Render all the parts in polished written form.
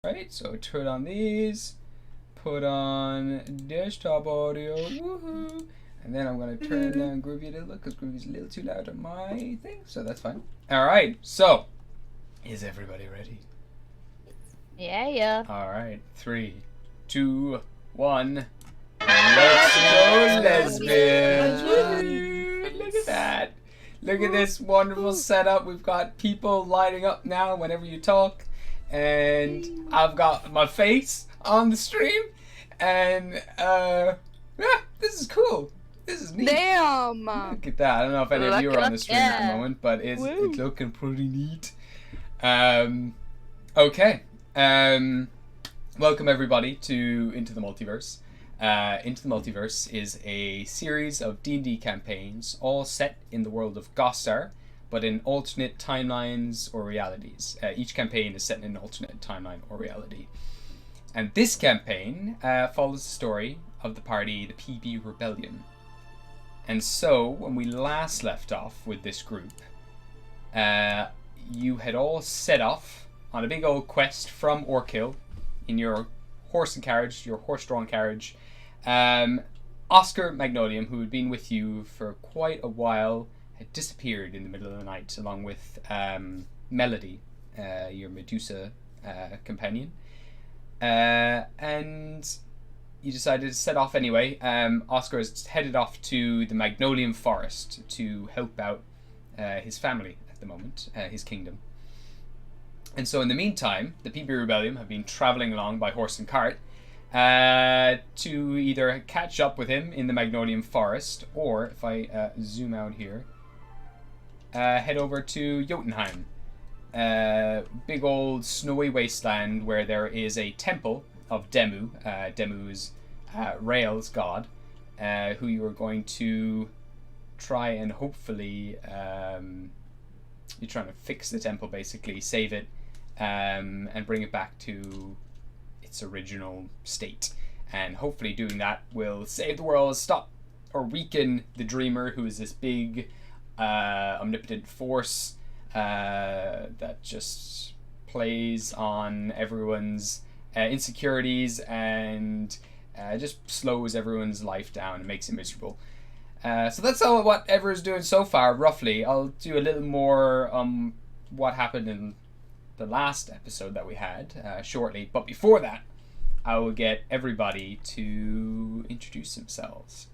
Right, so turn on these, put on desktop audio, woohoo, and then I'm going to turn down Groovy a little bit because Groovy's a little too loud on my thing, so that's fine. Alright, so, is everybody ready? Yeah. Alright, 3, 2, 1, let's go lesbians! Woo! Look at that! Look at this wonderful setup. We've got people lining up now whenever you talk. And I've got my face on the stream. And, yeah, this is cool. This is neat. Damn! Look at that. I don't know if any of you are on the stream at the moment, but it's looking pretty neat. Okay. Welcome everybody to Into the Multiverse. Into the Multiverse is a series of D&D campaigns, all set in the world of Gostar, but in alternate timelines or realities. Each campaign is set in an alternate timeline or reality. And this campaign follows the story of the party, the PB Rebellium. And so, when we last left off with this group, you had all set off on a big old quest from Orkill in your horse and carriage, your horse-drawn carriage. Oscar Magnolium, who had been with you for quite a while, had disappeared in the middle of the night along with Melody, your Medusa companion. And you decided to set off anyway. Oscar is headed off to the Magnolium Forest to help out his family at the moment, his kingdom. And so in the meantime, the PB Rebellium have been travelling along by horse and cart to either catch up with him in the Magnolium Forest, or, if I zoom out here, head over to Jotunheim. Big old snowy wasteland where there is a temple of Demu. Demu is Rael's god, who you are going to try and hopefully... you're trying to fix the temple, basically, save it, and bring it back to its original state. And hopefully doing that will save the world, stop or weaken the Dreamer, who is this big, omnipotent force that just plays on everyone's insecurities and just slows everyone's life down and makes it miserable. So that's all what Ever's doing so far, roughly. I'll do a little more what happened in the last episode that we had shortly. But before that, I will get everybody to introduce themselves.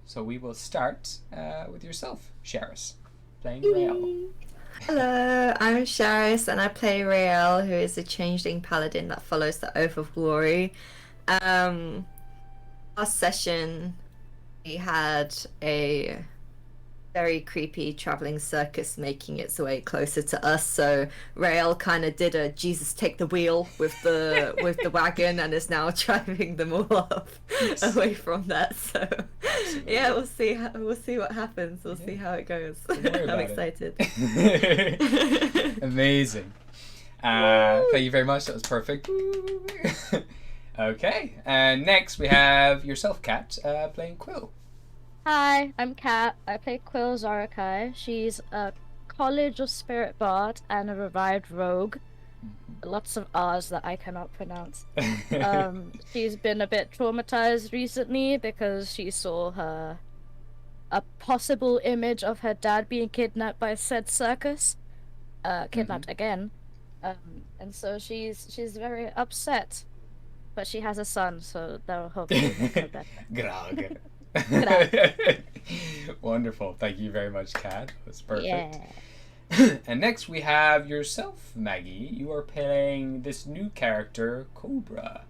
So we will start with yourself, Sharis, playing Rael. Hello, I'm Sharis and I play Rael, who is a changeling paladin that follows the Oath of Glory. Last session, we had a very creepy traveling circus making its way closer to us, so Rael kind of did a Jesus take the wheel with the wagon and is now driving them all off away from that. So yeah, we'll see what happens. We'll see how it goes. I'm excited. Amazing. Thank you very much. That was perfect. Okay, and next we have yourself, Kat, playing Quill. Hi, I'm Kat. I play Quill Zorakai. She's a College of Spirit Bard and a revived rogue. Lots of R's that I cannot pronounce. She's been a bit traumatized recently because she saw a possible image of her dad being kidnapped by said circus. Kidnapped again. And so she's very upset. But she has a son, so that'll hopefully make her better. Grog. Wonderful. Thank you very much, Kat. That was perfect. Yeah. And next we have yourself, Maggie. You are playing this new character, Cobra.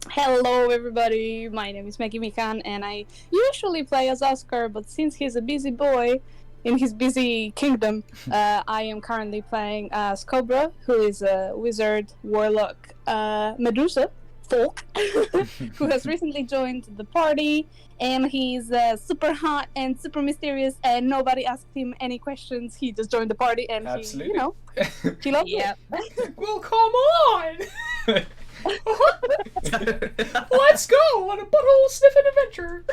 Hello everybody, my name is Maggie Mikan and I usually play as Oscar, but since he's a busy boy in his busy kingdom, I am currently playing as Cobra, who is a wizard, warlock, Medusa folk, who has recently joined the party, and he's super hot and super mysterious, and nobody asked him any questions. He just joined the party, and absolutely. he loves it. Well, come on! Let's go on a butthole sniffing adventure.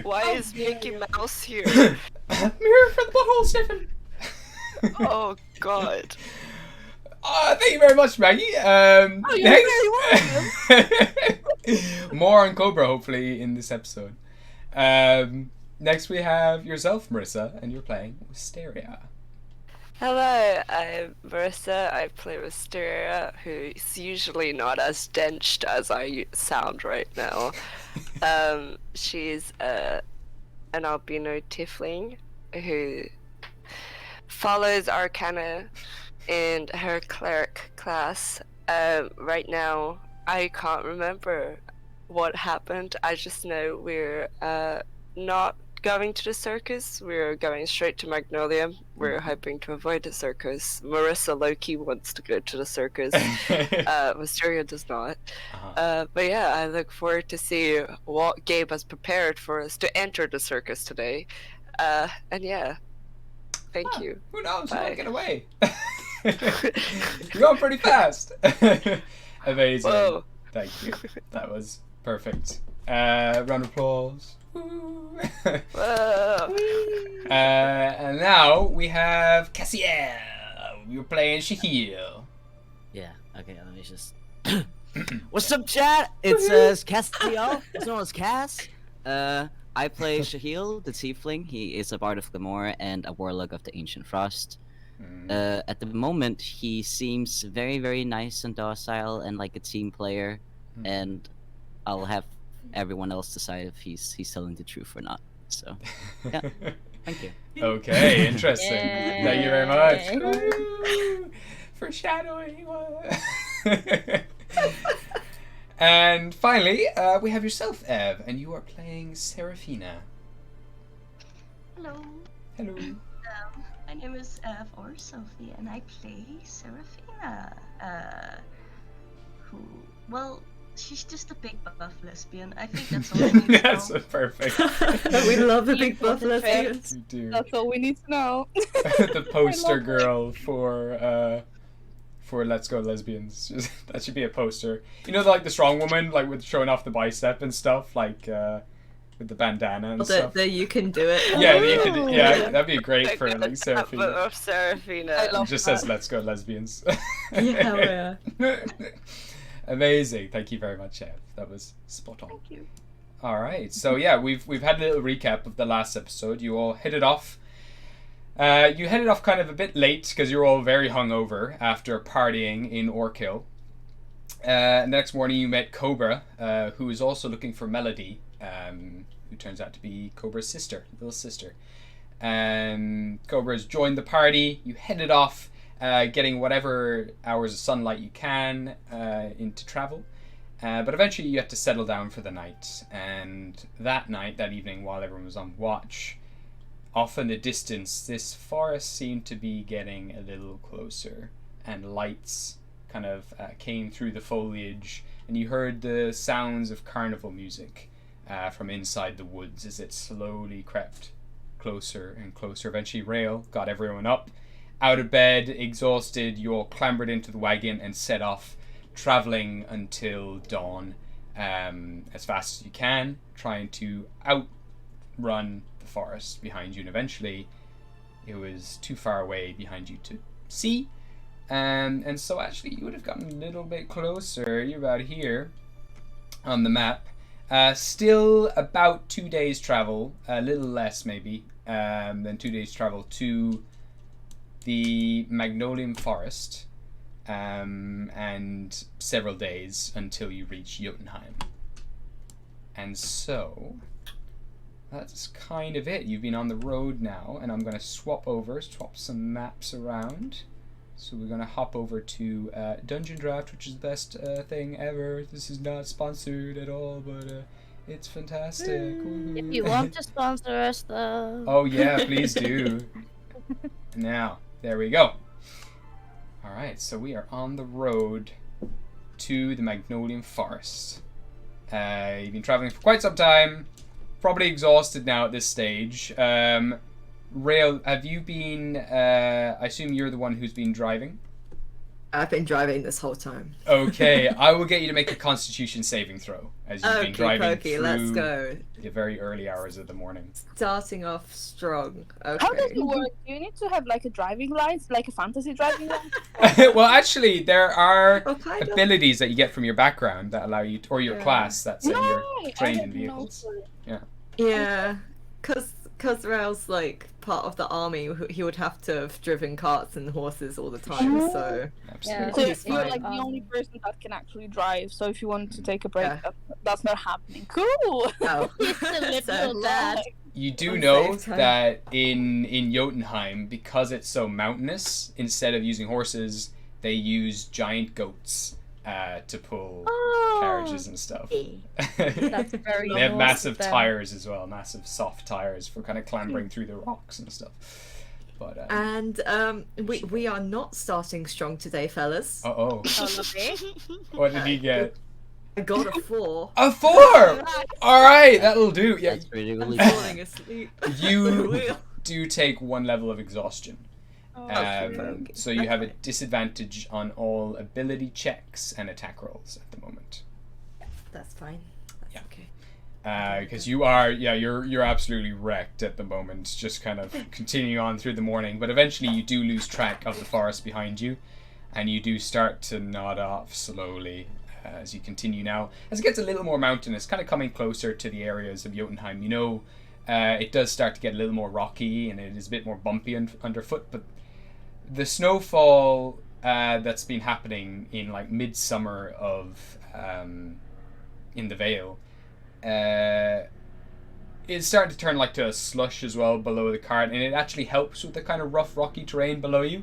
Why is Mickey Mouse here? Mirror for the butthole sniffing. god. Thank you very much, Maggie. You're very welcome. More on Cobra, hopefully, in this episode. Next we have yourself, Marissa, and you're playing Wisteria. Hello, I'm Marissa. I play Wisteria, who's usually not as drenched as I sound right now. She's an albino tiefling who follows Arcana in her cleric class. Right now, I can't remember what happened. I just know we're not going to the circus. We're going straight to Magnolia. We're hoping to avoid the circus. Marissa Loki wants to go to the circus. Wisteria does not. But yeah, I look forward to see what Gabe has prepared for us to enter the circus today. And yeah, thank you. Who knows? Bye. You might get away. You're going pretty fast. Amazing. Whoa. Thank you. That was perfect. Round of applause. Woo. Whoa. And now we have Cassiel. You're playing Shahil. Yeah, okay, let me just... What's up, chat? It's Castiel, also known as Cass. I play Shahil, the Tiefling. He is a Bard of Glamor and a Warlock of the Ancient Frost. At the moment, he seems very, very nice and docile and like a team player, and I'll have everyone else decide if he's telling the truth or not. So, yeah, thank you. Okay, interesting. Yay. Thank you very much. Woo. Foreshadowing. And finally, we have yourself, Ev, and you are playing Seraphina. Hello, Hello. my name is Ev or Sophie, and I play Seraphina. Well, she's just a big buff lesbian. I think that's all I need to That's know. perfect. We love a big buff Perfect. lesbian. You do. That's all we need to know. The poster love girl for Let's Go Lesbians. That should be a poster. You know, like the strong woman, like with showing off the bicep and stuff, like with the bandana and stuff. The you can do it. Yeah, you could, yeah, Oh. that'd be great I for got like a Seraphina. tablet of Seraphina. I It love just that. says "Let's Go Lesbians." Yeah, Amazing! Thank you very much, Ev. That was spot on. Thank you. All right, so yeah, we've had a little recap of the last episode. You all hit it off. You headed off kind of a bit late because you're all very hungover after partying in Orkill. The next morning, you met Cobra, who is also looking for Melody, who turns out to be Cobra's sister, little sister. Cobra's joined the party. You headed off, getting whatever hours of sunlight you can into travel. But eventually you had to settle down for the night. And that evening, while everyone was on watch, off in the distance, this forest seemed to be getting a little closer. And lights kind of came through the foliage. And you heard the sounds of carnival music from inside the woods as it slowly crept closer and closer. Eventually Rail got everyone up, out of bed, exhausted. You all clambered into the wagon and set off, traveling until dawn, as fast as you can, trying to outrun the forest behind you. And eventually it was too far away behind you to see, and so actually you would have gotten a little bit closer. You're about here on the map. Still about 2 days travel, a little less maybe than 2 days travel to the Magnolian Forest, and several days until you reach Jotunheim. And so that's kind of it. You've been on the road now, and I'm going to swap some maps around. So we're going to hop over to Dungeon Draft, which is the best thing ever. This is not sponsored at all, but it's fantastic. If you want to sponsor us, though. Oh yeah, please do. Now, there we go. Alright, so we are on the road to the Magnolian Forest. You've been traveling for quite some time, probably exhausted now at this stage. Rail, have you been, I assume you're the one who's been driving? I've been driving this whole time. Okay, I will get you to make a Constitution saving throw as you've been driving Okay, through let's go. the very early hours of the morning. Starting off strong. Okay. How does it work? Do you need to have like a driving license, like a fantasy driving license? Well, actually, there are Oh, kind of. abilities that you get from your background that allow you, or your Yeah. class that say you're I trained in didn't know. vehicles. Yeah, because Rael's like part of the army, he would have to have driven carts and horses all the time. So Absolutely. So He's you're fine. like the only person that can actually drive. So if you want to take a break, Yeah. that's not happening. Cool. oh. He's the literal dad. You do On know save time. that in Jotunheim, because it's so mountainous, instead of using horses, they use giant goats to pull carriages and stuff. That's very They have Norse massive of them. tires as well, massive soft tires for kind of clambering through the rocks and stuff. But And we are not starting strong today, fellas. oh, Oh, lovely. what did he get? I got a 4. A 4. All right, that'll do. Yeah, That's pretty I'm really falling asleep. you do take 1 level of exhaustion. Okay. So you have a disadvantage on all ability checks and attack rolls at the moment. That's fine. That's Yeah. okay. Because you're absolutely wrecked at the moment, just kind of continuing on through the morning. But eventually you do lose track of the forest behind you, and you do start to nod off slowly as you continue now. As it gets a little more mountainous, kind of coming closer to the areas of Jotunheim, you know, it does start to get a little more rocky and it is a bit more bumpy underfoot, but the snowfall that's been happening in like midsummer of in the Vale is starting to turn like to a slush as well below the cart, and it actually helps with the kind of rough rocky terrain below you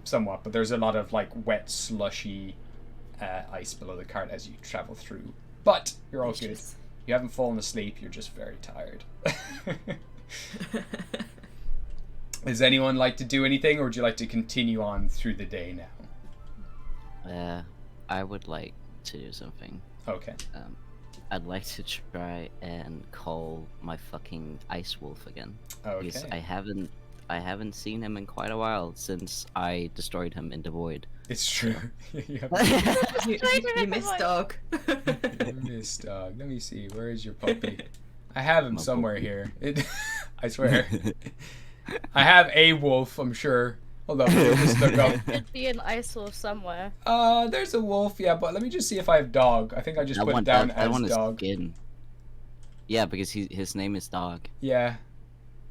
somewhat, but there's a lot of like wet slushy ice below the cart as you travel through, but you're all good. You haven't fallen asleep, you're just very tired. Does anyone like to do anything, or would you like to continue on through the day now? I would like to do something. Okay. I'd like to try and call my fucking ice wolf again. Because Okay. I haven't seen him in quite a while since I destroyed him in the void. It's true. You You missed dog. miss dog. Let me see. Where is your puppy? I have him My somewhere puppy. here. I swear. I have a wolf, I'm sure. Hold on, let me just look up. Should be an ice wolf somewhere. There's a wolf, yeah, but let me just see if I have dog. I think I just put it down I want as his dog. skin. Yeah, because his name is Dog. Yeah.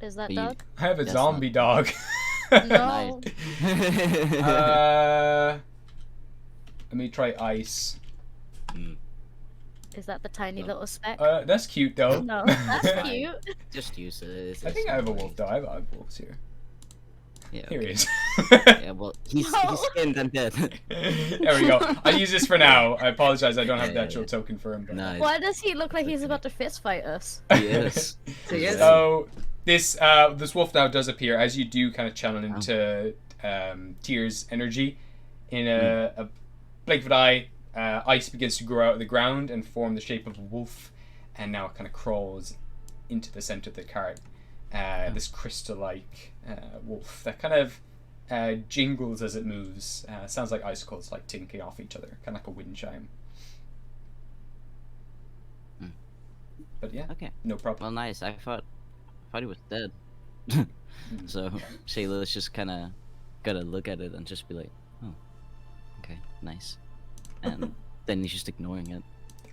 Is that But you- dog? I have a That's zombie dog. No. Let me try ice. Is that the tiny little speck? That's cute though. No, that's cute. Just use it. I think I have a wolf though. I have wolves here. Yeah, Here he okay. is. Yeah, well, he's No. skinned and dead. There we go. I'll use this for now. I apologize. I don't have the Yeah, actual yeah. token for him. But... Nice. Why does he look like he's about to fist fight us? He is. He is. So this wolf now does appear as you do kind of channel into Tyr's energy. In a blink of an eye, ice begins to grow out of the ground and form the shape of a wolf, and now it kind of crawls into the center of the cart. This crystal-like wolf that kind of jingles as it moves. Sounds like icicles like tinkling off each other, kind of like a wind chime. But yeah, Okay. no problem. Well, nice. I thought he was dead. So Shayla's just kind of gotta look at it and just be like, "Oh, okay, nice," and then he's just ignoring it.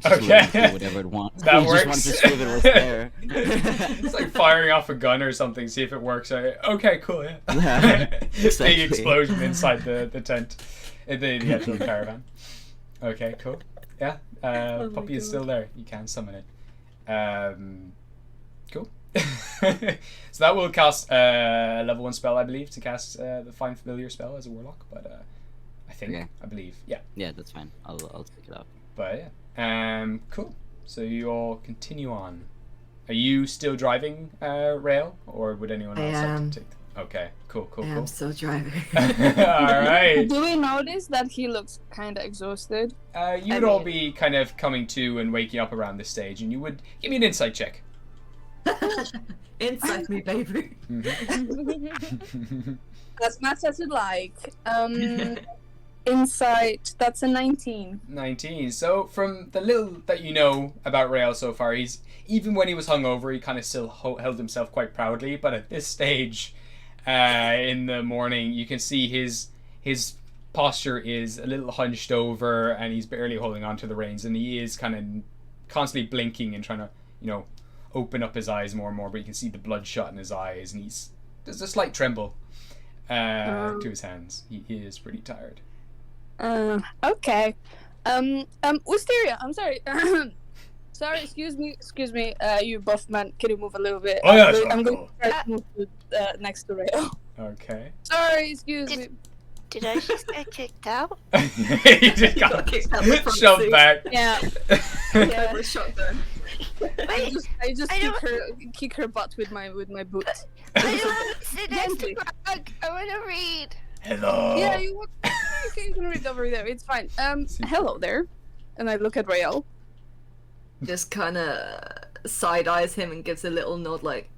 Just Okay. letting it do whatever it wants. That He just wants to works. see if it was there. It's like firing off a gun or something, see if it works. Okay, cool, yeah. Yeah, Big exactly. explosion inside the tent, the actual caravan. Okay, cool. Yeah, my puppy is God. still there. You can summon it. Cool. So that will cast a level 1 spell, I believe, to cast the Find Familiar spell as a warlock, but I think, Okay. I believe, yeah. Yeah, that's fine. I'll take it up. But yeah, cool. So you all continue on. Are you still driving rail, or would anyone I else like am. to take? Okay, cool. I'm still driving. All right. Do we notice that he looks kind of exhausted? You would all be kind of coming to and waking up around this stage, and you would give me an insight check. Inside me, baby. As much as you like. Insight, that's a 19. 19. So from the little that you know about Rael so far, even when he was hungover, he kind of still held himself quite proudly. But at this stage, in the morning, you can see his posture is a little hunched over, and he's barely holding on to the reins, and he is kind of constantly blinking and trying to, open up his eyes more and more. But you can see the bloodshot in his eyes, and there's a slight tremble to his hands. He is pretty tired. Okay. Wisteria, I'm sorry. Sorry, excuse me, you buff man, can you move a little bit? Oh, yeah, I'm sure. going to try to move to, next to Rail. Okay. Sorry, excuse me. Did I just get kicked out? He just got kicked out the front shoved seat. back. Yeah. Yeah. With shotgun. I just kick her butt with my boot. I don't want to sit next to Gently. Grog. I want to read. Hello. Yeah, you can read over there. It's fine. Hello there. And I look at Rael. Just kind of side eyes him and gives a little nod, like,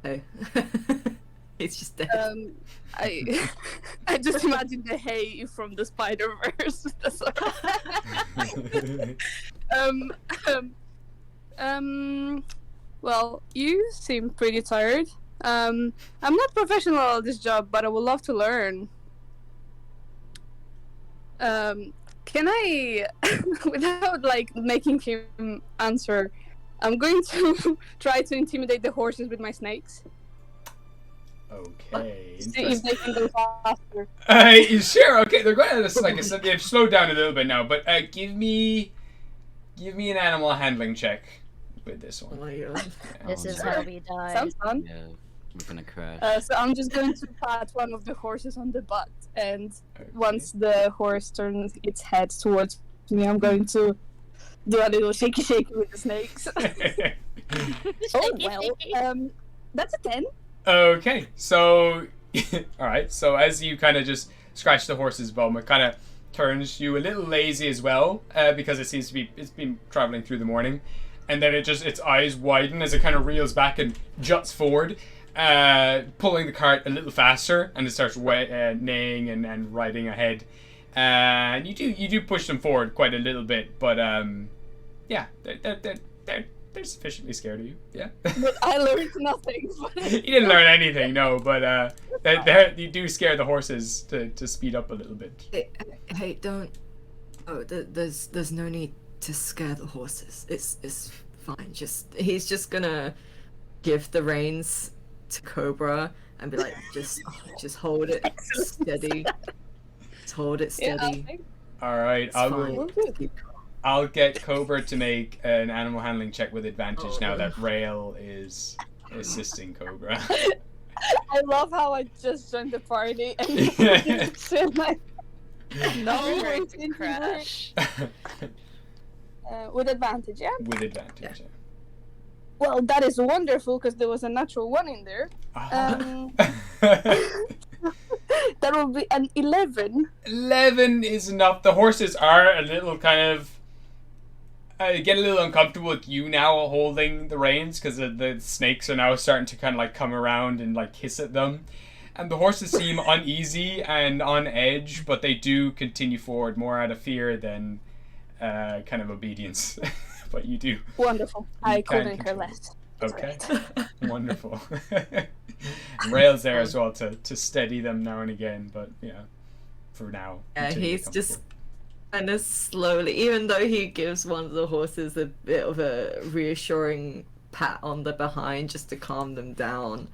"Oh." He's just dead. I just imagine the hay from the Spider-Verse. Well, you seem pretty tired. I'm not professional at this job, but I would love to learn. Can I, without making him answer, I'm going to try to intimidate the horses with my snakes. Okay. See if they can go faster. Sure. Okay, they're going to like I said, they've slowed down a little bit now, but give me an animal handling check with this one. Oh my god. This is how we die. Sounds fun. Yeah, we're gonna crash. So I'm just going to pat one of the horses on the butt, and once the horse turns its head towards me, I'm going to do a little shaky with the snakes. Oh well, that's a 10. Okay, so all right. So as you kind of just scratch the horse's bum, it kind of turns you a little lazy as well, because it seems to be it's been traveling through the morning, and then its eyes widen as it kind of reels back and juts forward, pulling the cart a little faster, and it starts neighing and riding ahead. And you do push them forward quite a little bit, but yeah, they're sufficiently scared of you. Yeah. But I learned nothing. You didn't learn anything, no, but you do scare the horses to speed up a little bit. Hey, don't. Oh, there's no need to scare the horses. It's fine. He's just gonna give the reins to Cobra and be like, just hold it steady. Just hold it steady. Yeah, All right, It's I'll fine. I'll get Cobra to make an animal handling check with advantage now that Rael is assisting Cobra. I love how I just joined the party and shit like no Ready it's to in crash. with advantage, yeah. With advantage. Yeah. Well, that is wonderful because there was a natural 1 in there. That will be an 11. 11 is enough. The horses are a little kind of get a little uncomfortable with you now holding the reins because the snakes are now starting to kind of come around and hiss at them, and the horses seem uneasy and on edge, but they do continue forward more out of fear than kind of obedience. But you do. Wonderful. I can couldn't care control less. Okay. Wonderful. Rail's there as well to steady them now and again, but yeah, for now. Yeah, until you he's get just comfortable. kind of slowly, even though he gives one of the horses a bit of a reassuring pat on the behind just to calm them down.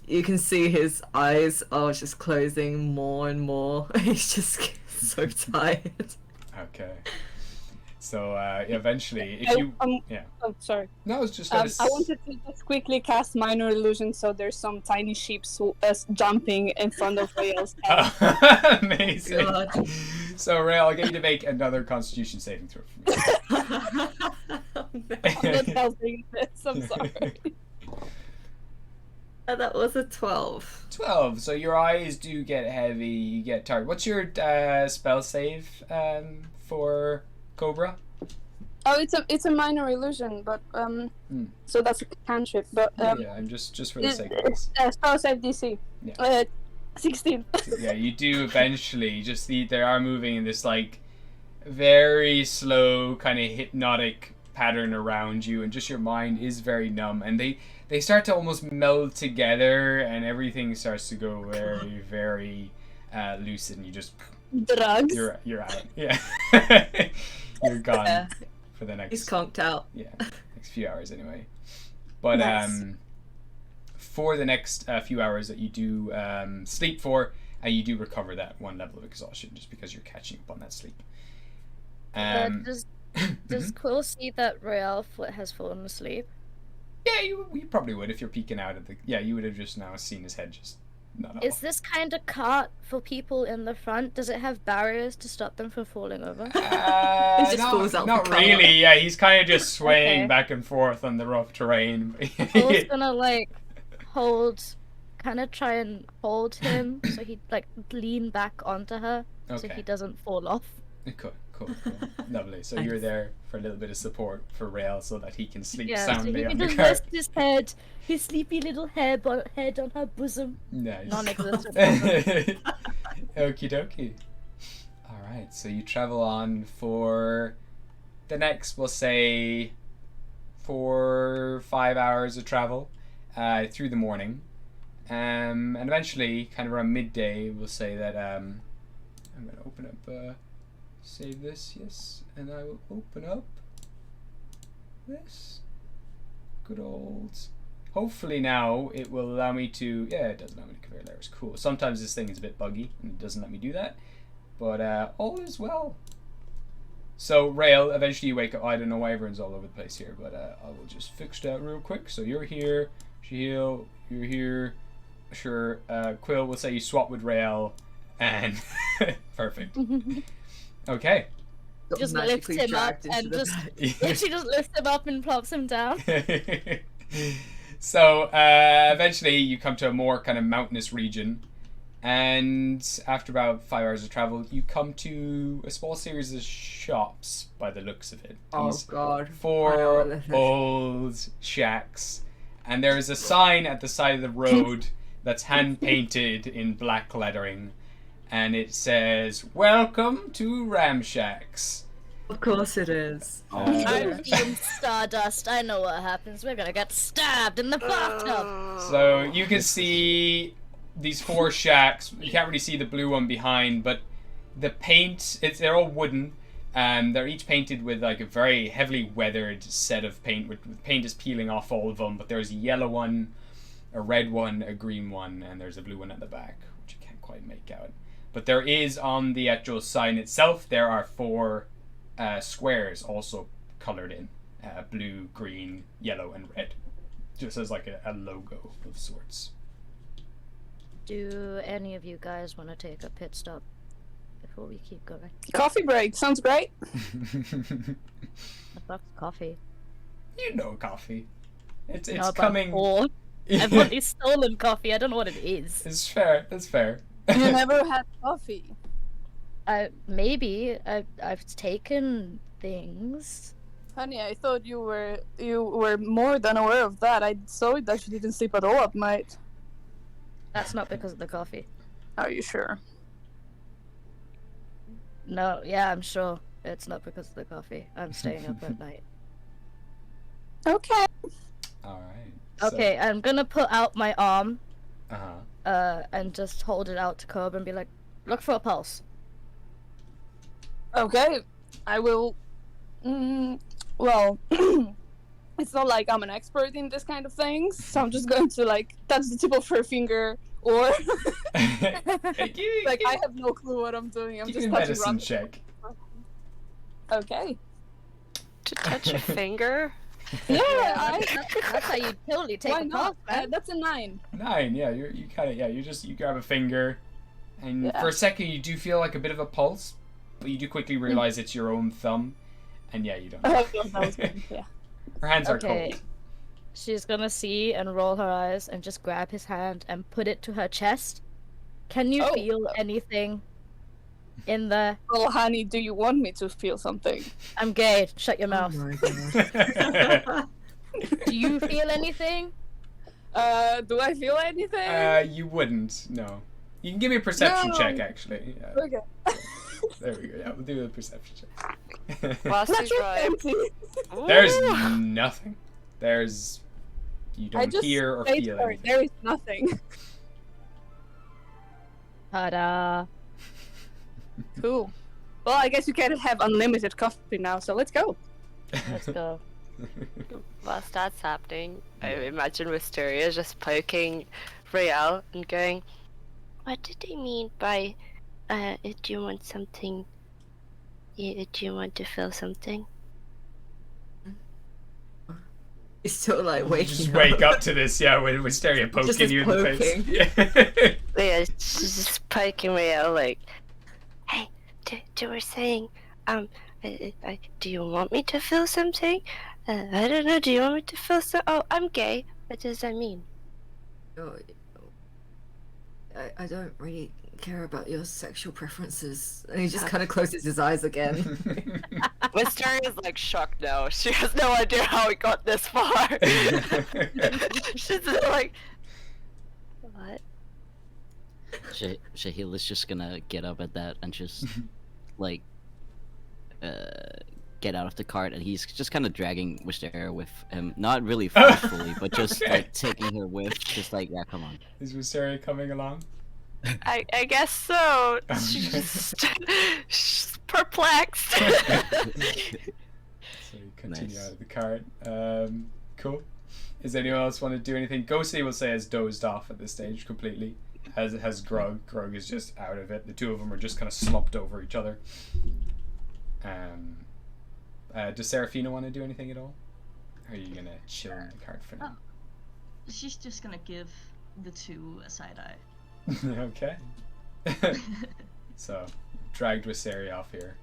You can see his eyes are just closing more and more. He's just so tired. Okay. So eventually, if you Oh, sorry. no, it's just I wanted to just quickly cast minor illusion so there's some tiny sheep jumping in front of Rail's head. Amazing. God. So Rail, I'll get you to make another Constitution saving throw for me. I'm not helping this, I'm sorry. That was a 12. 12. So your eyes do get heavy. You get tired. What's your spell save for Cobra? Oh, it's a minor illusion, but so that's a cantrip. But Yeah, I'm just for the sake of this. spell save DC. Yeah. 16. Yeah, you do eventually. Just they are moving in this like very slow, kind of hypnotic pattern around you, and just your mind is very numb, and they start to almost meld together, and everything starts to go very, very lucid, and you just Drugs. you're out. Yeah, you're gone Yeah. for the next. He's conked out. Yeah, next few hours anyway. But Nice. for the next few hours that you do sleep for, you do recover that 1 level of exhaustion just because you're catching up on that sleep. Does Quill see that Rael has fallen asleep? Yeah, you probably would if you're peeking out at the. Yeah, you would have just now seen his head just not up. Is this kind of cart for people in the front? Does it have barriers to stop them from falling over? He just falls out Not the car. really. Yeah, he's kind of just swaying Okay. back and forth on the rough terrain. Quill's gonna like kind of try and hold him so he like lean back onto her so Okay. he doesn't fall off. Cool. Lovely. So you're there for a little bit of support for Rael so that he can sleep Yeah, so soundly he on can the just cart. rest his head, his sleepy little head on her bosom. Nice. Non-existent bosom. Okie dokie. Alright, so you travel on for the next, we'll say, 4 or 5 hours of travel through the morning. And eventually, kind of around midday, we'll say that I'm going to open up, save this, yes, and I will open up this. Good old. Hopefully now it will allow me to. Yeah, it does allow me to convert layers. Cool. Sometimes this thing is a bit buggy and it doesn't let me do that, but all is well. So Rael, eventually you wake up. I don't know why everyone's all over the place here, but I will just fix that real quick. So you're here, Shahil, you're here. Sure. Quill will say you swap with Rael, and perfect. Okay. Got Just lifts magically him up dragged into and the just bed. she just lifts him up and plops him down. So eventually you come to a more kind of mountainous region, and after about 5 hours of travel you come to a small series of shops by the looks of it. Oh These god. I know 4 what this is. old shacks, and there is a sign at the side of the road that's hand painted in black lettering, and it says "Welcome to Ramshacks." Of course it is. I'm being Stardust. I know what happens. We're gonna get stabbed in the bathtub. So you can see these 4 shacks. You can't really see the blue one behind, but the paint, they're all wooden. They're each painted with like a very heavily weathered set of paint, with paint is peeling off all of them, but there's a yellow one, a red one, a green one, and there's a blue one at the back, which you can't quite make out. But there is, on the actual sign itself, there are 4 squares also colored in blue, green, yellow, and red, just as like a logo of sorts. Do any of you guys want to take a pit stop before we keep going? Coffee break. Sounds great. The fuck's coffee? You know coffee. It's No, but coming. poor. I've only stolen coffee. I don't know what it is. It's fair. That's fair. You never had coffee. Maybe I've taken things. Honey, I thought you were more than aware of that. I saw that you didn't sleep at all at night. That's not because of the coffee. Are you sure? No, yeah, I'm sure it's not because of the coffee. I'm staying up at night. Okay. All right. Okay, I'm gonna put out my arm, And and just hold it out to Cobb and be like, look for a pulse. Okay. I will. Well, it's not like I'm an expert in this kind of things, so I'm just going to like touch the tip of her finger, or like I have no clue what I'm doing. I'm Give just me a touching medicine random. check. Okay. To touch a finger? Yeah, That's how you totally take why a not? pulse, man. That's a 9. 9. Yeah, you kind of you grab a finger, and Yeah. for a second you do feel like a bit of a pulse, but you do quickly realize it's your own thumb, and yeah, you don't. Oh, that was good. Yeah. Her hands are Okay. cold. She's gonna see and roll her eyes and just grab his hand and put it to her chest. Can you Oh. feel anything in there? Well, honey, do you want me to feel something? I'm gay. Shut your Oh mouth. my god. Do you feel anything? Do I feel anything? You wouldn't. No. You can give me a perception No. check, actually. Yeah. Okay. There we go. Yeah, we'll do a perception check. Whilst we Natural drive. 20. There's Ooh. nothing. There's... You I don't just hear or stayed feel for it. anything. There is nothing. Ta-da. Cool. Well, I guess you can have unlimited coffee now, so let's go. Let's go. Whilst that's happening, I imagine Wisteria just poking Riel and going, "What did they mean by, do you want something? Do you want to feel something?" He's still like waking Just up. wake up to this, yeah, with Wisteria poking Just you in the face. poking. Yeah. Yeah, she's just poking Riel like, "Hey, do we're saying, do you want me to feel something? I don't know. Do you want me to feel so? Oh, I'm gay. What does that mean?" Oh, I don't really care about your sexual preferences. And he just kind of closes his eyes again. Wisteria's like shocked now. She has no idea how it got this far. She's like, what? Shahil is just gonna get up at that and just like get out of the cart, and he's just kind of dragging Wisteria with him, not really forcefully, but just Okay. like taking her with, just like, yeah, come on. Is Wisteria coming along? I guess so. She's perplexed. So you continue Nice. out of the cart. Cool. Does anyone else want to do anything? Ghostly will say has dozed off at this stage completely. Has Grug. Grug is just out of it. The two of them are just kind of slumped over each other. Does Serafina want to do anything at all? Or are you gonna chill in the cart for now? She's just gonna give the two a side eye. Okay. So, dragged Wisteria off here.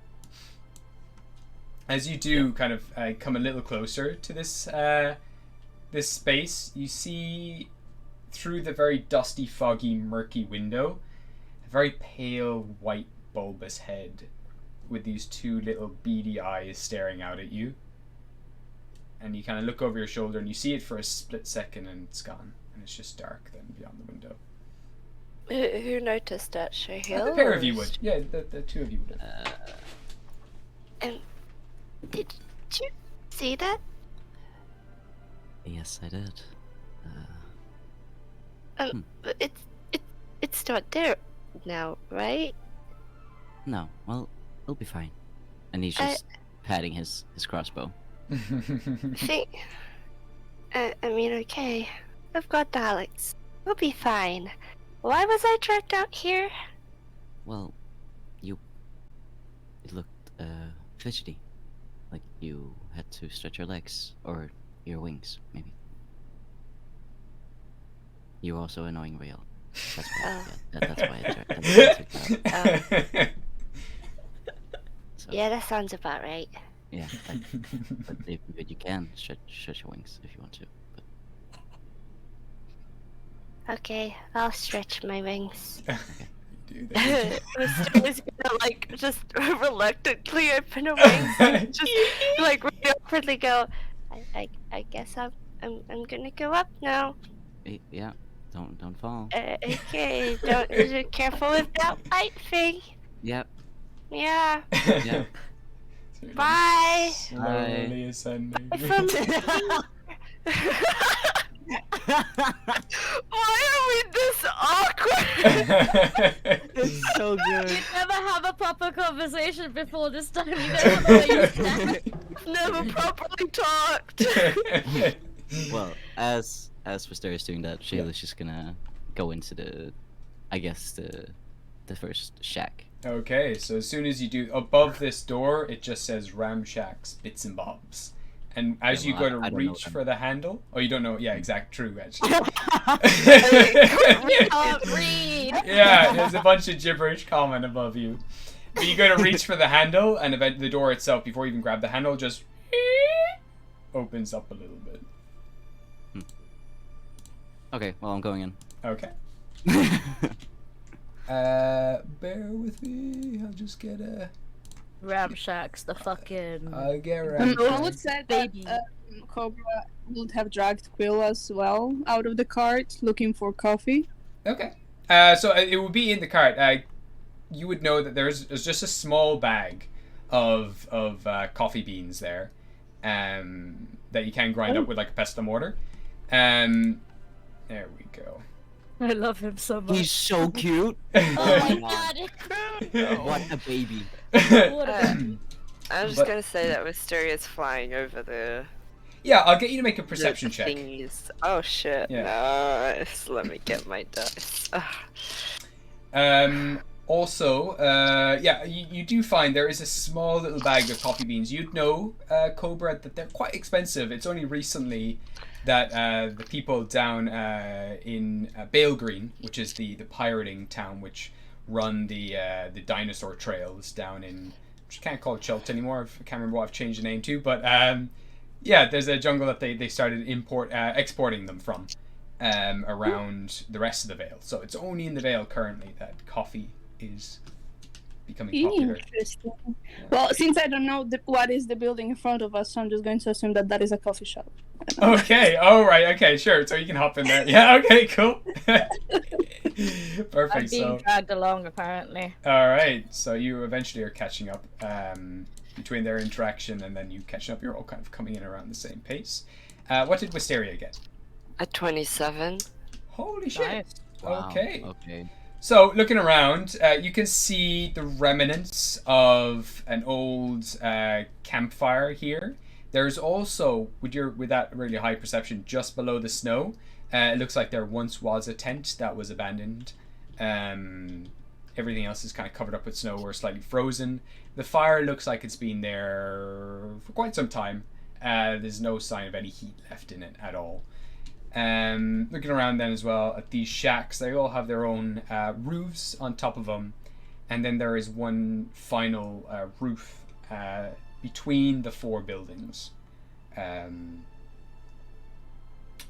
As you do kind of come a little closer to this this space, you see through the very dusty, foggy, murky window a very pale, white, bulbous head with these two little beady eyes staring out at you. And you kind of look over your shoulder and you see it for a split second and it's gone. And it's just dark then beyond the window. Who noticed that, Shahil? The pair of you would. Yeah, the two of you would. Did you see that? Yes, I did. But it's not there now, right? No, well, it'll be fine. And he's just patting his crossbow. I mean, okay. I've got Alex. We'll be fine. Why was I trapped out here? Well, it looked fidgety. Like you had to stretch your legs or your wings, maybe. You're also annoying, Real. That's why. That's why I took that. So, Yeah, that sounds about right. yeah. But you can stretch your wings if you want to. But Okay, I'll stretch my wings. Do that. Wisteria's gonna like just reluctantly open her wings and just like really awkwardly go. I guess I'm gonna go up now. yeah, don't fall. Okay, don't be careful with that white thing. Yep. Yeah. Yeah. Bye. Slowly ascending. From Why are we this awkward? It's so good. You never have a proper conversation before this time. You don't know where you stand. Never properly talked. Well, as Wisteria's doing that, Shayla's just gonna go into the first shack. Okay, so as soon as you do, above this door, it just says Ramshacks, Bits and Bobs. And as Yeah, you well, go I to don't know reach them. for the handle, oh, you don't know? Yeah, true, actually. Read. Yeah, there's a bunch of gibberish comment above you. But you go to reach for the handle, and the door itself, before you even grab the handle, just opens up a little bit. Okay, well, I'm going in. Okay. Bear with me. I'll just get a. Ramshacks, the fucking. I'll get I would Ramshacks. say Baby. that Cobra would have dragged Quill as well out of the cart, looking for coffee. Okay. So it would be in the cart. You would know that there's just a small bag of coffee beans there, that you can grind up with like a pestle and mortar. There we go. I love him so much. He's so cute. Oh my god. What a baby. What a I was just gonna say that Wisteria's flying over the Yeah, I'll get you to make a perception check. thingies. Oh shit! Yeah. Nice. Let me get my dice. Also, yeah, you do find there is a small little bag of coffee beans. You'd know, Cobra, that they're quite expensive. It's only recently that the people down in Bale Green, which is the pirating town which run the dinosaur trails down in, which I can't call it Chult anymore. I can't remember what I've changed the name to, but yeah, there's a jungle that they started exporting them from around the rest of the Vale. So it's only in the Vale currently that coffee is becoming popular. Interesting. Well, since I don't know what is the building in front of us, so I'm just going to assume that that is a coffee shop. Okay. Oh, right. Okay. Sure. So you can hop in there. Yeah. Okay. Cool. I'm Perfect. being So. dragged along apparently. All right. So you eventually are catching up between their interaction and then you catching up. You're all kind of coming in around the same pace. What did Wisteria get? A 27. Holy shit. Nice. Wow, Okay. Okay. So looking around, you can see the remnants of an old campfire here. There's also, with that really high perception, just below the snow, it looks like there once was a tent that was abandoned. Everything else is kind of covered up with snow or slightly frozen. The fire looks like it's been there for quite some time. There's no sign of any heat left in it at all. Looking around then as well at these shacks, they all have their own roofs on top of them, and then there is one final roof between the four buildings, and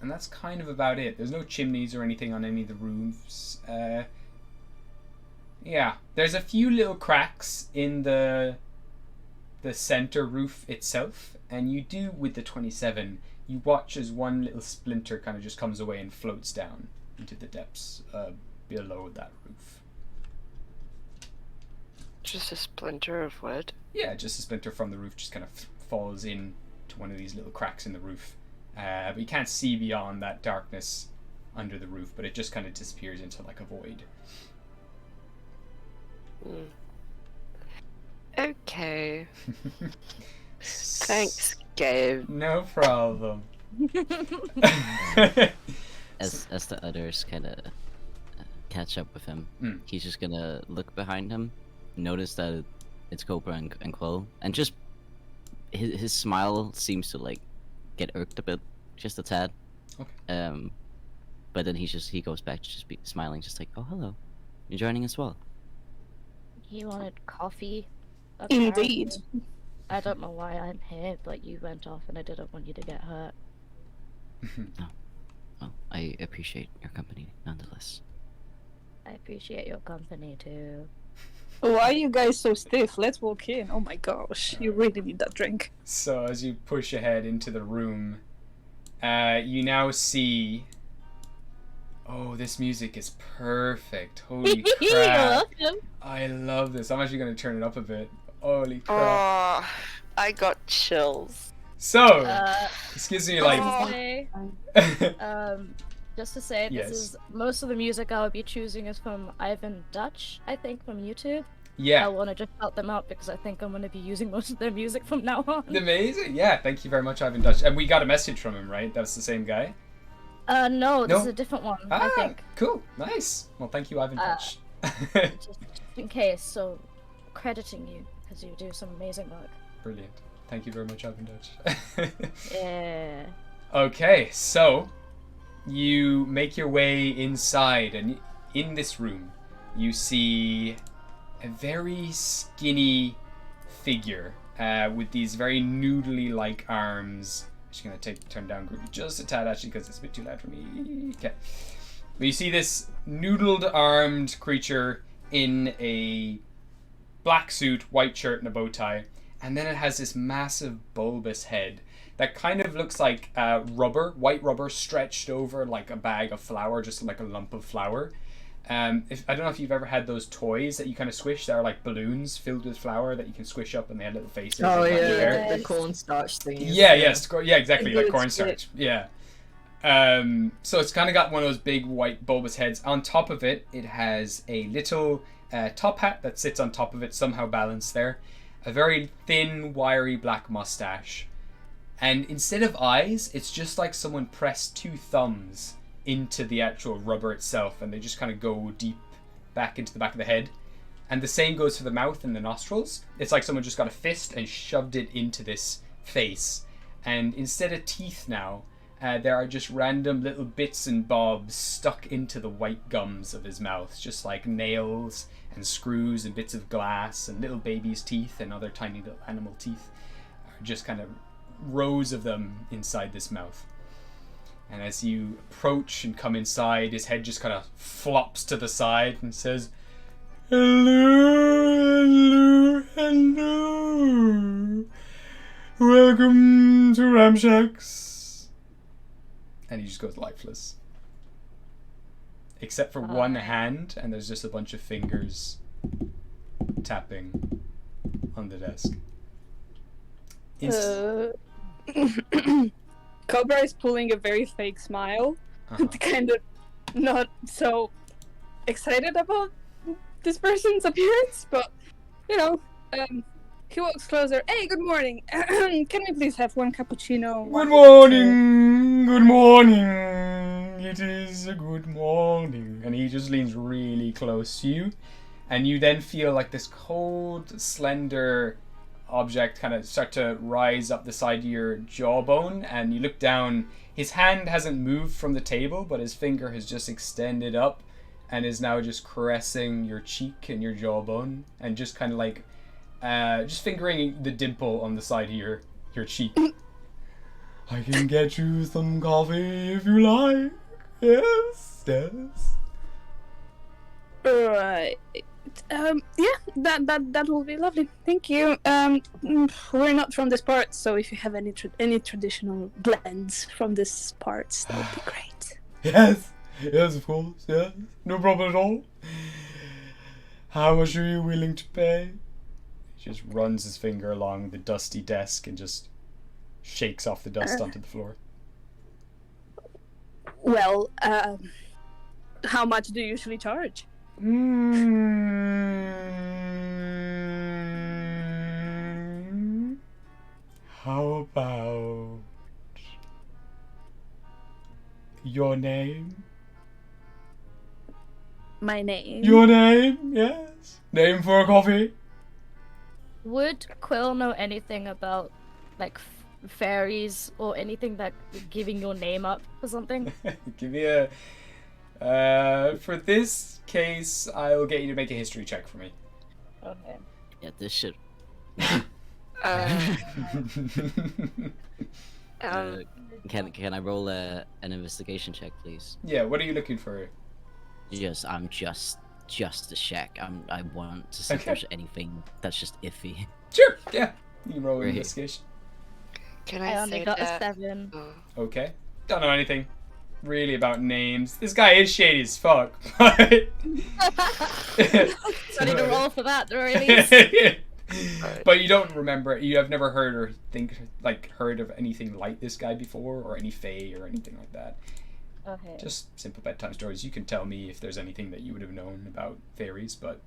that's kind of about it. There's no chimneys or anything on any of the roofs. Yeah, there's a few little cracks in the center roof itself, and you do with the 27. You watch as one little splinter kind of just comes away and floats down into the depths below that roof. Just a splinter of wood. Yeah, just a splinter from the roof just kind of falls in to one of these little cracks in the roof. But you can't see beyond that darkness under the roof, but it just kind of disappears into like a void. Okay. Thanks, Gabe. No problem. As the others kind of catch up with him, he's just gonna look behind him, notice that it's Cobra and Quill, and just his smile seems to like get irked a bit, just a tad. Okay. But then he goes back to just be smiling, just like, oh hello, you're joining as well. He wanted coffee. Indeed. apparently. I don't know why I'm here, but you went off and I didn't want you to get hurt. Well, I appreciate your company nonetheless. I appreciate your company too. Why are you guys so stiff? Let's walk in. Oh my gosh, you really need that drink. So as you push ahead into the room, you now see... Oh, this music is perfect. Holy crap. Welcome. I love this. I'm actually going to turn it up a bit. Holy crap. Oh, I got chills. So, excuse me, like... Just to say, Yes. this is most of the music I'll be choosing is from Ivan Dutch, I think, from YouTube. Yeah. I want to just shout them out because I think I'm going to be using most of their music from now on. Amazing. Yeah, thank you very much, Ivan Dutch. And we got a message from him, right? That was the same guy? No, this No? is a different one, I think. Cool. Nice. Well, thank you, Ivan Dutch. Just in case, so crediting you because you do some amazing work. Brilliant. Thank you very much, Ivan Dutch. Yeah. Okay, so you make your way inside, and in this room, you see a very skinny figure with these very noodly-like arms. I'm just gonna turn down just a tad actually because it's a bit too loud for me. Okay, but you see this noodled-armed creature in a black suit, white shirt, and a bow tie, and then it has this massive bulbous head that kind of looks like white rubber stretched over like a bag of flour, just like a lump of flour. If I don't know if you've ever had those toys that you kind of squish that are like balloons filled with flour that you can squish up and they have little faces. Oh and yeah, the cornstarch thing. Yeah, exactly, like cornstarch. Yeah. So it's kind of got one of those big white bulbous heads. On top of it, it has a little top hat that sits on top of it, somehow balanced there. A very thin, wiry black mustache. And instead of eyes, it's just like someone pressed 2 thumbs into the actual rubber itself, and they just kind of go deep back into the back of the head. And the same goes for the mouth and the nostrils. It's like someone just got a fist and shoved it into this face. And instead of teeth now, there are just random little bits and bobs stuck into the white gums of his mouth, just like nails and screws and bits of glass and little baby's teeth and other tiny little animal teeth. Just kind of rows of them inside this mouth. And as you approach and come inside, his head just kind of flops to the side and says, "Hello, hello, hello. Welcome to Ramshacks." And he just goes lifeless. Except for one hand, and there's just a bunch of fingers tapping on the desk. Cobra is pulling a very fake smile, kind of not so excited about this person's appearance, but you know, he walks closer. Hey, good morning. Can we please have 1 cappuccino? Good morning. Good morning. It is a good morning. And he just leans really close to you, and you then feel like this cold, slender object kind of start to rise up the side of your jawbone, and you look down. His hand hasn't moved from the table, but his finger has just extended up and is now just caressing your cheek and your jawbone, and just kind of like just fingering the dimple on the side of your cheek. I can get you some coffee if you like. Yes, yes. Right. Yeah, that will be lovely. Thank you. We're not from this part, so if you have any traditional blends from this part, that would be great. Yes, of course. Yes, no problem at all. How much are you willing to pay? He just runs his finger along the dusty desk and just shakes off the dust onto the floor. Well, how much do you usually charge? How about your name? My name? Your name, yes. Name for a coffee. Would Quill know anything about, like, fairies or anything that giving your name up or something? Give me a... for this case, I will get you to make a history check for me. Okay. Yeah, this shit. Can I roll an investigation check, please? Yeah, what are you looking for? I'm just to check. I want to see if there's anything that's just iffy. Sure, yeah. You can roll an Great. investigation. Can I I only say got a that? 7. Okay. Don't know anything really about names. This guy is shady as fuck, but... Ready to roll for that, really? But you don't remember, you have never heard or heard of anything like this guy before, or any fae or anything like that. Okay. Just simple bedtime stories. You can tell me if there's anything that you would have known about fairies, but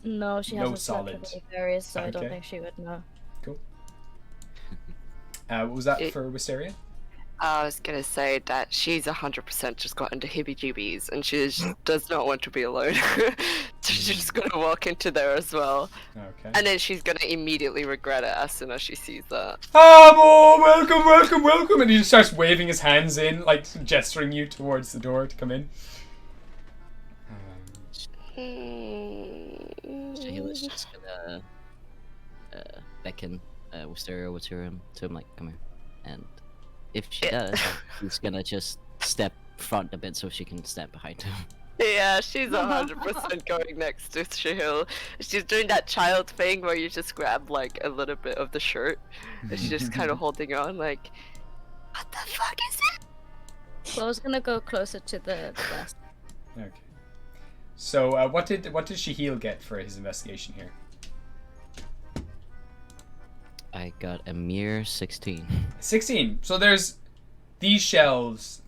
No, she no hasn't slept solid. with any fairies, so I don't Okay. think she would know. Cool. What was that for Wisteria? I was gonna say that she's 100% just got into heebie-jeebies, and she just does not want to be alone. So she's just gonna walk into there as well, Okay. and then she's gonna immediately regret it as soon as she sees that. Amo, welcome, welcome, welcome! And he just starts waving his hands in, like gesturing you towards the door to come in. Shayla's just gonna beckon Wisteria over to him, like, come here. And if she does, he's gonna just step front a bit so she can step behind him. Yeah, she's 100% going next to Shahil. She's doing that child thing where you just grab like a little bit of the shirt, and she's just kind of holding on like, what the fuck is it? So I was gonna go closer to the desk. Okay. So what did Shahil get for his investigation here? I got a mere 16. 16. So there's these shelves.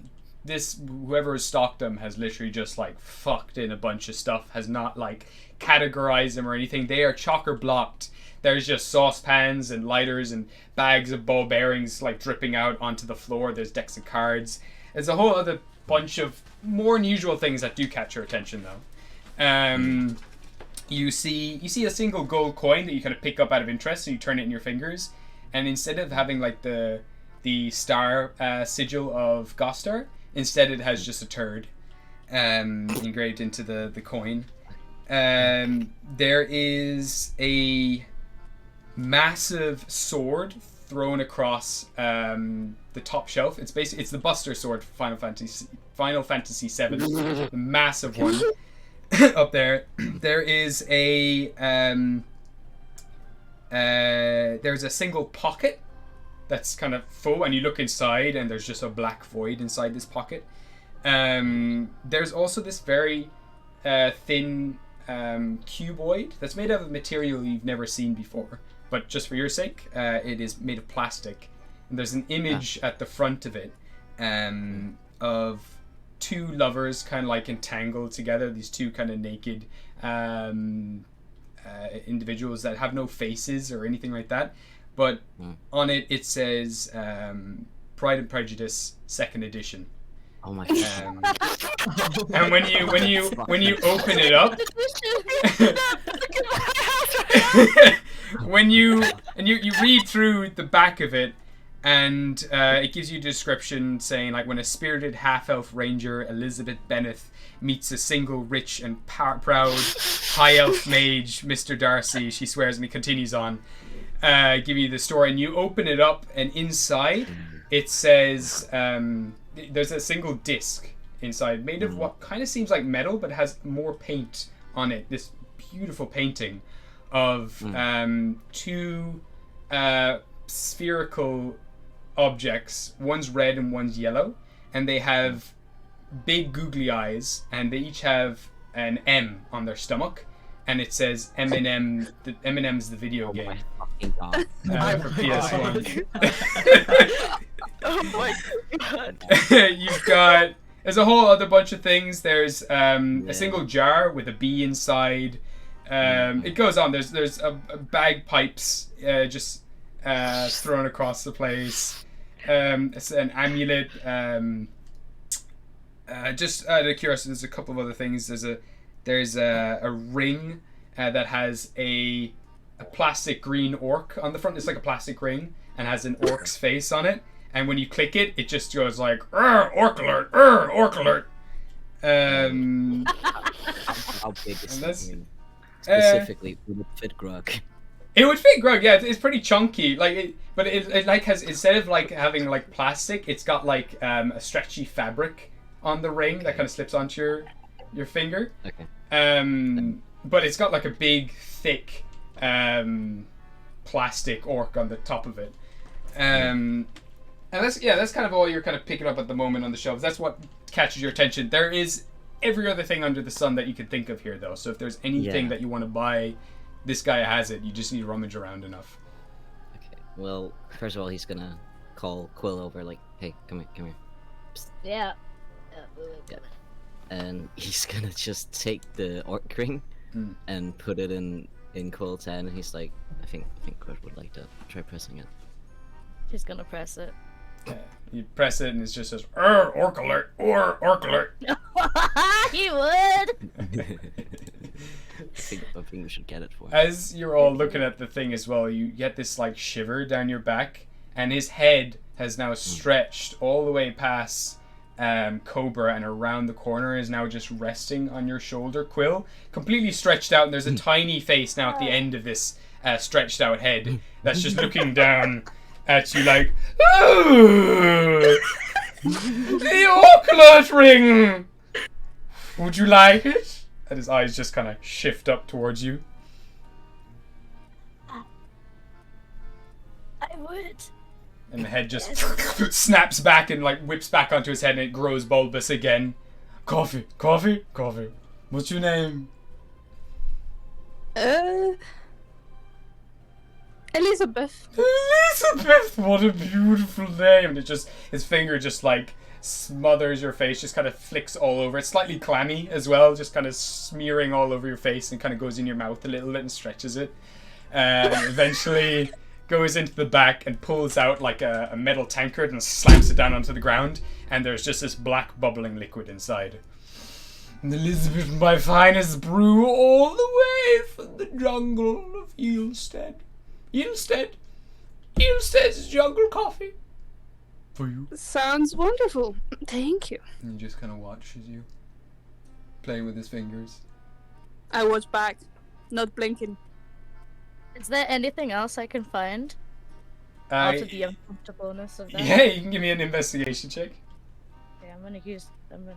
This whoever has stocked them has literally just like fucked in a bunch of stuff. Has not like categorized them or anything. They are chocker blocked. There's just saucepans and lighters and bags of ball bearings like dripping out onto the floor. There's decks of cards. There's a whole other bunch of more unusual things that do catch your attention though. You see a single gold coin that you kind of pick up out of interest, and you turn it in your fingers. And instead of having like the star sigil of Gostar, instead it has just a turd engraved into the coin. There is a massive sword thrown across the top shelf. It's the Buster sword for Final Fantasy VII, the massive one. Up there, there is there's a single pocket that's kind of full, and you look inside, and there's just a black void inside this pocket. There's also this very thin cuboid that's made out of material you've never seen before, but just for your sake, it is made of plastic. And there's an image at the front of it of two lovers kind of like entangled together, these two kind of naked individuals that have no faces or anything like that, but on it says Pride and Prejudice 2nd edition. Oh my god. And when you open it up, when you read through the back of it, and it gives you a description saying like, when a spirited half-elf ranger, Elizabeth Bennett, meets a single rich and proud high-elf mage, Mr. Darcy, she swears, and he continues on. Give you the story, and you open it up, and inside it says there's a single disc inside, made of what kind of seems like metal, but has more paint on it. This beautiful painting of two spherical objects. One's red and one's yellow, and they have big googly eyes, and they each have an M on their stomach, and it says M&M. M&M's the video game. My fucking god. For PS1. Oh my god. There's a whole other bunch of things. There's a single jar with a bee inside. It goes on. There's a bagpipes just thrown across the place. It's an amulet. Just out of curiosity, there's a couple of other things. There's a ring that has a plastic green orc on the front. It's like a plastic ring and has an orc's face on it. And when you click it, it just goes like, orc alert, orc alert. How big is this thing? Specifically, would it fit Grog? It would fit Grog, yeah. It's pretty chunky, but it like has, instead of like having like plastic, it's got like a stretchy fabric on the ring that kind of slips onto your finger. Okay. But it's got like a big, thick plastic orc on the top of it. And that's kind of all you're kind of picking up at the moment on the shelves. That's what catches your attention. There is every other thing under the sun that you could think of here, though. So if there's anything that you want to buy, this guy has it. You just need to rummage around enough. Okay. Well, first of all, he's gonna call Quill over, like, "Hey, come here." Psst. Yeah. Yeah. And he's gonna just take the orc ring and put it in Quill's hand, and he's like, I think Quill would like to try pressing it. He's gonna press it. You press it and it just says, orc alert, orc alert. He would! I think we should get it for him. As you're all looking at the thing as well, you get this like shiver down your back, and his head has now stretched all the way past Cobra, and around the corner is now just resting on your shoulder, Quill, completely stretched out, and there's a tiny face now at the end of this stretched out head that's just looking down at you like, oh, the orc alert ring! Would you like it? And his eyes just kind of shift up towards you. I would. And the head just snaps back and like whips back onto his head, and it grows bulbous again. Coffee. What's your name? Elizabeth. Elizabeth! What a beautiful name! And his finger just like smothers your face, just kind of flicks all over. It's slightly clammy as well, just kind of smearing all over your face and kind of goes in your mouth a little bit and stretches it. Eventually goes into the back and pulls out like a metal tankard and slams it down onto the ground, and there's just this black bubbling liquid inside. Elizabeth, my finest brew all the way from the jungle of Eelstead. Eelstead's jungle coffee. For you. Sounds wonderful. Thank you. And he just kind of watches you, playing with his fingers. I watch back, not blinking. Is there anything else I can find? Out of the uncomfortableness of that? Yeah, you can give me an investigation check. Okay, I'm gonna use my numbers.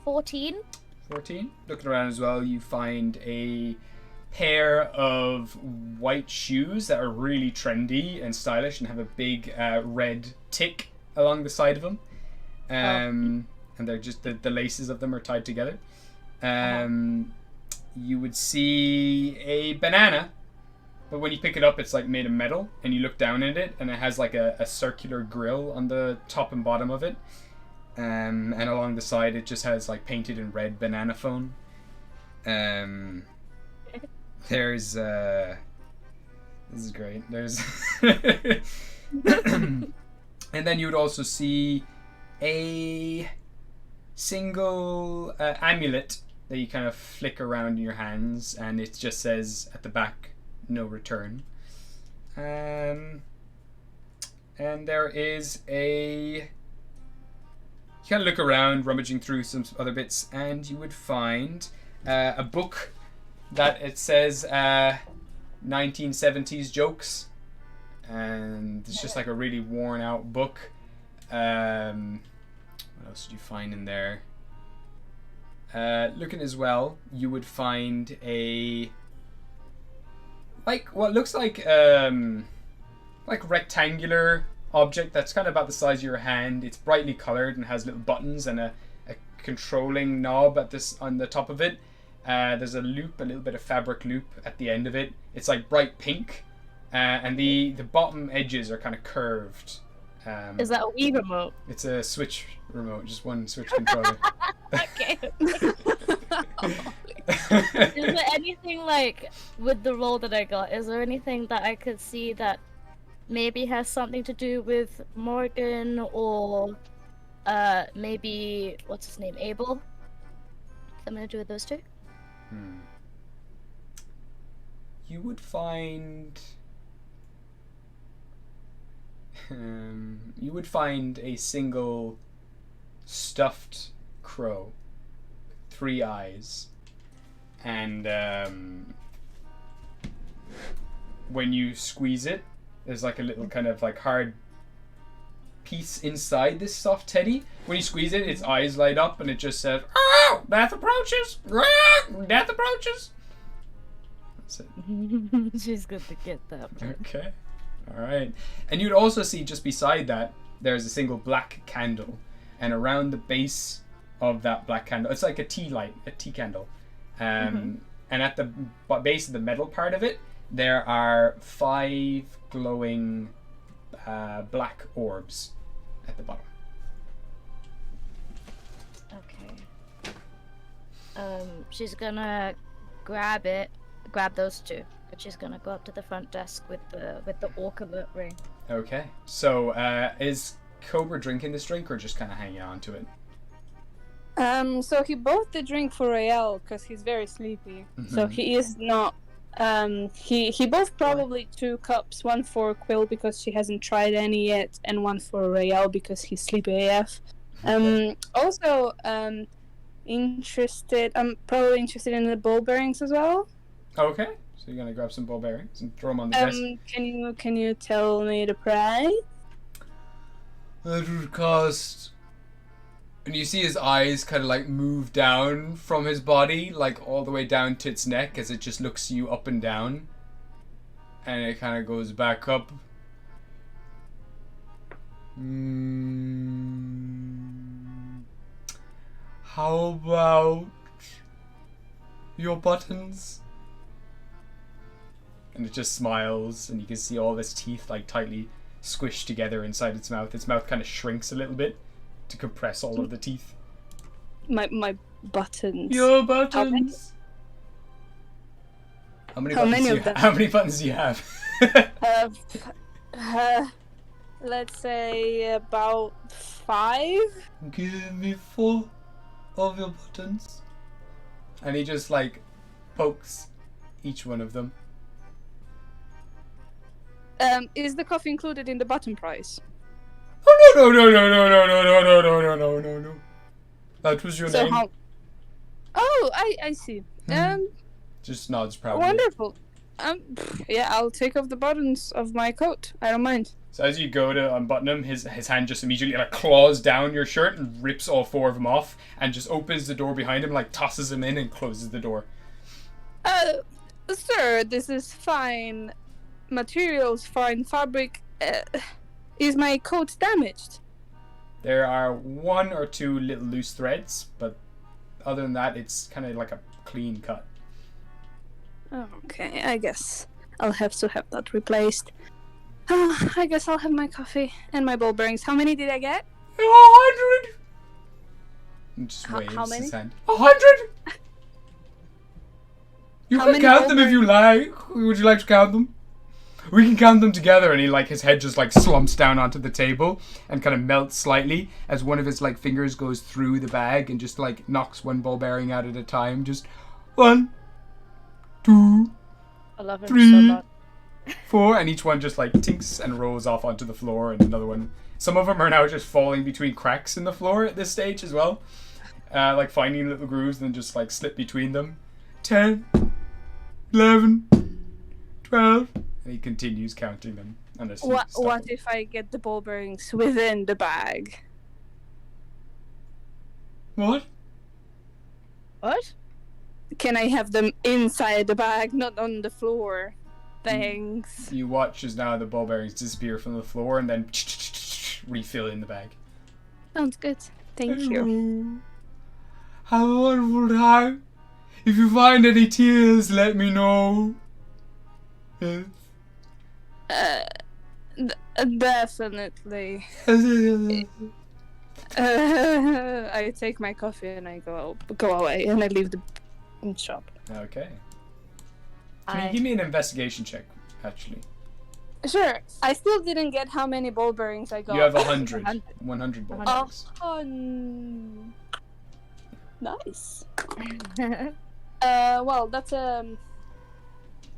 14. 14. Looking around as well, you find a pair of white shoes that are really trendy and stylish and have a big red tick along the side of them. And they're just, the laces of them are tied together. You would see a banana, but when you pick it up, it's like made of metal, and you look down at it, and it has like a circular grill on the top and bottom of it. And along the side, it just has like painted in red banana phone. There's this is great. There's and then you would also see a single amulet that you kind of flick around in your hands, and it just says at the back, "No return." And there is a... You kind of look around, rummaging through some other bits, and you would find a book that it says 1970s jokes, and it's just like a really worn out book. What else did you find in there? Looking as well, you would find a what looks like rectangular object that's kind of about the size of your hand. It's brightly colored and has little buttons and a controlling knob on the top of it. There's a loop, a little bit of fabric loop at the end of it. It's like bright pink, and the bottom edges are kind of curved. Is that a Wii remote? It's a Switch remote, just one Switch controller. Okay. Is there anything like with the role that I got? Is there anything that I could see that maybe has something to do with Morgan or maybe what's his name, Abel? Something to do with those two? You would find a single stuffed crow, 3 eyes, and when you squeeze it, there's like a little kind of like hard piece inside this soft teddy. When you squeeze it, its eyes light up and it just says, "Oh, death approaches! Death approaches!" That's it. She's good to get that. Okay. Alright. And you'd also see just beside that, there's a single black candle. And around the base of that black candle, it's like a tea candle. And at the base of the metal part of it, there are 5 glowing black orbs at the bottom. Okay. She's gonna grab those two, and she's gonna go up to the front desk with the orc alert ring. Okay. So is Cobra drinking this drink or just kind of hanging on to it? So he bought the drink for Rael because he's very sleepy. So he is not. He bought probably 2 cups, one for Quill because she hasn't tried any yet, and one for Rael because he's sleepy AF. Also, I'm probably interested in the ball bearings as well. Okay. So you're gonna grab some ball bearings and throw them on the desk. Can you tell me the price? That would cost... And you see his eyes kind of like move down from his body, like all the way down to its neck as it just looks you up and down. And it kind of goes back up. How about your buttons? And it just smiles, and you can see all of its teeth like tightly squished together inside its mouth. Its mouth kind of shrinks a little bit to compress all of the teeth. My buttons. Your buttons. How many buttons do you have? Let's say about 5. Give me 4 of your buttons. And he just like pokes each one of them. Is the coffee included in the button price? Oh no. That was your So name. Oh, I see. Just nods proudly. Wonderful. Yeah, I'll take off the buttons of my coat. I don't mind. So as you go to unbutton him, his hand just immediately like claws down your shirt and rips all 4 of them off and just opens the door behind him, like tosses him in and closes the door. Sir, this is fine materials, fine fabric. Is my coat damaged? There are 1 or 2 little loose threads, but other than that, it's kind of like a clean cut. Okay, I guess I'll have to have that replaced. I guess I'll have my coffee and my ball bearings. How many did I get? 100! And just waves how many? his hand. 100! You How can many count them ball if you like. Would you like to count them? We can count them together. And he like his head just like slumps down onto the table and kind of melts slightly as one of his like fingers goes through the bag and just like knocks 1 ball bearing out at a time. Just 1, 2, I love him 3, so much. 4, and each one just like tinks and rolls off onto the floor, and another one. Some of them are now just falling between cracks in the floor at this stage as well, like finding little grooves and then just like slip between them. 10, 11, 12, and he continues counting them. Unless you stop What him. if I get the ball bearings within the bag? What? What? Can I have them inside the bag, not on the floor? Thanks. You watch as now the ball bearings disappear from the floor and then refill in the bag. Sounds good. Thank you. Have a wonderful time. If you find any tears, let me know. Yes. Definitely. I take my coffee and I go away and I leave the shop. Okay. Can you give me an investigation check, actually? Sure. I still didn't get how many ball bearings I got. You have 100. 100 ball bearings. Nice. Well, that's a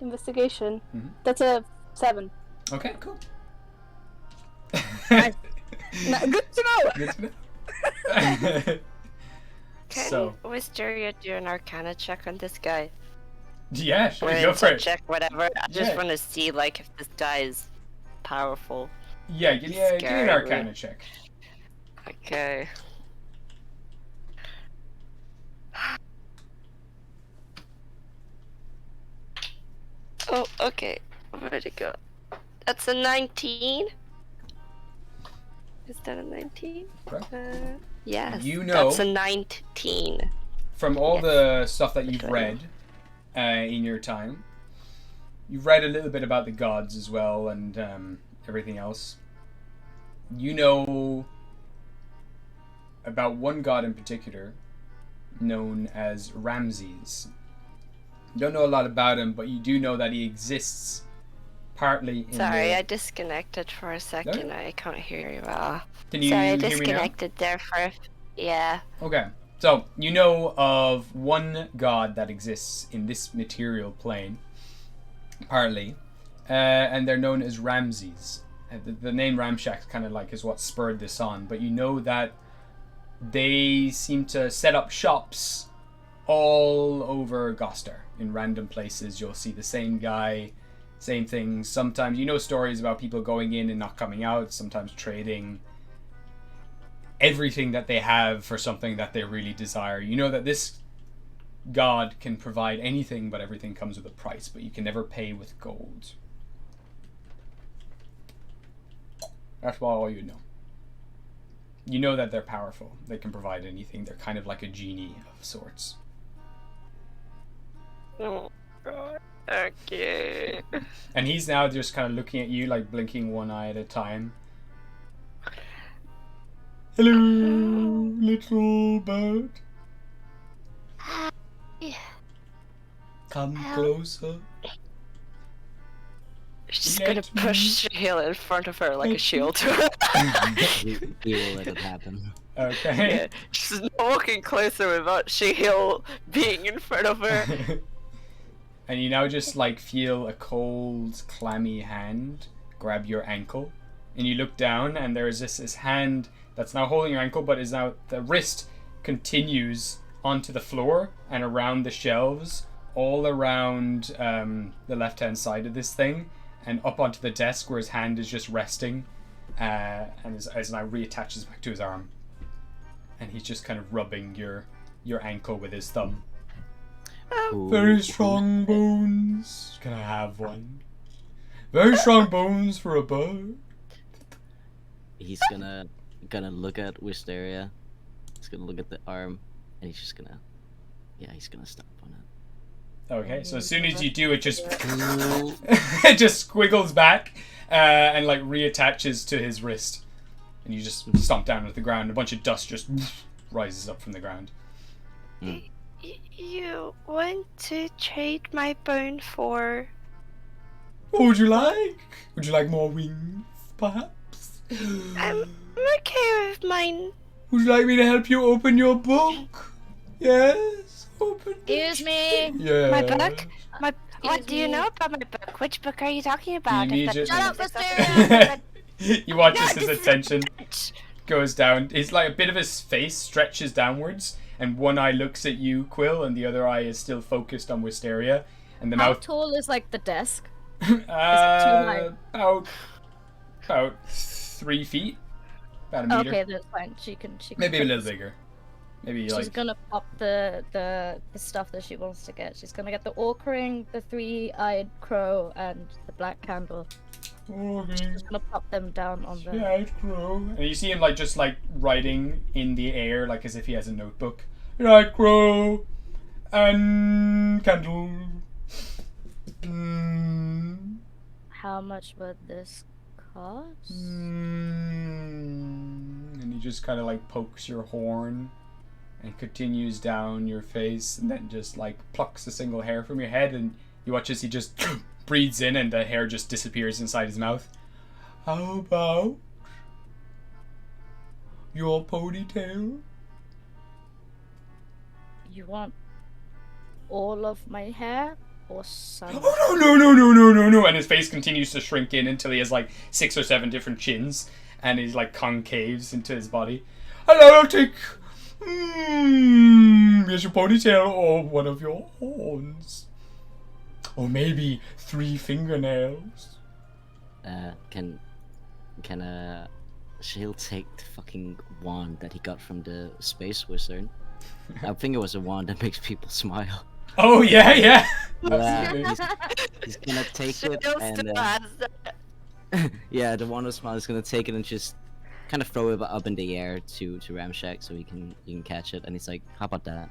investigation. Mhm. That's a 7. Okay, cool. Good to know. Good to know. Can So, Wisteria do an Arcana check on this guy? yeah, sure, Or go for insight it. check, whatever. I just Yeah. want to see like if this guy is powerful. Yeah, give me an Scary. Arcana check. Okay. Oh, okay. Where'd it go? That's a 19. Is that a 19? Okay. Yes. You know- That's a 19. From all Yes. the stuff that you've Okay. read in your time, you've read a little bit about the gods as well and everything else. You know about one god in particular known as Ramses. You don't know a lot about him, but you do know that he exists partly in Sorry, the... I disconnected for a second. I can't hear you well. Can you Sorry, I hear me now? disconnected there for. Yeah. Okay, so you know of one god that exists in this material plane, partly, and they're known as Ramses. The name Ramshacks kind of like is what spurred this on, but you know that they seem to set up shops all over Gostar. In random places, you'll see the same guy, same things. Sometimes you know stories about people going in and not coming out, sometimes trading everything that they have for something that they really desire. You know that this god can provide anything, but everything comes with a price, but you can never pay with gold. That's all you know. You know that they're powerful. They can provide anything. They're kind of like a genie of sorts. Oh god. Okay. And he's now just kind of looking at you, like blinking one eye at a time. Hello, little bird. Come closer. She's gonna push Shahil in front of her like a shield. We will let it happen. Okay. Yeah, she's not walking closer without Shahil being in front of her. And you now just like feel a cold, clammy hand grab your ankle. And you look down and there's this hand that's now holding your ankle, but is now the wrist continues onto the floor and around the shelves, all around the left-hand side of this thing, and up onto the desk where his hand is just resting, and as now reattaches back to his arm. And he's just kind of rubbing your ankle with his thumb. Very strong bones. Can I have one? Very strong bones for a bird. He's gonna look at Wisteria. He's gonna look at the arm, and he's just gonna, he's gonna stop on it. Okay, so as soon as you do, it just it just squiggles back and like reattaches to his wrist, and you just stomp down at the ground. A bunch of dust just rises up from the ground. You want to trade my bone for? What would you like? Would you like more wings, perhaps? I'm okay with mine. Would you like me to help you open your book? Yes, open. Excuse me. Yeah. My book? What Excuse do you me. know about my book? Which book are you talking about? Immediately- Shut up, Wisteria. You watch as No, his attention goes down. It's like a bit of his face stretches downwards, and one eye looks at you, Quill, and the other eye is still focused on Wisteria. And the How mouth. tall is like the desk? About 3 feet, about a meter. Okay, that's fine. She can. Maybe a put little this- bigger. Maybe She's like gonna pop the stuff that she wants to get. She's gonna get the orc ring, the three-eyed crow, and the black candle. okay. She's gonna pop them down on the. Giant crow. And you see him like just like writing in the air, like as if he has a notebook. Giant crow and candle. How much would this cost? And he just kind of like pokes your horn and continues down your face, and then just like plucks a single hair from your head, and you watch as he just breathes in and the hair just disappears inside his mouth. How about your ponytail? You want all of my hair or some? Oh no! And his face continues to shrink in until he has like 6 or 7 different chins, and he's like concaves into his body. And I'll take here's your ponytail or one of your horns. Or maybe 3 fingernails. Can Shahil take the fucking wand that he got from the space wizard? I think it was a wand that makes people smile. Oh yeah. Yeah, Absolutely. he's gonna take it Shahil and still has that. yeah, the wand of smile is gonna take it and just kind of throw it up in the air to Ramshacks so you can catch it, and he's like, "How about that?"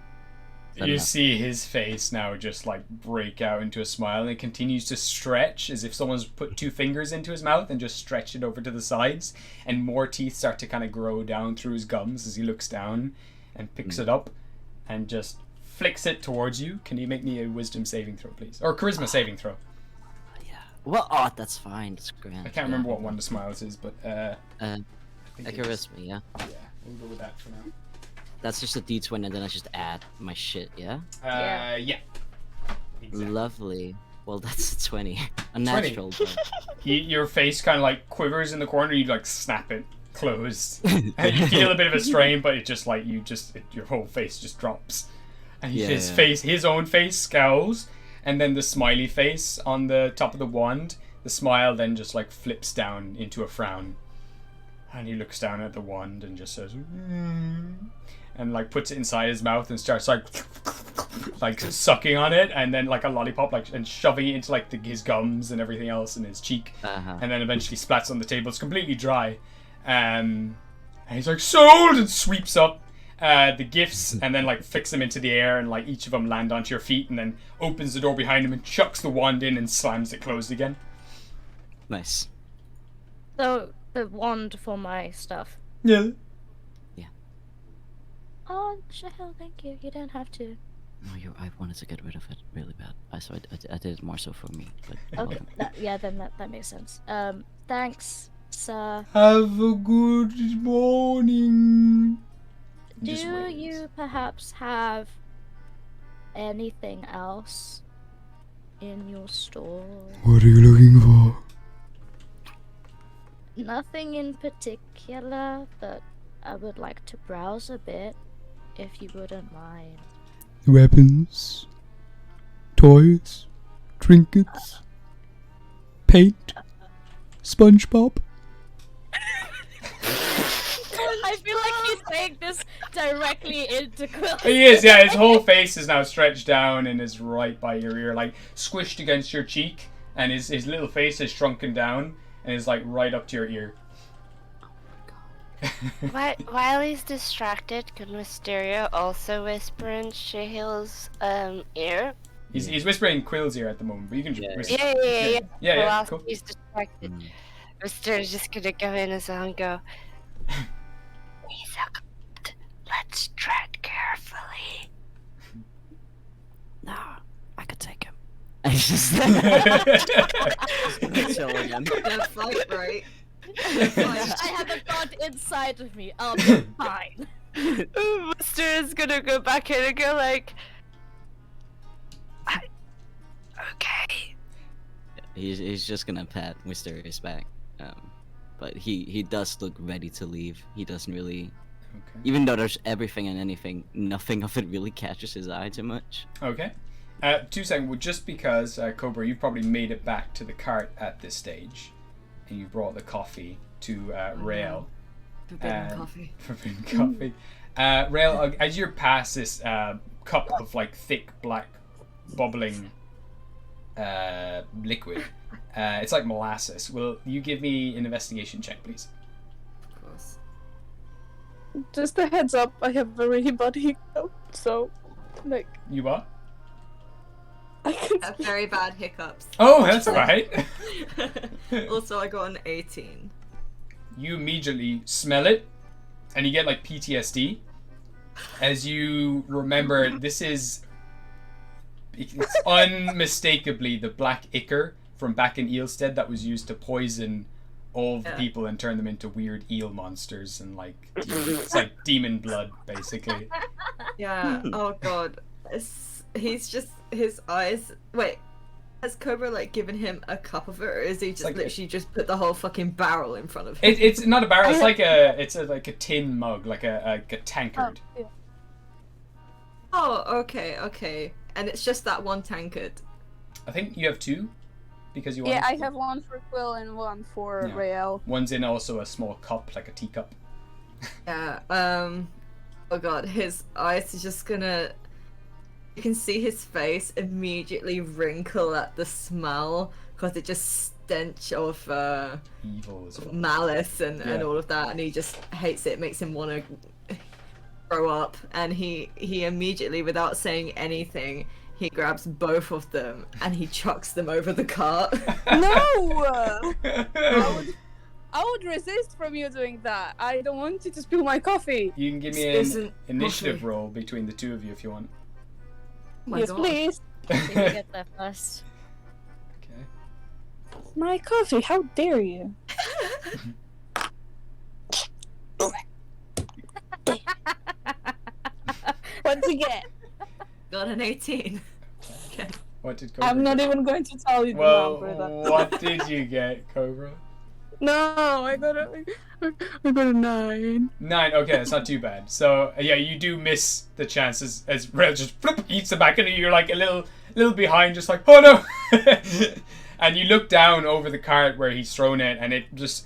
Is that You enough? see his face now just like break out into a smile, and it continues to stretch as if someone's put 2 fingers into his mouth and just stretched it over to the sides, and more teeth start to kind of grow down through his gums as he looks down and picks it up and just flicks it towards you. Can you make me a wisdom saving throw, please? Or charisma saving throw. Yeah. Well, oh, that's fine. That's grand. I can't remember what one of smiles is, but I think it's- Charisma, yeah. Yeah, we'll go with that for now. That's just a D20, and then I just add my shit, yeah. Yeah. Exactly. Lovely. Well, that's a 20. A natural. but- Your face kind of like quivers in the corner. You like snap it closed, and you feel a bit of a strain, but it just like your whole face just drops, and his own face scowls, and then the smiley face on the top of the wand, the smile then just like flips down into a frown, and he looks down at the wand and just says, and like puts it inside his mouth and starts like like sucking on it, and then like a lollipop, like and shoving it into like his gums and everything else in his cheek, and then eventually splats on the table. It's completely dry, and he's like sold and sweeps up the gifts and then like flicks them into the air, and like each of them land onto your feet, and then opens the door behind him and chucks the wand in and slams it closed again. Nice. So the wand for my stuff. Yeah. Oh, Shahil, thank you. You don't have to. No, I wanted to get rid of it really bad. So I did it more so for me. But you're Okay. welcome. Then that makes sense. Thanks, sir. Have a good morning. Do Just waits. you perhaps have anything else in your store? What are you looking for? Nothing in particular, but I would like to browse a bit, if you wouldn't mind. Weapons, toys, trinkets, paint, SpongeBob. I feel like he's saying this directly into Quill. He is, yeah. His whole face is now stretched down and is right by your ear, like squished against your cheek, and his little face is shrunken down and is like right up to your ear. While he's distracted, could Mysterio also whisper in Shahil's ear? He's whispering in Quill's ear at the moment, but you can just whisper. Yeah. Yeah, While cool. he's distracted, Mysterio's just gonna go in as well and go, "He's a god. Let's tread carefully." No, I could take him. I just chill again. That's fight, right? I have a god inside of me. I'll be fine. Mysterio's gonna go back in and go like, "Okay." He's just gonna pat Mysterious back. But he does look ready to leave. He doesn't really, even though there's everything and anything, nothing of it really catches his eye too much. Okay. 2 seconds. Well, just because Cobra, you've probably made it back to the cart at this stage, and you brought the coffee to Rael. Forbidden coffee. Forbidden coffee. Rael, as you're past this cup of like thick black bubbling liquid, it's like molasses. Will you give me an investigation check, please? Of course. Just a heads up, I have a really bad hiccup, so like You what? I can Have very bad hiccups. Oh, that's alright. Also, I got an 18. You immediately smell it, and you get like PTSD as you remember it's unmistakably the black ichor from back in Eelstead that was used to poison all of the people and turn them into weird eel monsters and like it's like demon blood basically. Yeah. Oh god. He's just his eyes. Wait. Has Cobra like given him a cup of it, or is he just like literally just put the whole fucking barrel in front of him? It's not a barrel. It's like like a tin mug, like a tankard. Oh, okay. And it's just that one tankard. I think you have 2 because you Yeah, want. I have one for Quill and one for Yeah. Rael. One's in also a small cup, like a teacup. Yeah. Oh god, his eyes is just gonna. You can see his face immediately wrinkle at the smell because it just stench of Evil as well. malice and Yeah. all of that, and he just hates it. Makes him want to throw up, and he immediately, without saying anything, he grabs both of them and he chucks them over the cart. No! I would resist from you doing that. I don't want you to spill my coffee. You can give me This an isn't initiative coffee. roll between the 2 of you if you want. Oh my Yes, god. please. You can get there first. Okay. My coffee, how dare you? Once again, Got an 18. Okay. What did Cobra I'm not get? even going to tell you the Well, number. That... what did you get, Cobra? No, I got a 9. 9. Okay, that's not too bad. So yeah, you do miss the chances as Rail just flip, eats the back, and you're like a little behind, just like oh no. And you look down over the cart where he's thrown it, and it just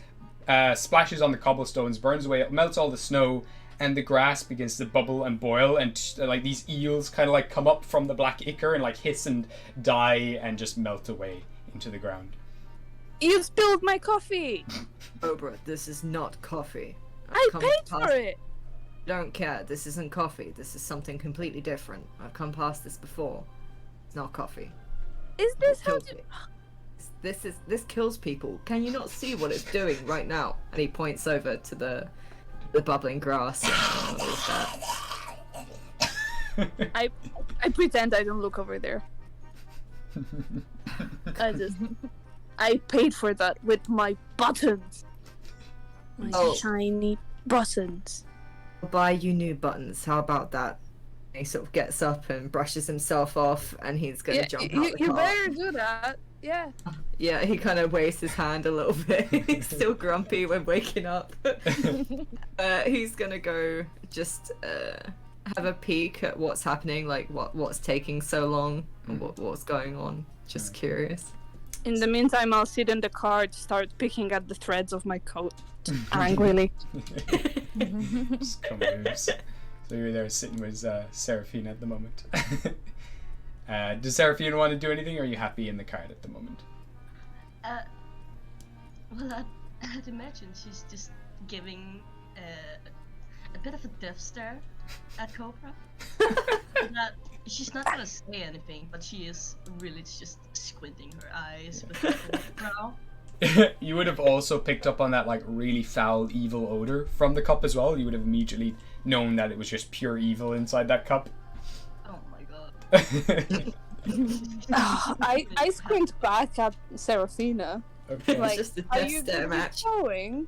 splashes on the cobblestones, burns away, melts all the snow, and the grass begins to bubble and boil, and like these eels kind of like come up from the black ichor and like hiss and die and just melt away into the ground. You spilled my coffee! Cobra, this is not coffee. I I've come paid past- for it! Don't care. This isn't coffee. This is something completely different. I've come past this before. It's not coffee. Is this It how kills to... me. This kills people. Can you not see what it's doing right now? And he points over to the bubbling grass. What is that? I pretend I don't look over there. I paid for that with my buttons. My Oh. shiny buttons. I'll buy you new buttons. How about that? And he sort of gets up and brushes himself off, and he's gonna jump out the you car. better do that. Yeah. Yeah, he kind of waves his hand a little bit. He's still grumpy when waking up. He's gonna go just have a peek at what's happening, like what's taking so long, and what's going on. Just curious. In the meantime, I'll sit in the car and start picking at the threads of my coat angrily. Just come loose. So you're there sitting with Seraphina at the moment. Does Seraphina want to do anything, or are you happy in the cart at the moment? Well, I'd imagine she's just giving a bit of a death stare at Cobra. She's not gonna say anything, but she is really just squinting her eyes with her brow. You would have also picked up on that like really foul evil odor from the cup as well. You would have immediately known that it was just pure evil inside that cup. Oh my god. I squint back at Seraphina. Okay. It's Like, just a are death you stare good at match. sewing?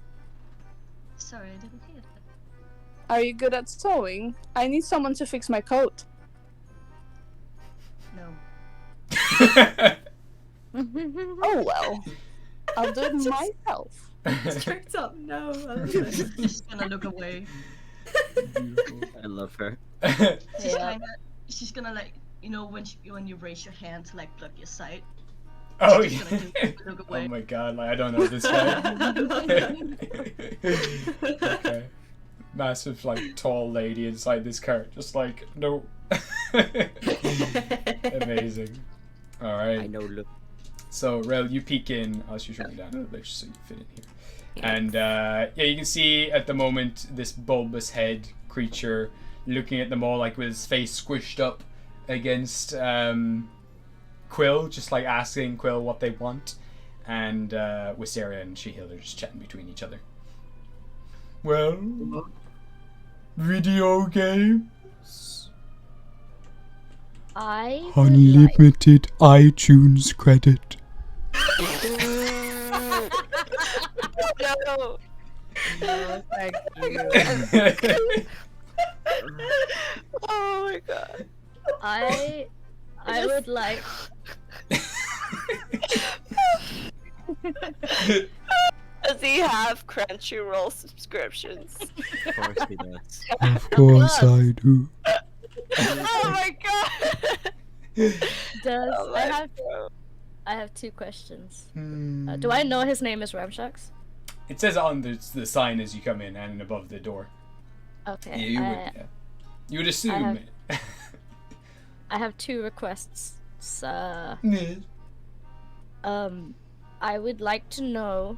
Sorry, I didn't hear that. Are you good at sewing? I need someone to fix my coat. No. Oh well. I'll do it myself. Straight up, no. I love it. She's gonna look away. Beautiful. I love her. She's gonna like, you know, when you raise your hand to like block your sight. Oh She's yeah. just gonna look away. Oh my god, like I don't know this guy. Okay. Massive like tall lady inside this cart, just like no. Amazing. Alright. I know. Look. So Rel, you peek in. I'll just write it down a little bit just so you fit in here. And yeah, you can see at the moment this bulbous head creature looking at them all like with his face squished up against Quill, just like asking Quill what they want. And Wisteria and Shehil are just chatting between each other. Well, video games. I would like... Unlimited iTunes credit. No. Oh, thank you. Oh my god. I would like... Does he have Crunchyroll subscriptions? Of course he does. Of course I do. Oh my god. Does Oh I my have God. I have two questions. Do I know his name is Ramshacks? It says on the sign as you come in and above the door. Okay. Yeah, you would. Yeah. You would assume. I have two requests. So, Yeah. I would like to know,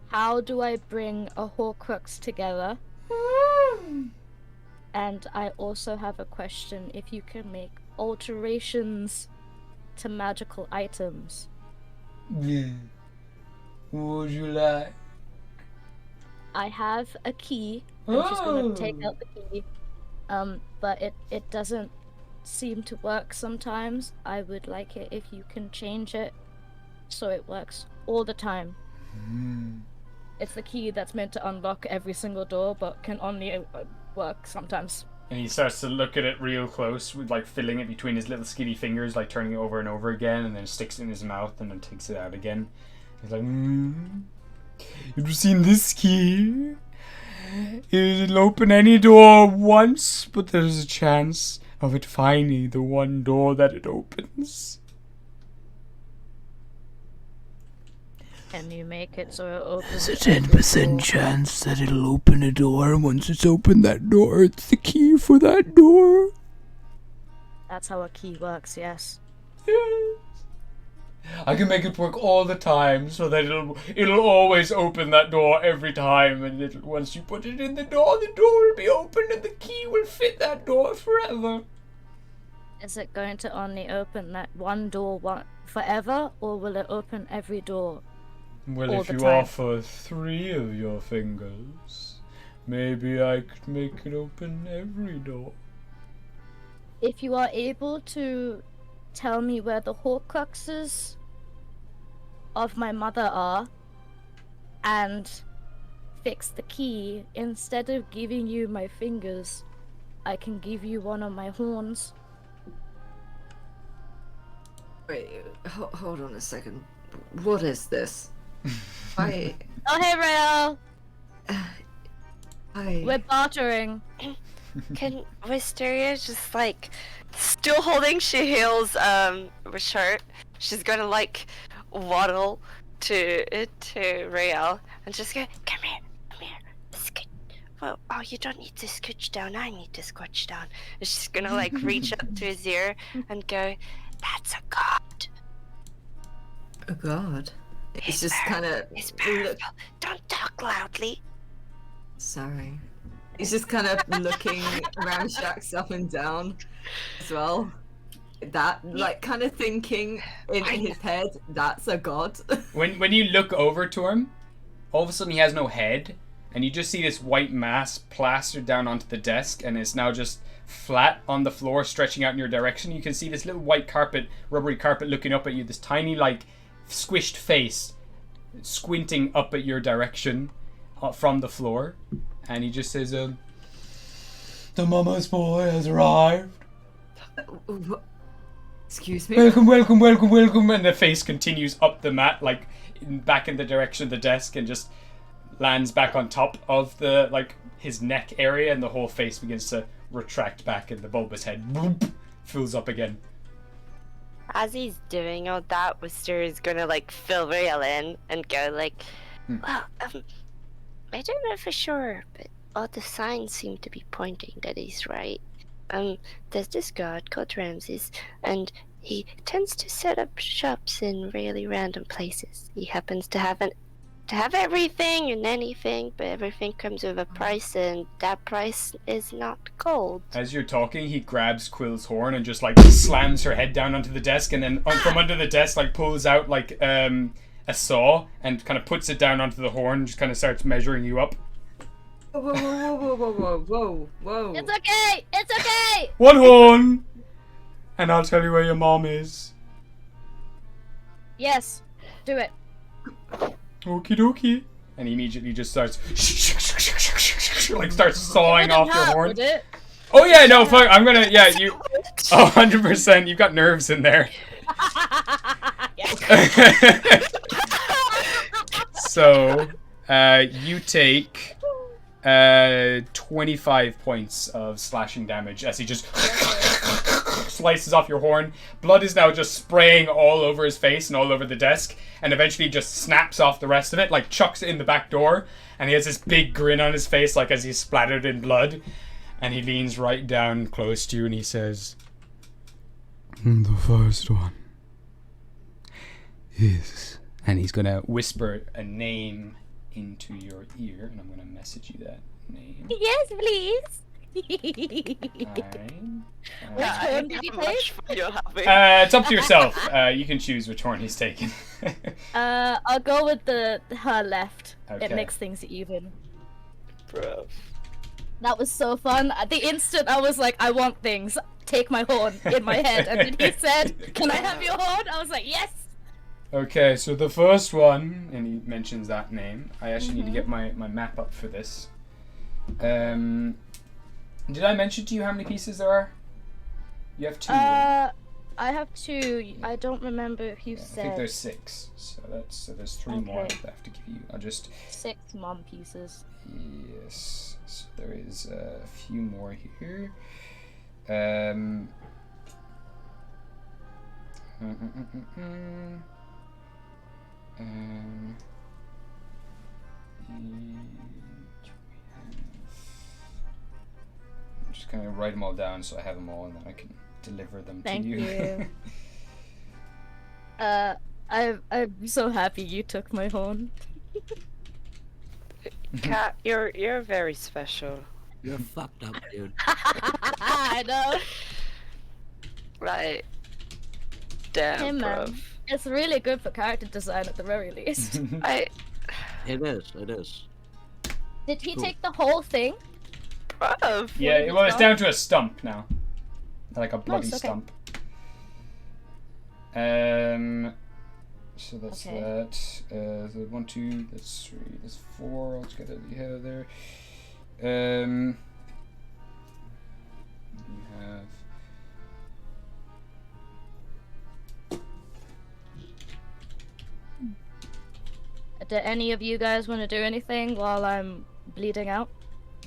how do I bring a Horcrux together? And I also have a question, if you can make alterations to magical items. Yeah. What would you like? I have a key. I'm just gonna take out the key. But it doesn't seem to work sometimes. I would like it if you can change it so it works all the time. It's the key that's meant to unlock every single door, but can only work sometimes. And he starts to look at it real close, with like filling it between his little skinny fingers, like turning it over and over again, and then sticks it in his mouth and then takes it out again. He's like, You've seen this key? It'll open any door once, but there's a chance of it finding the one door that it opens. Can you make it so it opens? There's a 10% chance that it'll open a door. Once it's opened that door, it's the key for that door. That's how a key works. Yes. Yes. I can make it work all the time so that it'll always open that door every time, and once you put it in the door will be open and the key will fit that door forever. Is it going to only open that one door forever, or will it open every door? Well, all if the you time? offer 3 of your fingers, maybe I could make it open every door. If you are able to tell me where the Horcruxes of my mother are and fix the key, instead of giving you my fingers, I can give you one of my horns. Wait, hold on a second. What is this? I. Oh, hey, Rael! I. We're bartering. Can Wisteria just like still holding Shahil's shirt? She's gonna like waddle to Rael and just go, come here. Scoot. Well, oh, you don't need to scooch down. I need to scooch down. And she's gonna like reach up to his ear and go, that's a god. Oh God. It's He's just kind of. It's powerful. Don't talk loudly. Sorry. He's just kind of looking Ramshacks up and down as well. That, like, kind of thinking in his head, that's a god. When you look over to him, all of a sudden he has no head, and you just see this white mass plastered down onto the desk, and it's now just flat on the floor, stretching out in your direction. You can see this little white carpet, rubbery carpet looking up at you, this tiny, like, squished face squinting up at your direction from the floor. And he just says, the mama's boy has arrived. Excuse me? Welcome. And the face continues up the mat, like, back in the direction of the desk, and just lands back on top of the, like, his neck area, and the whole face begins to retract back, and the bulbous head fills up again. As he's doing all that, Wister is gonna like fill Rael in and go like, well, I don't know for sure, but all the signs seem to be pointing that he's right. There's this god called Ramses, and he tends to set up shops in really random places. He happens to have everything and anything, but everything comes with a price, and that price is not gold. As you're talking, he grabs Quill's horn and just, like, slams her head down onto the desk, and then from under the desk, like, pulls out, like, a saw and kind of puts it down onto the horn and just kind of starts measuring you up. Whoa. It's okay! 1 horn! And I'll tell you where your mom is. Yes, do it. Okie dokie. And he immediately just starts like starts sawing off your horn. Would it? Oh yeah, no, fuck, I'm gonna, yeah, you, 100%, you've got nerves in there. So, you take 25 points of slashing damage as he just slices off your horn. Blood is now just spraying all over his face and all over the desk, and eventually just snaps off the rest of it, like chucks it in the back door, and he has this big grin on his face like as he's splattered in blood, and he leans right down close to you and he says, the first one is, and he's gonna whisper a name into your ear, and I'm gonna message you that name. Yes, please. Alright. Which horn did he take? It's up to yourself. You can choose which horn he's taken. I'll go with her left. Okay. It makes things even. Bro. That was so fun. At the instant I was like, I want things. Take my horn in my head. And then he said, can I have your horn? I was like, yes. Okay, so the first one, and he mentions that name. I actually need to get my map up for this. Did I mention to you how many pieces there are? You have 2. Right? I have 2. I don't remember if you said. I think there's 6. So there's 3 more that I have to give you. I'll just 6 mom pieces. Yes. So there is a few more here. I'm just gonna write them all down so I have them all, and then I can deliver them Thank to you. you. I'm so happy you took my horn. Cat, you're very special. You're fucked up, dude. I know. Right. Damn, Hey, man. bruv. It's really good for character design at the very least. It is. Did he Cool. take the whole thing? Bruv. Yeah, well, it's down to a stump now. Like a bloody Nice, okay. stump. So that's Okay. that. So 1, 2, that's 3, that's 4 altogether that you have there. You have. Do any of you guys want to do anything while I'm bleeding out?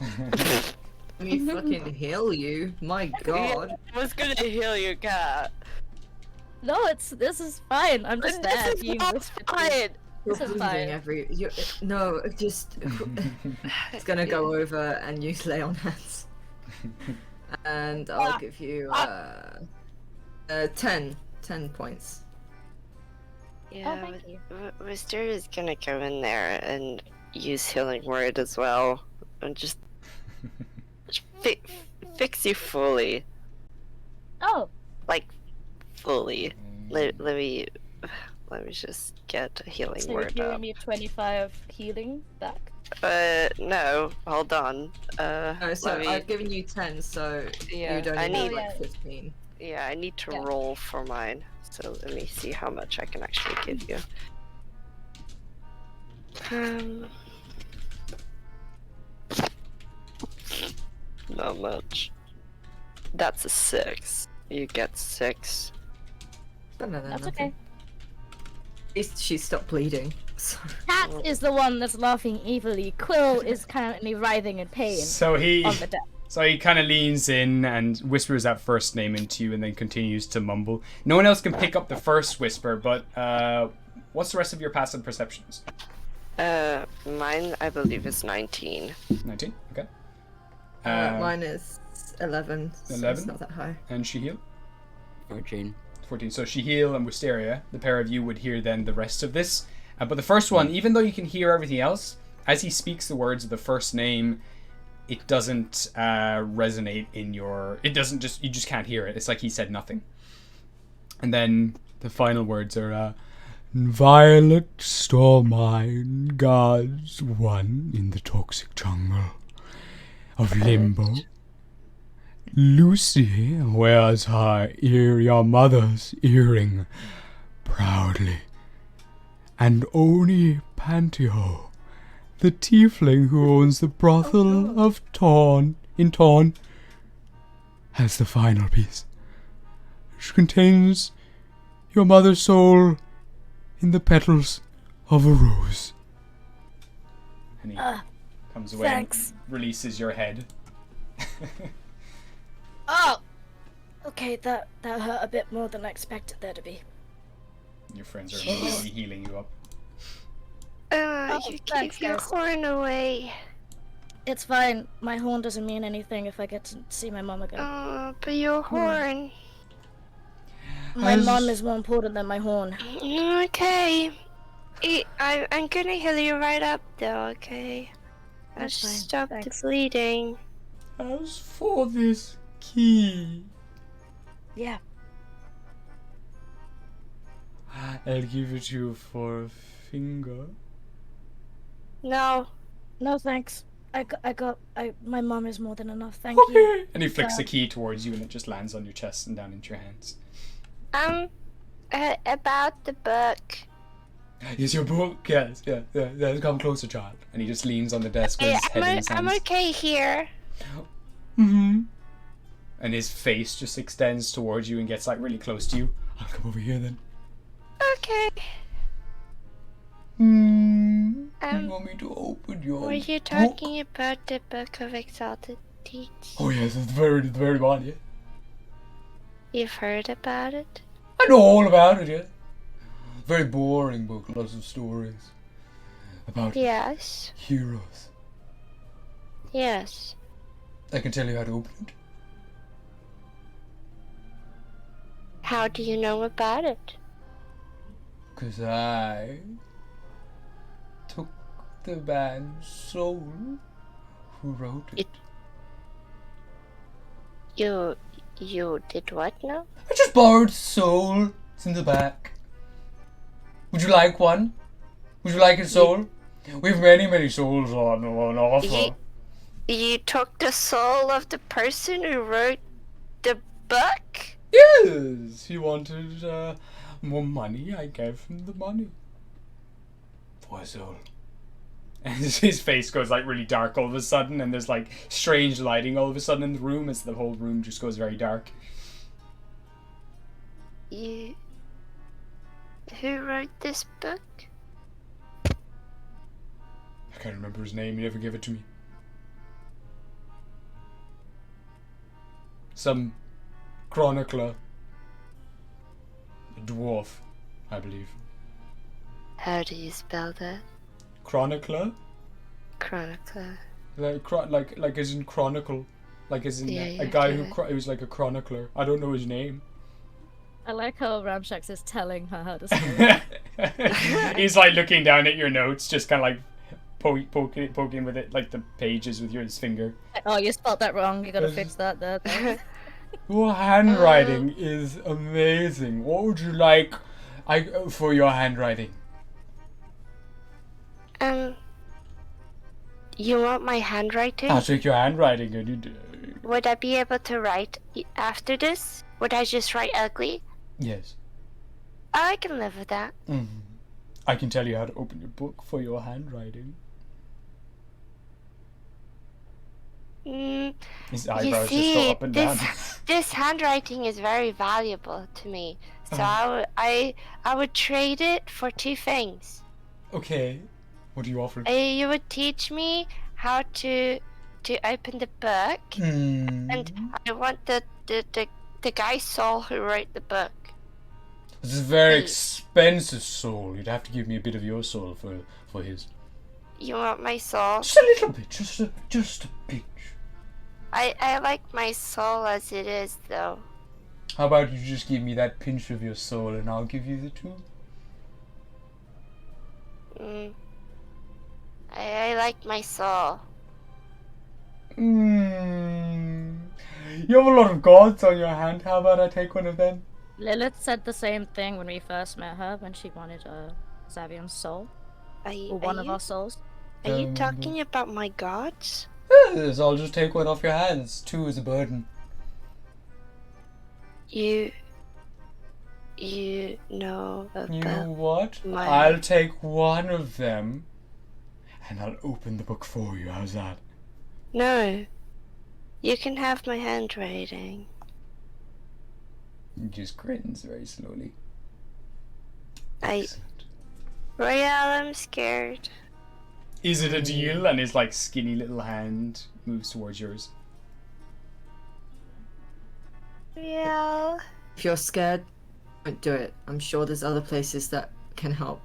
Let me fucking heal you. My god. I was gonna heal your cat. No, this is fine. I'm just there. This is being not whispered to. fine. You're This is bleeding fine. no, just it's gonna go over and you lay on hands. And I'll give you 10 points. Yeah, thank you. Wister is gonna go in there and use healing word as well, and just fix you fully, Oh, like fully. Let me just get a healing so you're word giving up. me 25 healing back? No, hold on. No, so let me, I've given you 10, so yeah, you'd I only need need, like 15. yeah, I need to Yeah. roll for mine. So let me see how much I can actually give you. Not much. That's a 6. You get 6. But no, That's nothing. okay. At least she stopped bleeding. So. Cat is the one that's laughing evilly. Quill is currently writhing in pain So he on the deck. kind of leans in and whispers that first name into you, and then continues to mumble. No one else can pick up the first whisper, but what's the rest of your passive perceptions? Mine I believe is 19. 19. Okay. Mine is 11, so 11? it's not that high. And Shihil? 14. 14. So Shihil and Wisteria, the pair of you would hear then the rest of this. But the first one, even though you can hear everything else, as he speaks the words of the first name, it doesn't resonate in your... It doesn't just... You just can't hear it. It's like he said nothing. And then the final words are... Violet Stormine guards one in the toxic jungle of Limbo. Lucy wears your mother's earring proudly. And Oni Pantio, the tiefling who owns the brothel of Torn, has the final piece, which contains your mother's soul in the petals of a rose. And he comes away thanks. and releases your head. Oh! Okay, that hurt a bit more than I expected there to be. Your friends are immediately healing you up. You thanks, gave your guys. horn away. It's fine. My horn doesn't mean anything if I get to see my mom again. But your horn. My mom is more important than my horn. Okay. I'm gonna heal you right up though, okay? I'll That's fine, stop thanks. the bleeding. As for this key, Yeah. I'll give it to you for a finger. No. No thanks. My mom is more than enough. Thank you. Okay. And he flicks the key towards you, and it just lands on your chest and down into your hands. About the book. Is your book? Yes, yeah. Come closer, child. And he just leans on the desk with his head in his hands. I'm okay here. Mm-hmm. And his face just extends towards you and gets like really close to you. I'll come over here then. Okay. You want me to open your Were you book? talking about the Book of Exalted Deeds? Oh yes, it's the very one, yeah. You've heard about it? I know all about it, yeah. Very boring book, lots of stories about Yes. heroes. Yes. I can tell you how to open it. How do you know about it? Because I took the man's soul who wrote it. You did what now? I just borrowed soul. It's in the back. Would you like one? Would you like a soul? We have many souls on offer. You took the soul of the person who wrote the book? Yes, he wanted more money. I gave him the money. For a soul. And his face goes like really dark all of a sudden, and there's like strange lighting all of a sudden in the room as the whole room just goes very dark. Who wrote this book? I can't remember his name. He never gave it to me. Some chronicler. A dwarf, I believe. How do you spell that? Chronicler? Chronicler. Like as in chronicle. Like as in Yeah, a yeah, guy yeah. who was like a chronicler. I don't know his name. I like how Ramshacks is telling her how to spell. He's like looking down at your notes, just kind of like poking with it, like the pages with his finger. Oh, you spelled that wrong. You gotta fix that there. Your handwriting is amazing. What would you like for your handwriting? You want my handwriting? I'll take your handwriting any day. Would I be able to write after this? Would I just write ugly? Yes. I can live with that. Mm-hmm. I can tell you how to open your book for your handwriting. His eyebrows just go up and down. This handwriting is very valuable to me. So I would trade it for two things. Okay. What do you offer? You would teach me how to open the book, and I want the guy's soul who wrote the book. This is a very expensive soul. You'd have to give me a bit of your soul for his. You want my soul? Just a little bit, just a pinch. I like my soul as it is, though. How about you just give me that pinch of your soul and I'll give you the two? I like my soul. You have a lot of gods on your hand. How about I take one of them? Lilith said the same thing when we first met her, when she wanted Xavion's soul. Or one of our souls. Are you talking about my gods? Yes, I'll just take one off your hands. Two is a burden. You know about You know what? my- I'll take one of them and I'll open the book for you. How's that? No. You can have my handwriting. He just grins very slowly. Royale, I'm scared. Is it a deal? And his like skinny little hand moves towards yours. Royale. If you're scared, don't do it. I'm sure there's other places that can help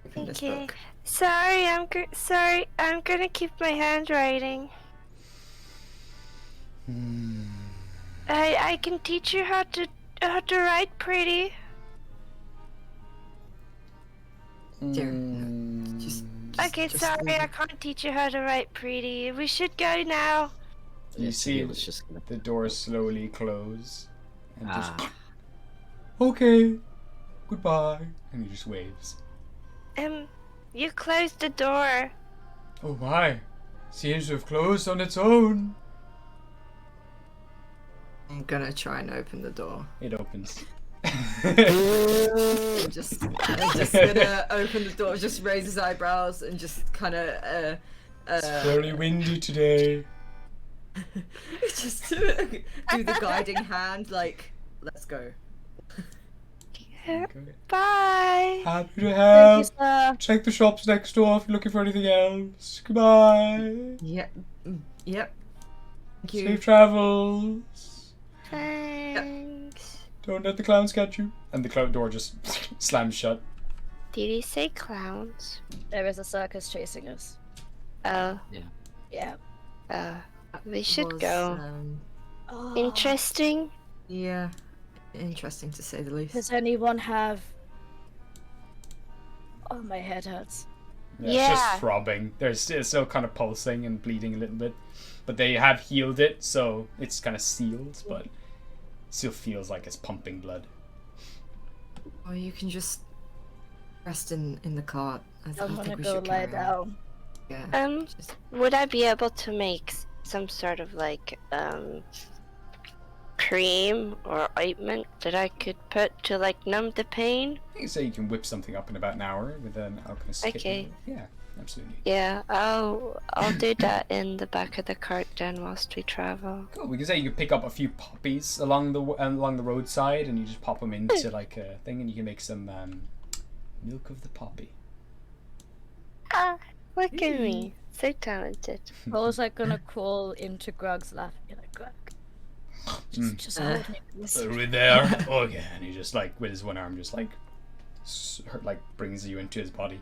open this Okay. book. Sorry, I'm gonna keep my handwriting. I can teach you how to write pretty. Dear, no. Just Okay, sorry, leave I it. can't teach you how to write pretty. We should go now. You see was just gonna... the doors slowly close. And just, Ah. okay, goodbye. And he just waves. You closed the door. Oh my, seems to have closed on its own. I'm gonna try and open the door. It opens. I'm just gonna open the door, just raise his eyebrows and just kind of It's very windy today. just do the guiding hand, like, let's go. Okay. Bye. Happy to Thank you, help. sir. Check the shops next door if you're looking for anything else. Goodbye. Yep. Thank you. Safe travels. Thanks. Don't let the clowns catch you. And the clown door just slams shut. Did he say clowns? There is a circus chasing us. Oh, Yeah. we should Was, go. Oh, Interesting. Yeah, interesting to say the least. does anyone have... Oh, my head hurts. It's Yeah. just throbbing. It's still kind of pulsing and bleeding a little bit, but they have healed it, so it's kind of sealed, but still feels like it's pumping blood. Or you can just rest in the cart. I I'm think gonna we go should lie carry on. down. Yeah. Just- Would I be able to make some sort of like cream or ointment that I could put to like numb the pain? I think say you can whip something up in about an hour with an alchemist kit. Okay. Yeah, absolutely. Yeah, I'll do that in the back of the cart then whilst we travel. Cool. We can say you can pick up a few poppies along the roadside, and you just pop them into like a thing, and you can make some milk of the poppy. Ah, look at me, so talented. I was like gonna crawl into Grug's lap and be like, Grug, just hold me, please. Over there. Okay, and he just like with his one arm just like brings you into his body.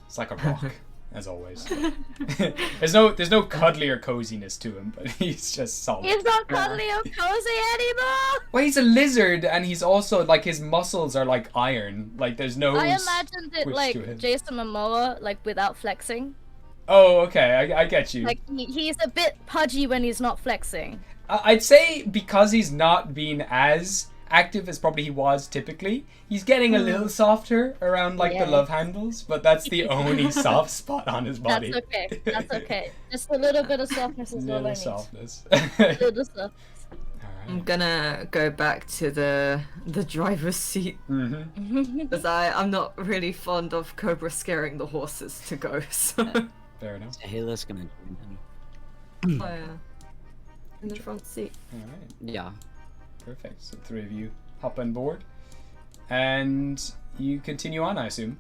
It's like a rock, as always. there's no cuddly or coziness to him, but he's just solid. He's not cuddly or cozy anymore! Well, he's a lizard, and he's also like his muscles are like iron. Like there's no. I imagined it switch like to him. Jason Momoa, like without flexing. Oh, okay, I get you. Like he's a bit pudgy when he's not flexing. I'd say because he's not being as active as probably he was typically, he's getting a little softer around like the love handles, but that's the only soft spot on his body. That's okay. That's okay. Just a little bit of softness is all I Little need. softness. Little soft. I'm gonna go back to the driver's seat because I'm not really fond of Cobra scaring the horses to go. So Fair enough. Hela's gonna join him. oh, yeah. In the front seat. All right. Yeah. Perfect. So three of you hop on board, and you continue on, I assume.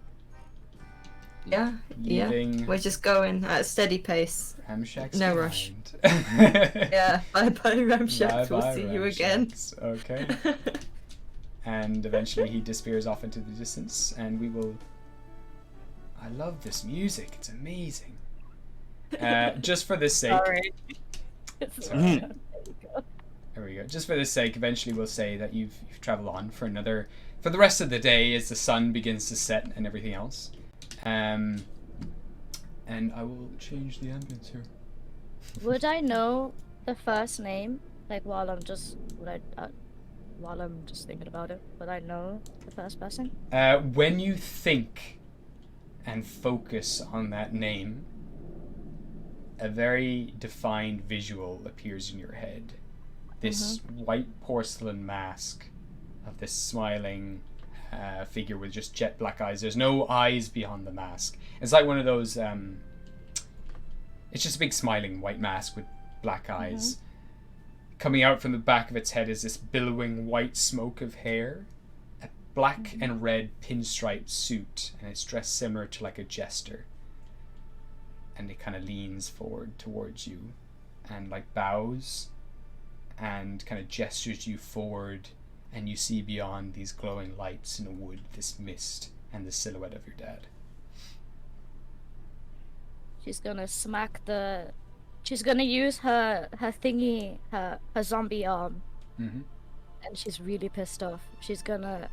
Yeah, Leaving we're just going at a steady pace. Ramshacks No rush. behind. Yeah, bye bye Ramshacks, we'll Bye-bye, see you again. Ramshacks. Okay. And eventually he disappears off into the distance, and we will. I love this music. It's amazing. Just for this sake. Sorry. It's alright. There we go. Just for this sake, eventually we'll say that you've traveled on for the rest of the day as the sun begins to set and everything else. And I will change the ambience here. Would I know the first name? Like while I'm just thinking about it, would I know the first person? When you think and focus on that name, a very defined visual appears in your head. This white porcelain mask of this smiling figure with just jet black eyes. There's no eyes beyond the mask. It's like one of those. It's just a big smiling white mask with black eyes. Coming out from the back of its head is this billowing white smoke of hair, a black and red pinstriped suit, and it's dressed similar to like a jester. And it kind of leans forward towards you and like bows and kind of gestures you forward, and you see beyond these glowing lights in a wood this mist and the silhouette of your dad. She's gonna she's gonna use her thingy, her zombie arm. Mm-hmm. And she's really pissed off. She's gonna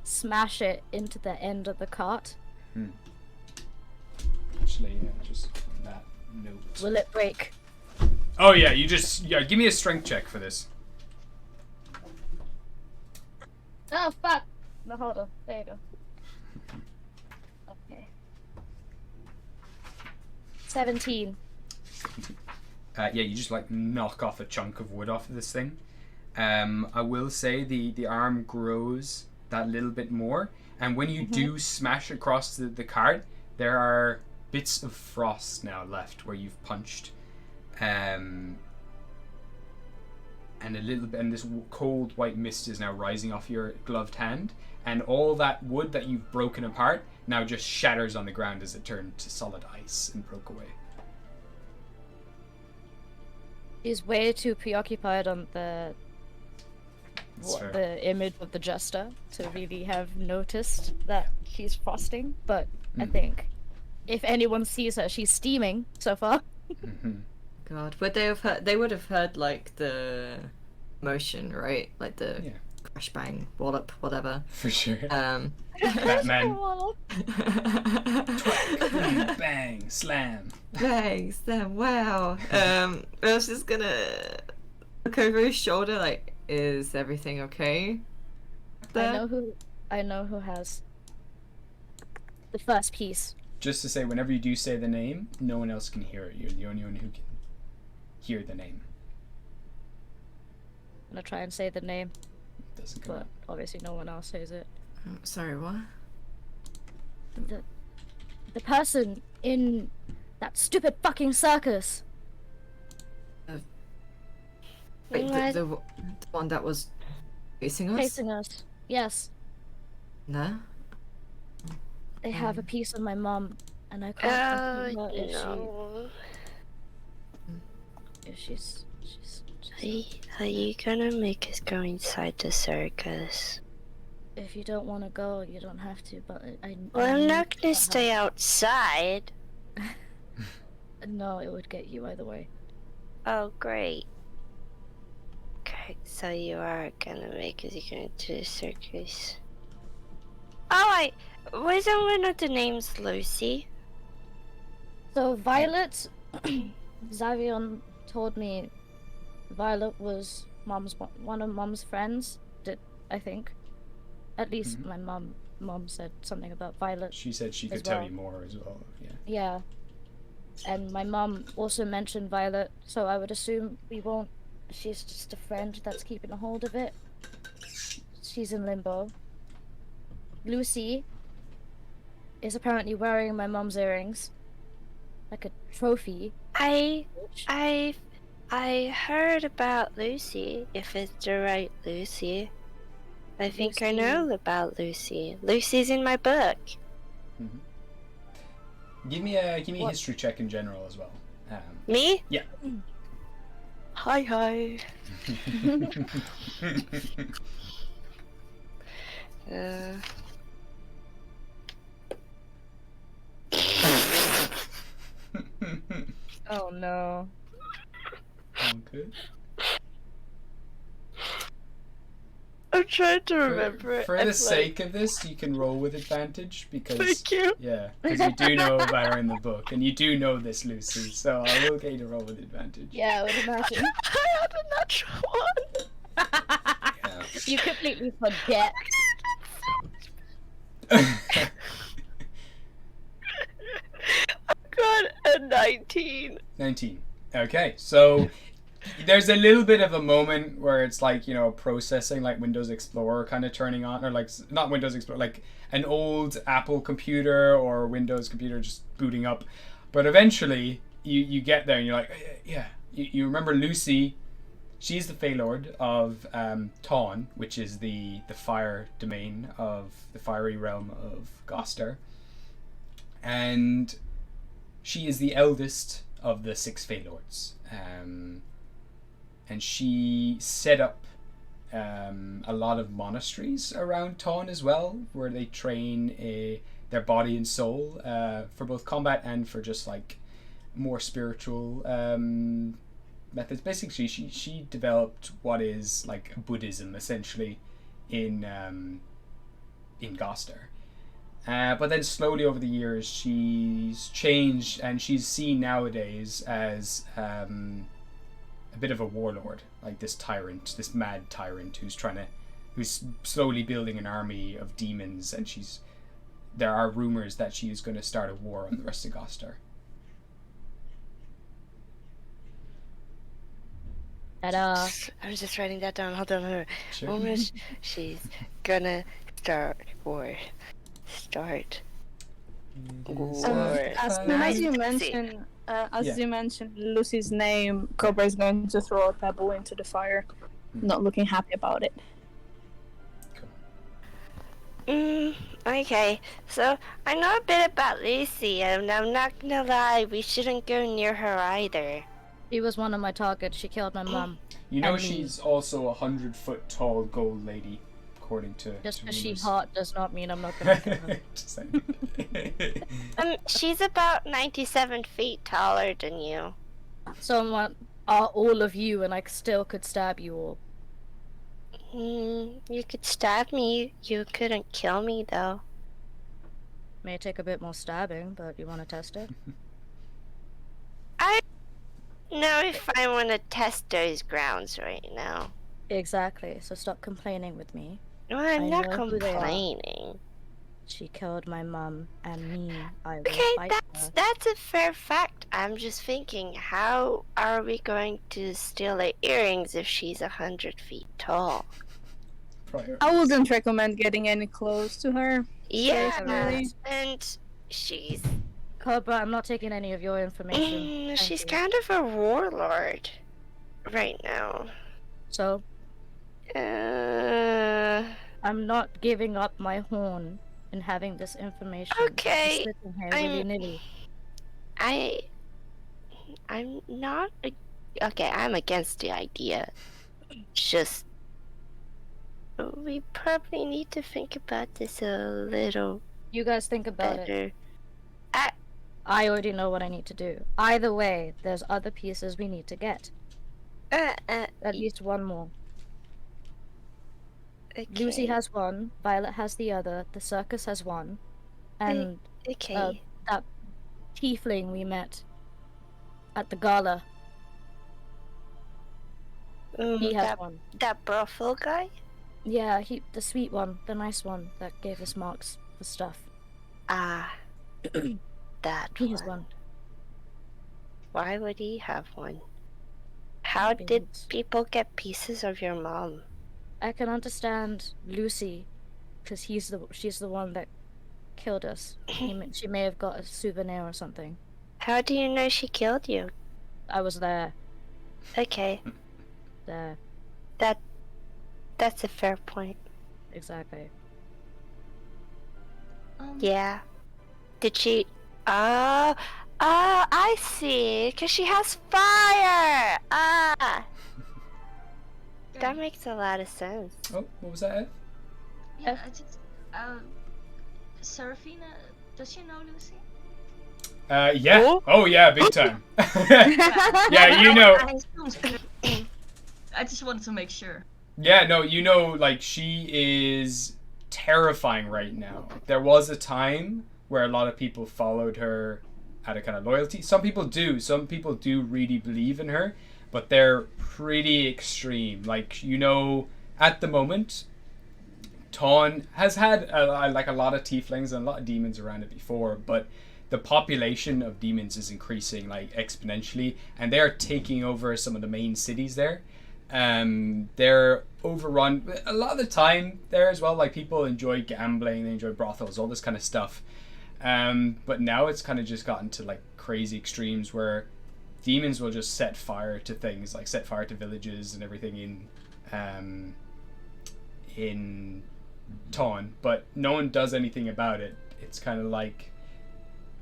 smash it into the end of the cart. Actually, yeah, just on that note. Will it break? Oh yeah, give me a strength check for this. Oh fuck! No, hold on. There you go. Okay. 17. Yeah, you just like knock off a chunk of wood off of this thing. I will say the arm grows that little bit more, and when you do smash across the cart, there are bits of frost now left where you've punched, and a little bit, and this cold white mist is now rising off your gloved hand, and all that wood that you've broken apart now just shatters on the ground as it turned to solid ice and broke away. She's way too preoccupied on the fair. the image of the jester to really have noticed that she's frosting, but I think if anyone sees her, she's steaming so far. God, would they have heard? They would have heard like the motion, right? Like the crash, bang, wallop, whatever. For sure. Batman. Twack, bang, slam. Bang, slam, wow. I was just gonna look over his shoulder, like, is everything okay? I know who has the first piece. Just to say, whenever you do say the name, no one else can hear it. You're the only one who can hear the name. I'm gonna try and say the name, Doesn't come but out. obviously no one else says it. Sorry, what? The person in that stupid fucking circus. Wait, the one that was facing us? Facing us. Yes. No? They have a piece of my mom, and I can't think about if she's Are you gonna make us go inside the circus? If you don't want to go, you don't have to, but Well, I'm not gonna stay outside. No, it would get you either way. Oh, great. Okay, so you are gonna make us go into the circus. Oh, wasn't one of the names Lucy? So Violet, Xavion told me Violet was one of Mom's friends. I think, at least my mom said something about Violet. She said she could tell you more as well. Yeah. Yeah. And my mom also mentioned Violet, so I would assume we won't. She's just a friend that's keeping a hold of it. She's in limbo. Lucy is apparently wearing my mom's earrings, like a trophy. I heard about Lucy, if it's the right Lucy. I think I know about Lucy. Lucy's in my book. Give me a history check in general as well. Me? Yeah. Hi. Oh no. Okay. I'm trying to remember it. For the sake of this, you can roll with advantage because Thank you. Yeah, because you do know about her in the book, and you do know this, Lucy. So I will get you to roll with advantage. Yeah, I would imagine. I had a natural one. Yeah. You completely forget. I got a 19. 19. Okay, so there's a little bit of a moment where it's like, processing, like Windows Explorer kind of turning on, or like, not Windows Explorer, like an old Apple computer or Windows computer just booting up. But eventually, you get there and you're like, yeah. You remember Lucy. She's the Fey Lord of Tawn, which is the fire domain of the fiery realm of Gostar. And she is the eldest of the 6 Fey Lords. And she set up a lot of monasteries around Tawn as well, where they train their body and soul for both combat and for just like more spiritual methods. Basically, she developed what is like Buddhism essentially in Gostar. But then slowly over the years, she's changed, and she's seen nowadays as a bit of a warlord, like this tyrant, this mad tyrant who's slowly building an army of demons, and there are rumors that she is going to start a war on the rest of Gostar. I'm just writing that down. Hold on. Sure. She's gonna start war. Start war. As you mentioned, you mentioned Lucy's name, Cobra is going to throw a pebble into the fire. Not looking happy about it. Okay, so I know a bit about Lucy, and I'm not gonna lie, we shouldn't go near her either. She was one of my targets. She killed my mom. You know And me. she's also 100-foot tall gold lady, according to Just because she's rumors. hot does not mean I'm not gonna kill her. Just saying. She's about 97 feet taller than you. Someone are all of you, and I still could stab you all. You could stab me. You couldn't kill me, though. May take a bit more stabbing, but you want to test it? I don't know if I want to test those grounds right now. Exactly. So stop complaining with me. Well, I'm I not know who they are. complaining. She killed my mum and me. I will Okay, fight her. that's a fair fact. I'm just thinking, how are we going to steal her earrings if she's 100 feet tall? I wouldn't recommend getting any close to her. Yeah, Personally. and she's Cobra, I'm not taking any of your information. Thank she's you. kind of a warlord right now. So, I'm not giving up my horn and having this information. Okay, Just sitting here I'm- willy-nilly. I'm not. Okay, I'm against the idea. Just we probably need to think about this a little You guys think about it. better. I already know what I need to do. Either way, there's other pieces we need to get. At least one more. Lucy Okay. has one, Violet has the other, the circus has one, and Okay. that tiefling we met at the gala, he has one. That brothel guy? Yeah, the sweet one, the nice one that gave us marks for stuff. Ah, that He one. has one. Why would he have one? How did Because people get pieces of your mom? I can understand Lucy, because she's the one that killed us. She may have got a souvenir or something. How do you know she killed you? I was there. Okay, There. that's a fair point. Exactly. Yeah. Did she? I see. Cause she has fire. That makes a lot of sense. Oh, what was that, Ed? Yeah, I just Serafina, does she know Lucy? Yeah. Oh? Oh, yeah, big time. Yeah, you know. I just wanted to make sure. Yeah, no, you know, like, she is terrifying right now. There was a time where a lot of people followed her out of kind of loyalty. Some people do. Some people do really believe in her, but they're pretty extreme. Like, you know, at the moment, Taun has had like a lot of tieflings and a lot of demons around it before, but the population of demons is increasing like exponentially, and they're taking over some of the main cities there. They're overrun a lot of the time there as well. Like, people enjoy gambling, they enjoy brothels, all this kind of stuff. But now it's kind of just gotten to like crazy extremes where demons will just set fire to things, like set fire to villages and everything in Taun, but no one does anything about it. It's kind of like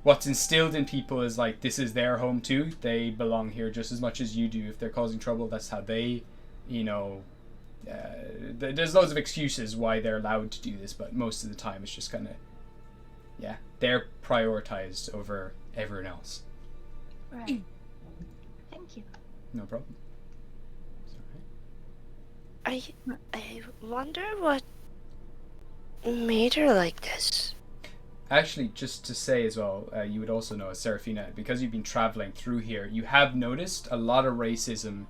what's instilled in people is like, this is their home too. They belong here just as much as you do. If they're causing trouble, that's how they, you know, there's loads of excuses why they're allowed to do this, but most of the time it's just kind of, yeah, they're prioritized over everyone else. Right. Thank you. No problem. It's I wonder what made her like this. Actually, just to say as well, you would also know, as Serafina, because you've been traveling through here, you have noticed a lot of racism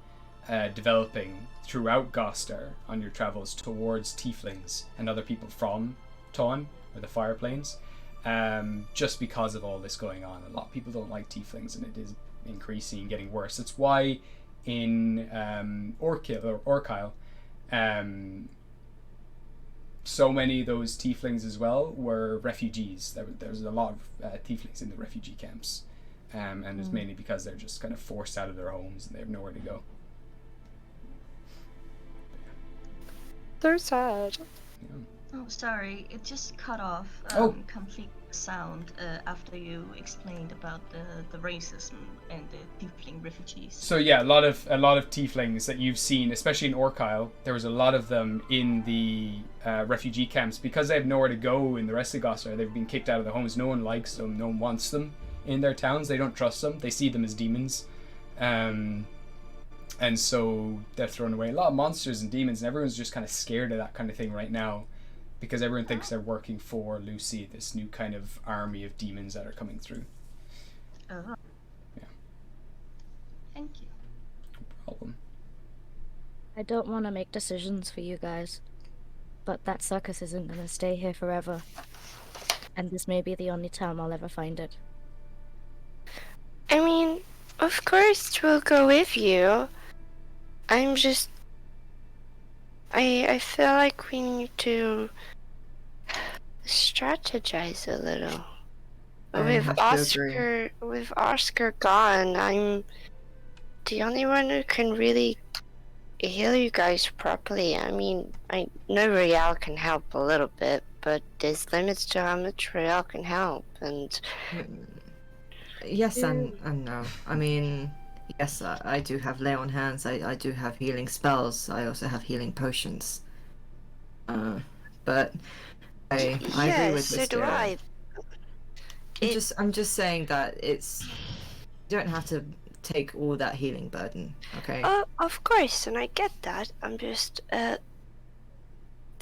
developing throughout Gostar on your travels towards tieflings and other people from Taun, or the Fire Plains, just because of all this going on. A lot of people don't like tieflings, and it is increasing and getting worse. That's why in Orkyle, so many of those tieflings as well were refugees. There was a lot of tieflings in the refugee camps, and it's mainly because they're just kind of forced out of their homes and they have nowhere to go. They're sad. Yeah. Oh, sorry, it just cut off complete sound after you explained about the racism and the tiefling refugees. So yeah, a lot of tieflings that you've seen, especially in Orkyle, there was a lot of them in the refugee camps because they have nowhere to go in the rest of Gostar. They've been kicked out of their homes. No one likes them. No one wants them in their towns. They don't trust them. They see them as demons, and so they're thrown away. A lot of monsters and demons, and everyone's just kind of scared of that kind of thing right now. Because everyone thinks they're working for Lucy, this new kind of army of demons that are coming through. Oh. Yeah. Thank you. No problem. I don't want to make decisions for you guys, but that circus isn't going to stay here forever. And this may be the only time I'll ever find it. I mean, of course we'll go with you. I'm just... I feel like we need to strategize a little. With Oscar gone, I'm the only one who can really heal you guys properly. I mean, I know Real can help a little bit, but there's limits to how much Real can help, and... Yes and no. I mean, yes, I do have lay on hands. I do have healing spells. I also have healing potions. But I agree with so this. do I. I'm just saying that you don't have to take all that healing burden, okay? Oh, of course, and I get that. I'm just, the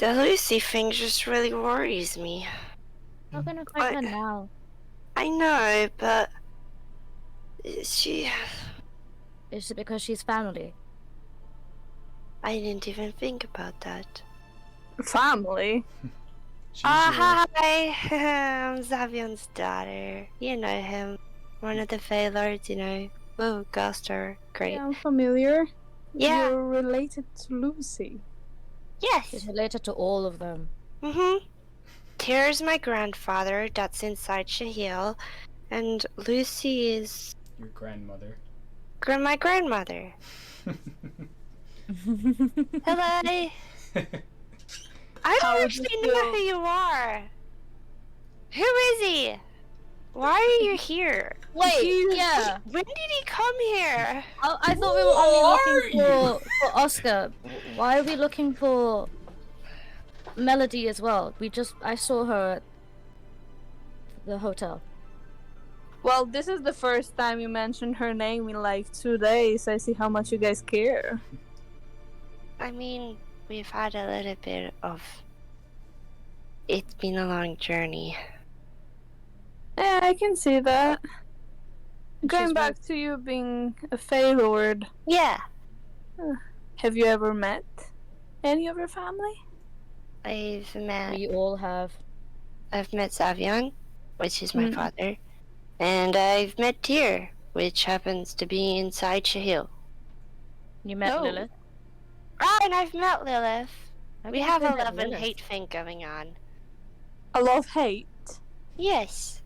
Lucy thing just really worries me. We're gonna fight her now. I know, but she... Is it because she's family? I didn't even think about that. Family? Hi! I'm Zavion's daughter. You know him. One of the Fey Lords, you know. Oh, Gostar. Great. Yeah, I'm familiar. Yeah. You're related to Lucy. Yes. She's related to all of them. Mm-hmm. Tyr's my grandfather, that's inside Shahil, and Lucy is... Your grandmother. My grandmother. Hello! I don't actually know who you are. Who is he? Why are you here? Wait, yeah. When did he come here? I thought we were only looking for Oscar. Why are we looking for Melody as well? I saw her at the hotel. Well, this is the first time you mentioned her name in like 2 days. I see how much you guys care. I mean, we've had a little bit of... It's been a long journey. Yeah, I can see that. Going back to you being a Fey Lord. Yeah. Have you ever met any of your family? I've met... We all have. I've met Savion, which is my father. And I've met Tyr, which happens to be inside Shahil. You met Lilith? Oh, and I've met Lilith. We have a love and hate thing going on. A love-hate? Yes.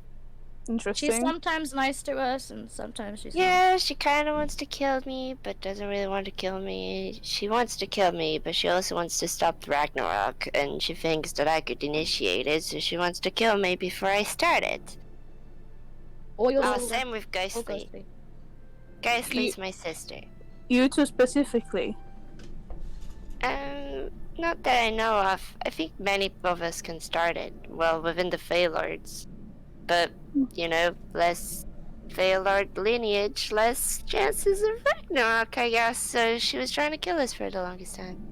Interesting. She's sometimes nice to us, and sometimes she's not. She kind of wants to kill me, but doesn't really want to kill me. She wants to kill me, but she also wants to stop the Ragnarok, and she thinks that I could initiate it, so she wants to kill me before I start it. Same with Ghostly. Ghostly's my sister. You two specifically? Not that I know of. I think many of us can start it, well, within the Fey Lords. But, you know, less Fey Lord lineage, less chances of Ragnarok, I guess. So she was trying to kill us for the longest time.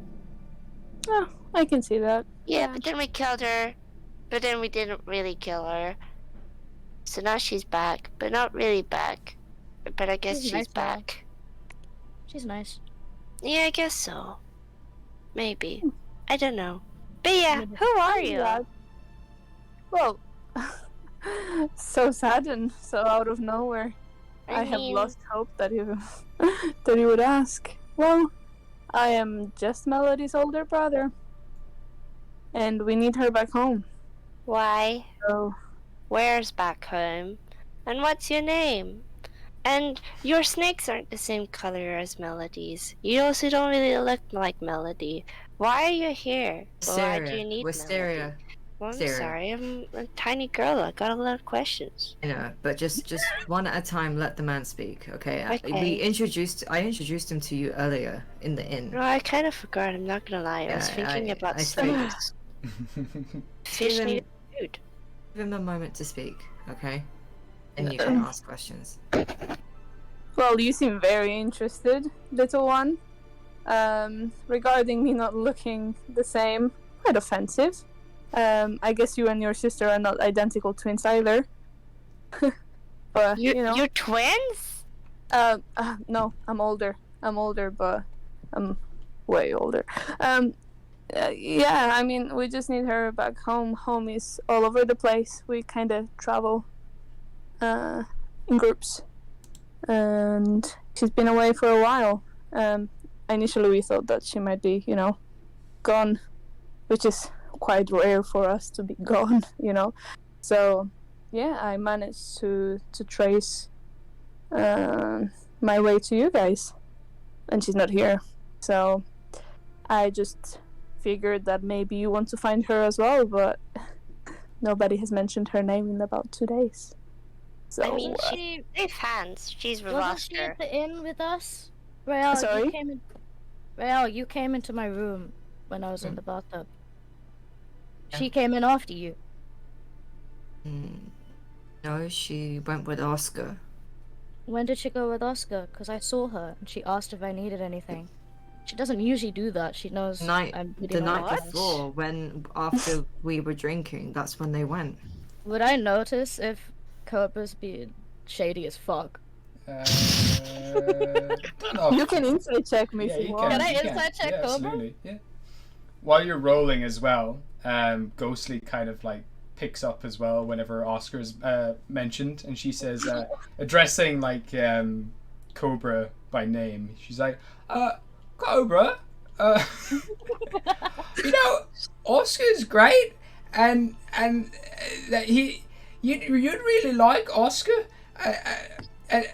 Oh, I can see that. Yeah, but then we killed her. But then we didn't really kill her. So now she's back, but not really back. But I guess she's nice back. She's nice. Yeah, I guess so. Maybe. I don't know. But yeah, who are you? Well, so sudden, so out of nowhere. I have lost hope that you that you would ask. Well, I am just Melody's older brother. And we need her back home. Why? So, where's back home? And what's your name? And your snakes aren't the same color as Melody's. You also don't really look like Melody. Why are you here? Why do you need Wisteria. Melody? Well, I'm Wisteria. sorry, I'm a tiny girl. I got a lot of questions. You know, but just one at a time. Let the man speak, okay? Okay. I introduced him to you earlier in the inn. No, I kind of forgot. I'm not gonna lie. I was thinking about I snakes. Fish Give need him- food. Give him a moment to speak, okay? And you can ask questions. Well, you seem very interested, little one. Regarding me not looking the same, quite offensive. I guess you and your sister are not identical twins either. But you know, You're twins? no, I'm older. But I'm way older. Yeah, I mean, we just need her back home. Home is all over the place. We kind of travel in groups, and she's been away for a while. Initially, we thought that she might be, gone, which is quite rare for us to be gone, So, yeah, I managed to trace my way to you guys, and she's not here. So, I just figured that maybe you want to find her as well, but nobody has mentioned her name in about 2 days. So, I mean, they're fans. She's Wasn't she Rebellium. at the inn with us? Rael, Sorry? you came into my room when I was in the bathtub. She came in after you. No, she went with Oscar. When did she go with Oscar? Because I saw her and she asked if I needed anything. She doesn't usually do that. She knows The night What? before, after we were drinking, that's when they went. Would I notice if Cobra's being shady as fuck? Don't know. you can insight check me Yeah, if you you want. Can I you inside check yeah, Cobra? absolutely. Yeah. While you're rolling as well, Ghostly kind of like picks up as well whenever Oscar's mentioned, and she says, addressing like Cobra by name, she's like, Cobra, Oscar's great, and that you'd really like Oscar, and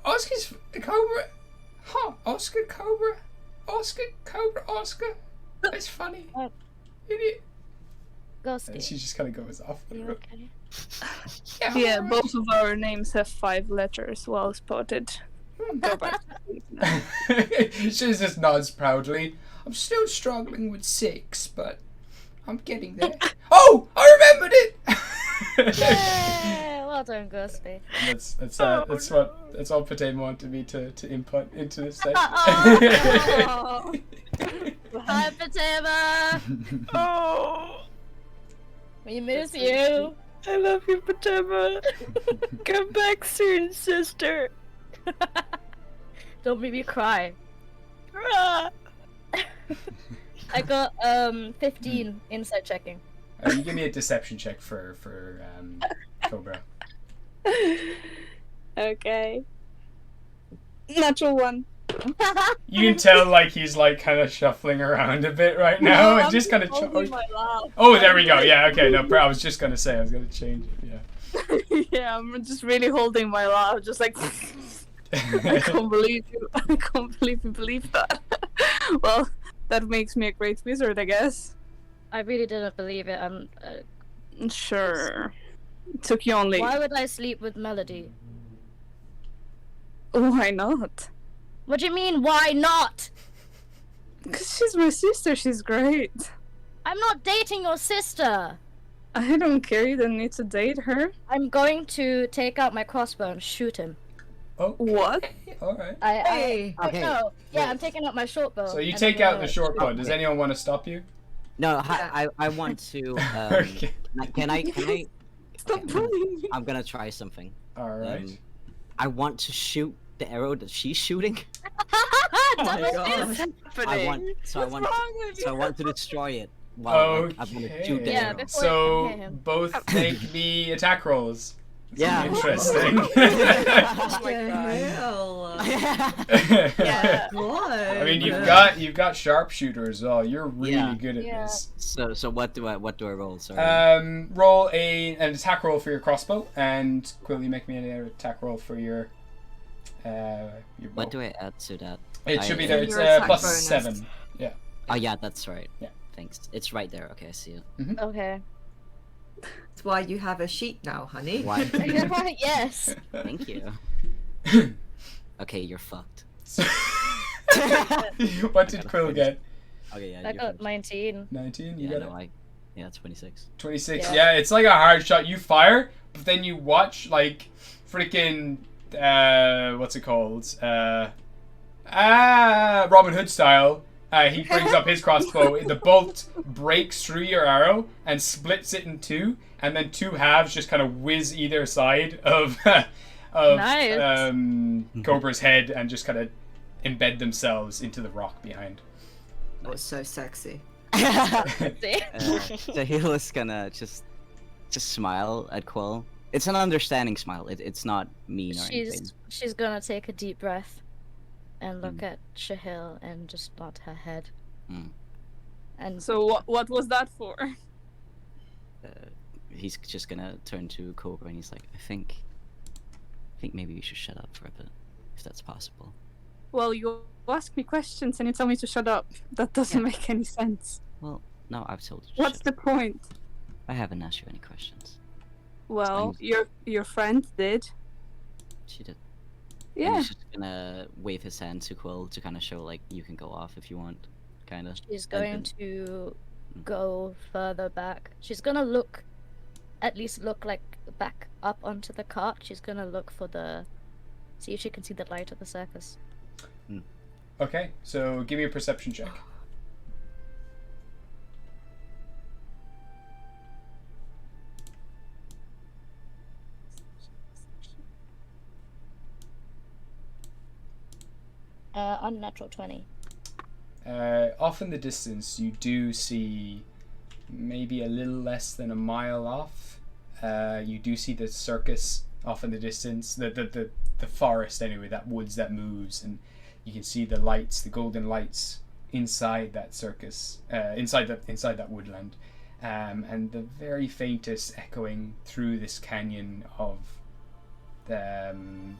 Oscar's Cobra, Oscar Cobra, Oscar. That's funny. Idiot. Ghosty. And she just kind of goes off. You okay? Yeah, both of our names have 5 letters. Well spotted. Go back. She just nods proudly. I'm still struggling with 6, but I'm getting there. Oh, I remembered it. Yay! Well done, Ghosty. That's all Potato wanted me to input into this session. Oh. Hi, Patema! Oh, We miss you! I love you, Patema. Come back soon, sister. Don't make me cry. Ah. I got 15 insight checking. You give me a deception check for Cobra. Okay. Natural 1. You can tell like he's like kind of shuffling around a bit right now, and I'm just kind of. holding my laugh. Oh, there we go. Yeah, okay. No, I was just gonna say I was gonna change it. Yeah. Yeah, I'm just really holding my laugh, just like I can't believe you. I can't believe you believe that. Well, that makes me a great wizard, I guess. I really didn't believe it. Sure. It took you only. Why would I sleep with Melody? Why not? What do you mean, why not? Because she's my sister. She's great. I'm not dating your sister! I don't care. You don't need to date her. I'm going to take out my crossbow and shoot him. Oh. What? All right. Hey! Okay. No, yeah, I'm taking out my short bow. So you and take I'm out gonna the short bow. shoot Does him. anyone want to stop you? No, I want to. Okay. Can I? Stop bullying me. I'm gonna try something. All right. I want to shoot the arrow that she's shooting. Double gosh. fist. I want to destroy it. While I'm gonna shoot the Okay. Yeah, arrow. before So you can hit him. both make the attack rolls. Yeah. Interesting. Oh my god. Yeah. I mean, you've got sharpshooters. Oh, you're really Yeah. good at Yeah. this. So what do I roll? Sorry. Roll an attack roll for your crossbow, and Quill, you make me an attack roll for your bow. What do I add to that? It should be I- there. It's Your attack plus bonus. 7. Yeah. Oh yeah, that's right. Yeah. Thanks. It's right there. Okay, I see it. Okay. That's why you have a sheet now, honey. Why? Yes. Thank you. Okay, you're fucked. What did Quill get? Okay, yeah. I you're got finished. 19. 19. You Yeah, got no, it. yeah, 26. 26. Yeah. Yeah, it's like a hard shot. You fire, but then you watch like freaking what's it called? Robin Hood style. He brings up his crossbow. The bolt breaks through your arrow and splits it in two, and then two halves just kind of whiz either side of Nice. Cobra's head and just kind of embed themselves into the rock behind. That was so sexy. See? So Heel's gonna just smile at Quill. It's an understanding smile. It's not mean or anything. She's gonna take a deep breath and look at Shahil and just nod her head. Mm. And So what was that for? He's just gonna turn to Cobra and he's like, I think maybe you should shut up for a bit, if that's possible. Well, you ask me questions and you tell me to shut up. That doesn't make any sense. Well, no, I've told you. to What's shut the up. point? I haven't asked you any questions. Well, your friend did. She did. And Yeah. he's just gonna wave his hand to Quill to kind of show like you can go off if you want, kind of. she's going to go further back. She's gonna look, at least look like back up onto the cart. She's gonna look for see if she can see the light of the circus. Okay, so give me a perception check. Unnatural 20. Off in the distance, you do see maybe a little less than a mile off. You do see the circus off in the distance, the forest anyway, that woods that moves, and you can see the lights, the golden lights inside that circus, inside that woodland, and the very faintest echoing through this canyon of the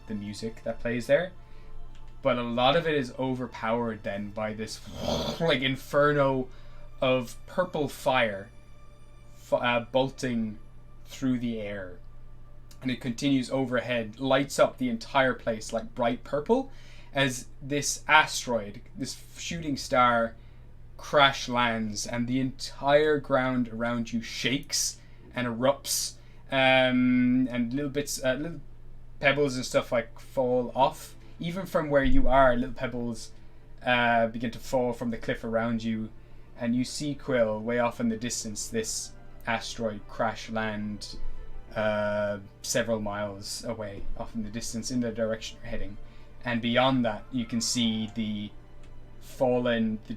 music that plays there. But a lot of it is overpowered then by this like inferno of purple fire bolting through the air, and it continues overhead, lights up the entire place like bright purple, as this asteroid, this shooting star, crash lands, and the entire ground around you shakes and erupts, and little pebbles and stuff like fall off. Even from where you are, little pebbles begin to fall from the cliff around you, and you see Quill way off in the distance, this asteroid crash land several miles away off in the distance in the direction you're heading. And beyond that, you can see the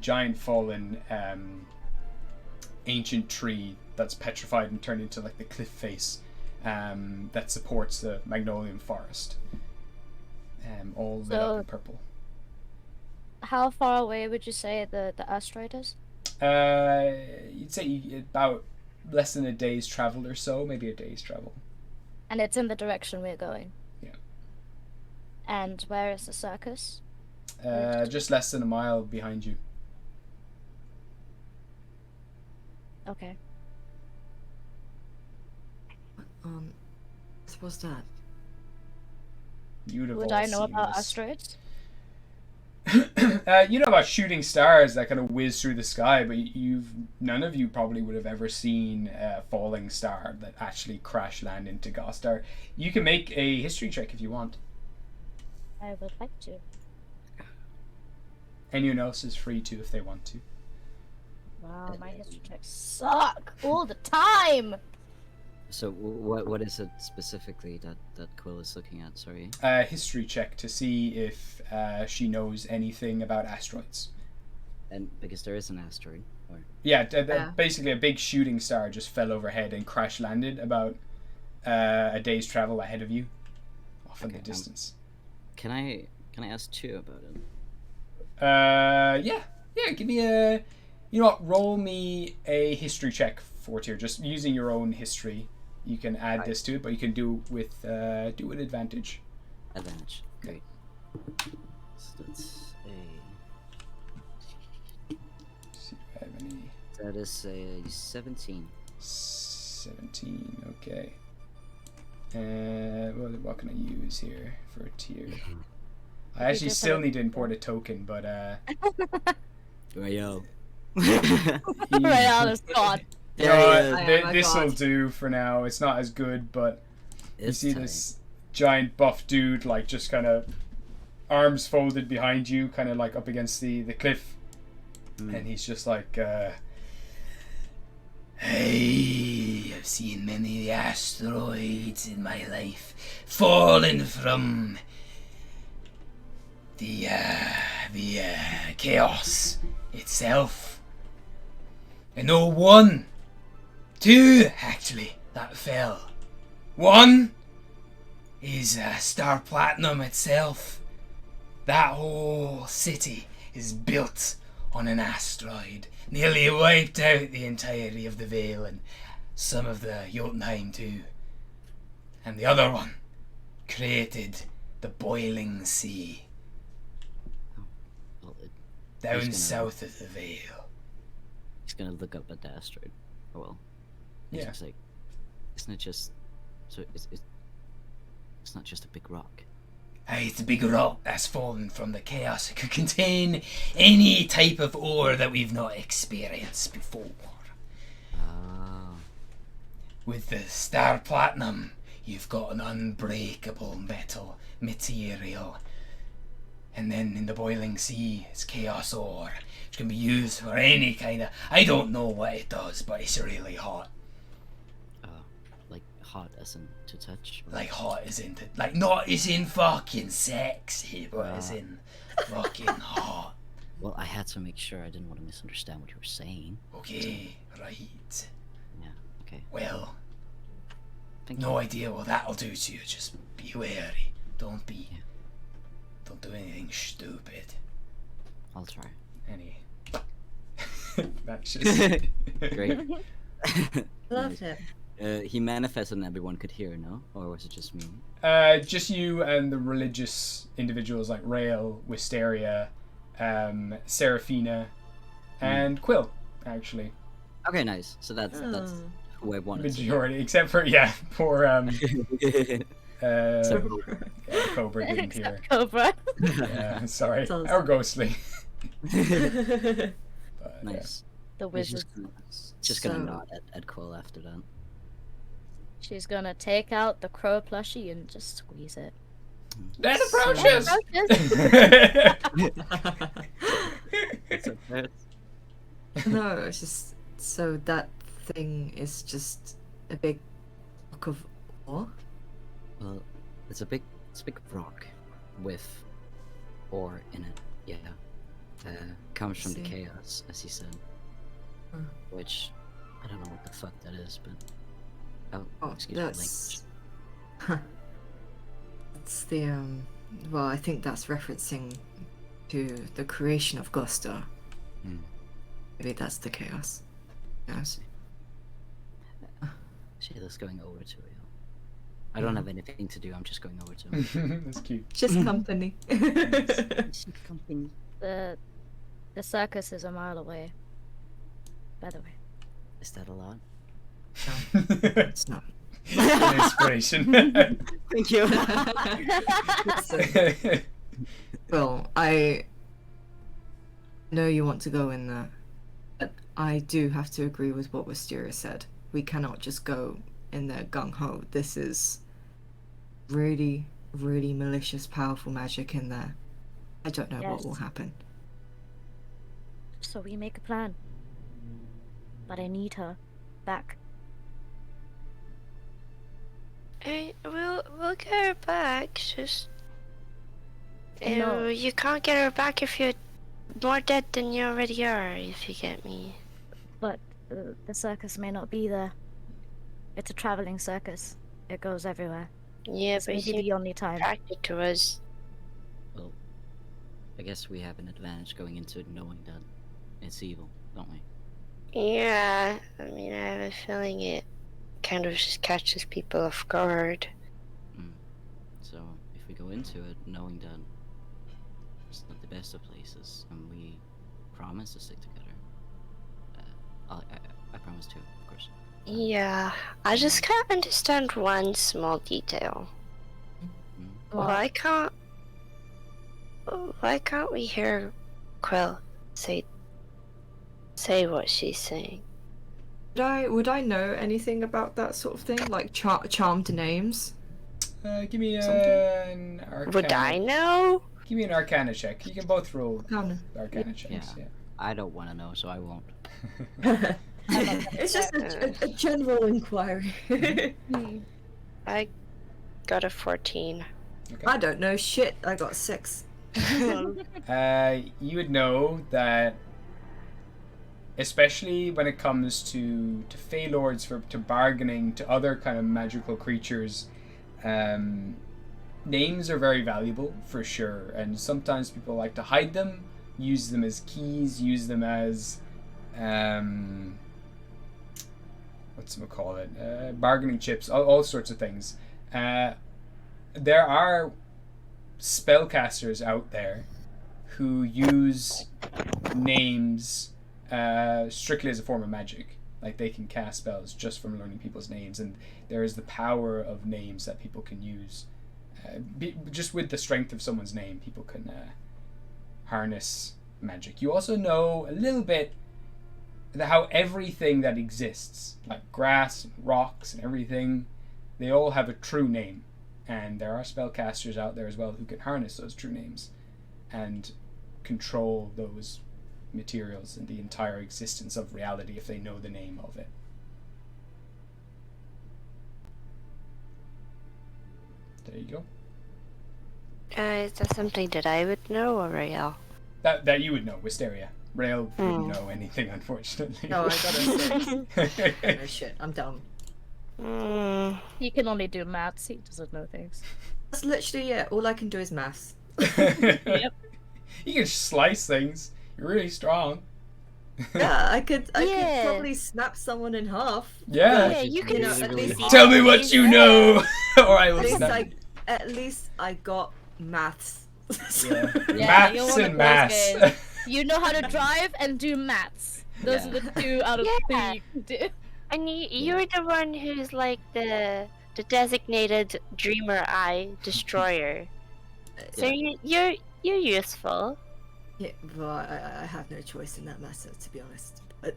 giant fallen ancient tree that's petrified and turned into like the cliff face that supports the Magnolian forest. All lit up in purple. How far away would you say the asteroid is? You'd say about less than a day's travel or so, maybe a day's travel. And it's in the direction we're going. Yeah. And where is the circus? Just less than a mile behind you. Okay. What's that? You'd have Would all I know seen about this. asteroids? You know about shooting stars that kind of whiz through the sky, but none of you probably would have ever seen a falling star that actually crash land into Gostar. You can make a history check if you want. I would like to. Anyone else is free to if they want to. Wow, my history checks suck all the time! So what is it specifically that Quill is looking at? Sorry. A history check to see if she knows anything about asteroids. And because there is an asteroid. Or... Yeah, basically a big shooting star just fell overhead and crash landed about a day's travel ahead of you, off in the Okay, distance. Can I ask too about it? Yeah. Give me a. You know what? Roll me a history check for tier. Just using your own history, you can add this to it, but you can do with advantage. Advantage. Great. So that's See if I have any. that is a 17. 17. Okay. What can I use here for a tier? I actually just still have a- need to import a token, but Yo. Right on the spot. you know what, this will do for now. It's not as good, but you see this giant buff dude like just kind of arms folded behind you, kind of like up against the cliff, and he's just like, "Hey, I've seen many asteroids in my life, fallen from the chaos itself, and no one, two actually that fell. One is Star Platinum itself. That whole city is built on an asteroid. Nearly wiped out the entirety of the Vale and some of the Jotunheim too. And the other one created the boiling sea Well, down gonna- south of the Vale. he's gonna look up at the asteroid. Oh well. He's Yeah. just like, isn't it just? So it's not just a big rock. Aye, it's a big rock that's fallen from the chaos. It could contain any type of ore that we've not experienced before. Ah. With the Star Platinum, you've got an unbreakable metal material. And then in the boiling sea, it's chaos ore. It can be used for any kind of... I don't know what it does, but it's really hot. Like hot as in to touch. or- Like hot as in... Like not as in fucking sexy, but as in fucking hot. Well, I had to make sure I didn't want to misunderstand what you were saying. Okay, right. Yeah. Okay. Well, Thank no you. idea what that'll do to you. Just be wary. Don't be... Yeah. Don't do anything stupid. I'll try. Any... That's just... Great. Loved it. He manifested and everyone could hear, no? Or was it just me? Just you and the religious individuals like Rael, Wisteria, Seraphina, and Quill, actually. Okay, nice. So that's Oh. who I wanted. Majority, except for, poor, to. Cobra didn't hear. Except Cobra. Yeah, sorry. Sounds- Or Ghostly. But, Nice. The He's wizard. just gonna So- nod at Quill after that. She's gonna take out the crow plushie and just squeeze it. That So- approaches! No, it's just so that thing is just a big block of ore. Well, it's a big rock with ore in it. Yeah. Comes from the See. chaos, as he said. Hmm. Which I don't know what the fuck that is, but Oh, excuse my language. that's. That's the Well, I think that's referencing to the creation of Gostar. Hmm. Maybe that's the chaos. Yes. Shayla's going over to you. I don't have anything to do. I'm just going over to him. That's cute. Just company. Company. The circus is a mile away. By the way. Is that a lot? It's not. An inspiration. Thank you. Well, I know you want to go in there, but I do have to agree with what Wisteria said. We cannot just go in there gung ho. This is really, really malicious, powerful magic in there. I don't know what Yes. will happen. So we make a plan. But I need her back. We'll get her back. Just No. you can't get her back if you're more dead than you already are. If you get me. But the circus may not be there. It's a traveling circus. It goes everywhere. Yeah, It's but maybe he's the only time. attracted to us. Well, I guess we have an advantage going into it knowing that it's evil, don't we? Yeah, I mean, I have a feeling it kind of just catches people off guard. So, if we go into it knowing that it's not the best of places, and we promise to stick together, I promise to, of course. Yeah, I just can't understand one small detail. Why can't we hear Quill say what she's saying? Would I know anything about that sort of thing, like charmed names? Give me Something? an Arcana. Would I know? Give me an Arcana check. You can both roll Arcana. Arcana checks. Yeah. I don't want to know, so I won't. It's just a general inquiry. I got a 14. Okay. I don't know shit. I got 6. You would know that, especially when it comes to Fey Lords, to bargaining to other kind of magical creatures, names are very valuable for sure, and sometimes people like to hide them, use them as keys, use them as bargaining chips, all sorts of things. There are spellcasters out there who use names strictly as a form of magic. Like, they can cast spells just from learning people's names, and there is the power of names that people can use. Just with the strength of someone's name, people can harness magic. You also know a little bit how everything that exists, like grass and rocks and everything, they all have a true name. And there are spellcasters out there as well who can harness those true names and control those materials and the entire existence of reality if they know the name of it. There you go. Is that something that I would know, or Rael? That you would know, Wisteria. Rail wouldn't know anything, unfortunately. No, I got a 6. No shit, I'm dumb. He can only do maths. He doesn't know things. That's literally it. All I can do is maths. Yep. You can slice things. You're really strong. Yeah, I could Yeah. probably snap someone in half. Yeah, you can. at least Tell me what you know, or I will At least snap. at least I got maths. Yeah. Yeah, you're Maths one and of those maths. guys. You know how to drive and do maths. Those are the 2 out of 3 you can do. And you're the one who's like the designated dreamer eye destroyer. So you're useful. Yeah, well, I have no choice in that matter, to be honest. But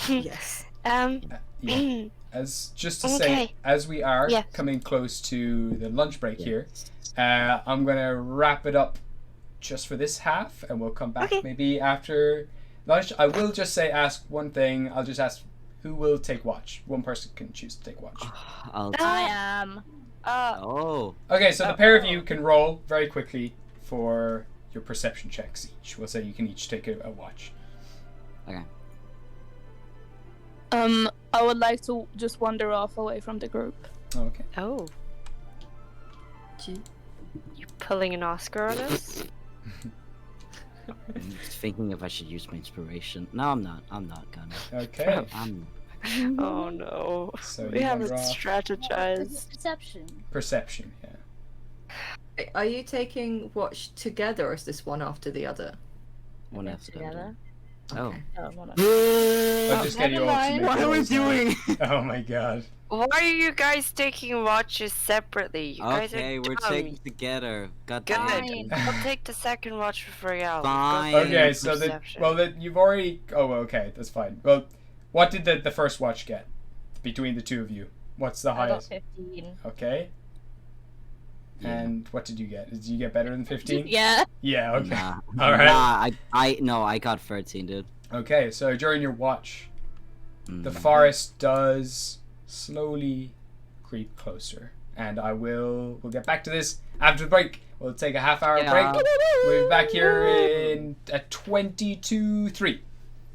yes. Yeah. As just to say, Okay. as we are Yes. coming close to the lunch break here, I'm gonna wrap it up just for this half, and we'll come back maybe after lunch. I will just say, ask one thing. I'll just ask, who will take watch? One person can choose to take watch. I am. Oh. Okay, so the pair of you can roll very quickly for your perception checks each. We'll say you can each take a watch. Okay. I would like to just wander off away from the group. Okay. Oh. You pulling an Oscar on us? I'm just thinking if I should use my inspiration. No, I'm not. I'm not gonna. Okay. Oh no. So We you haven't wander off. strategized. Perception. Perception, yeah. Are you taking watch together, or is this one after the other? One after the other. Together. Oh. One I'll just get you all to make What are we rolls now. doing? Oh my god. Why are you guys taking watches separately? You guys Okay, are we're dumb. taking together. God Good. damn it. I'll take the second watch for Real. Fine. Okay, so Perception. that you've already. Oh, okay, that's fine. Well, what did the first watch get between the two of you? What's the I got highest? 15. Okay. And what did you get? Did you get better than 15? Yeah. Yeah. Okay. Nah, All right. Nah, I got 13, dude. Okay, so during your watch, the Mm. forest does slowly creep closer, and we'll get back to this after the break. We'll take a half-hour Yeah. break. We'll be back here in at 22:03.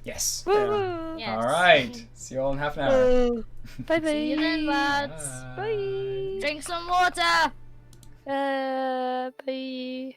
Yes. Yes. All right. See you all in half an hour. Bye bye. See you then, lads. Bye. Drink some water. Bye.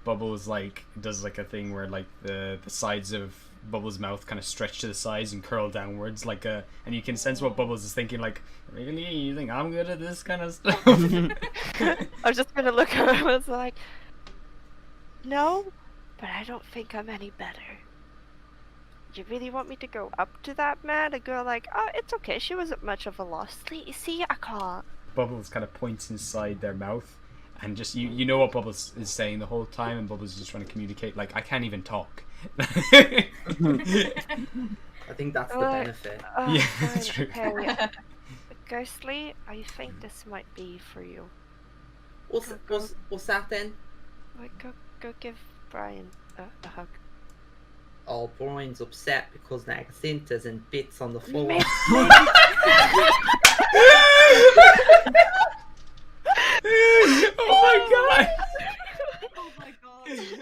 Bubbles like does like a thing where like the sides of Bubbles' mouth kind of stretch to the sides and curl downwards like a, and you can sense what Bubbles is thinking, like, really, you think I'm good at this kind of stuff? I'm just gonna look at him and was like, no, but I don't think I'm any better. You really want me to go up to that man and go like, oh, it's okay, she wasn't much of a loss. See, I can't. Bubbles kind of points inside their mouth, and just you know what Bubbles is saying the whole time, and Bubbles is just trying to communicate like, I can't even talk. I think that's the benefit. Yeah, that's true. Okay. Ghostly, I think this might be for you. What's that then? Like, go give Brian a hug. Oh, Brian's upset because Nagacinta's in bits on the floor. Oh my god! Oh my god.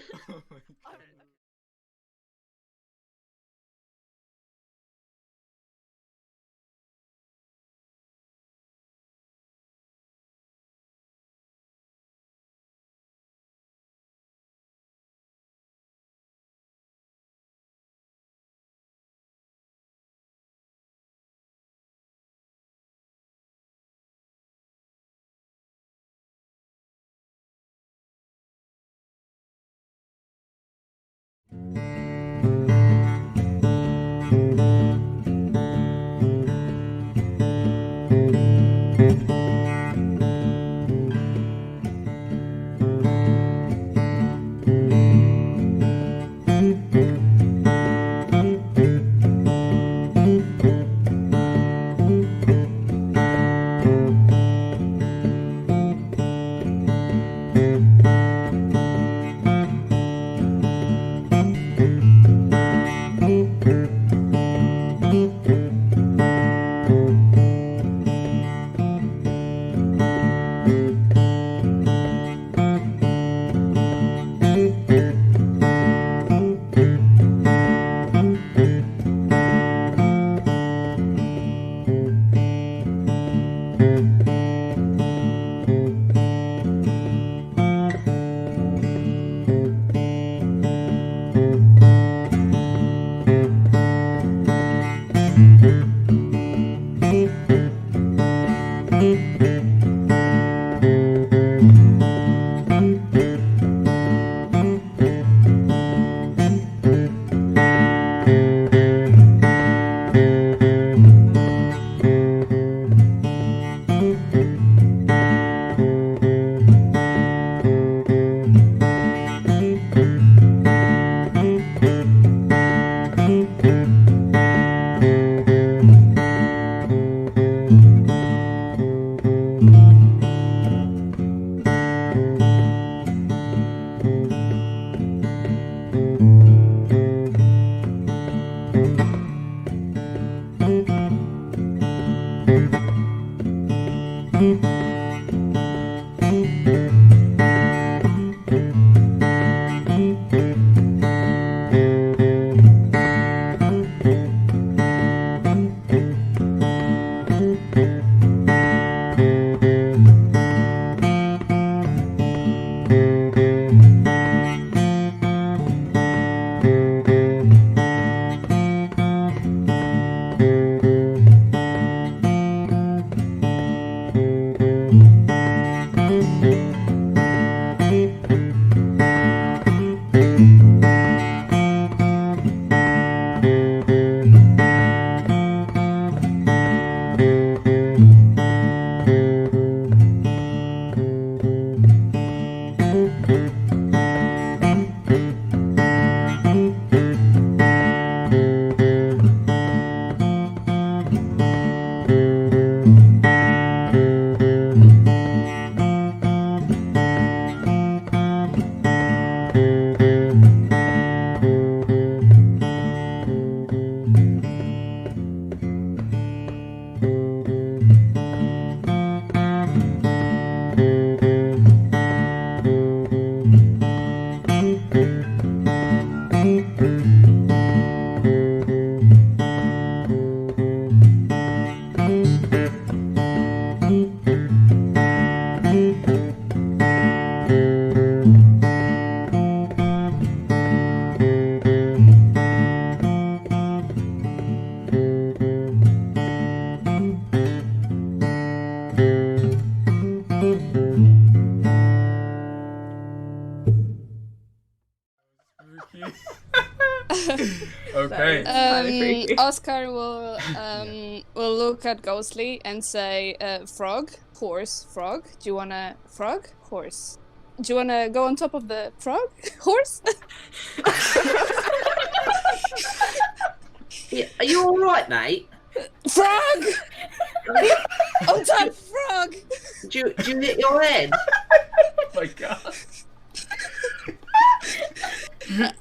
Okay. Kinda freaky. Oscar will look at Ghostly and say, "Frog, horse, frog. Do you wanna frog, horse? Do you wanna go on top of the frog, horse?" Yeah, are you all right, mate? Frog! On top, frog! Do you hit your head? Oh my god.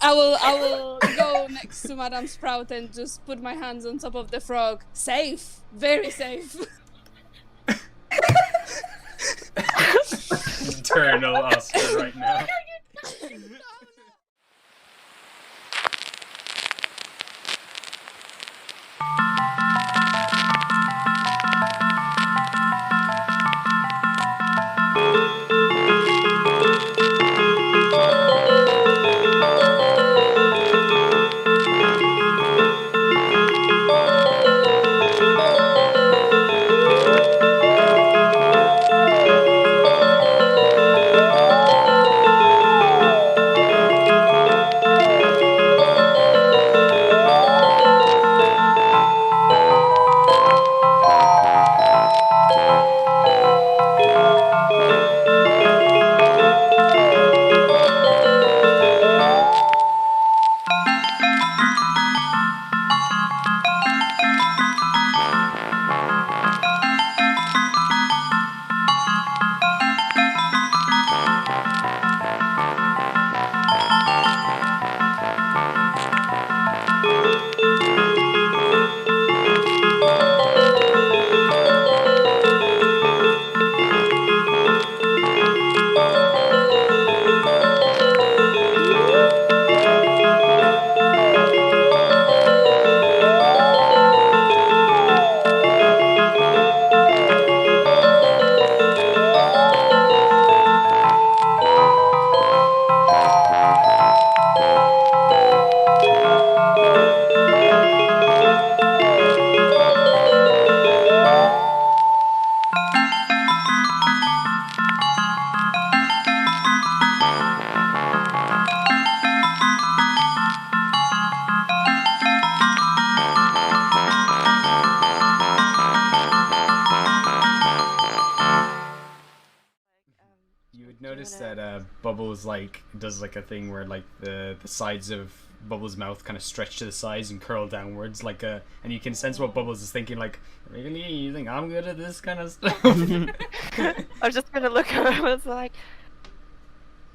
I will go next to Madame Sprout and just put my hands on top of the frog. Safe, very safe. Internal Oscar right now. You would notice that Bubbles does a thing where the sides of Bubbles' mouth kind of stretch to the sides and curl downwards and you can sense what Bubbles is thinking, really, you think I'm good at this kind of stuff? I'm just gonna look at her and was like,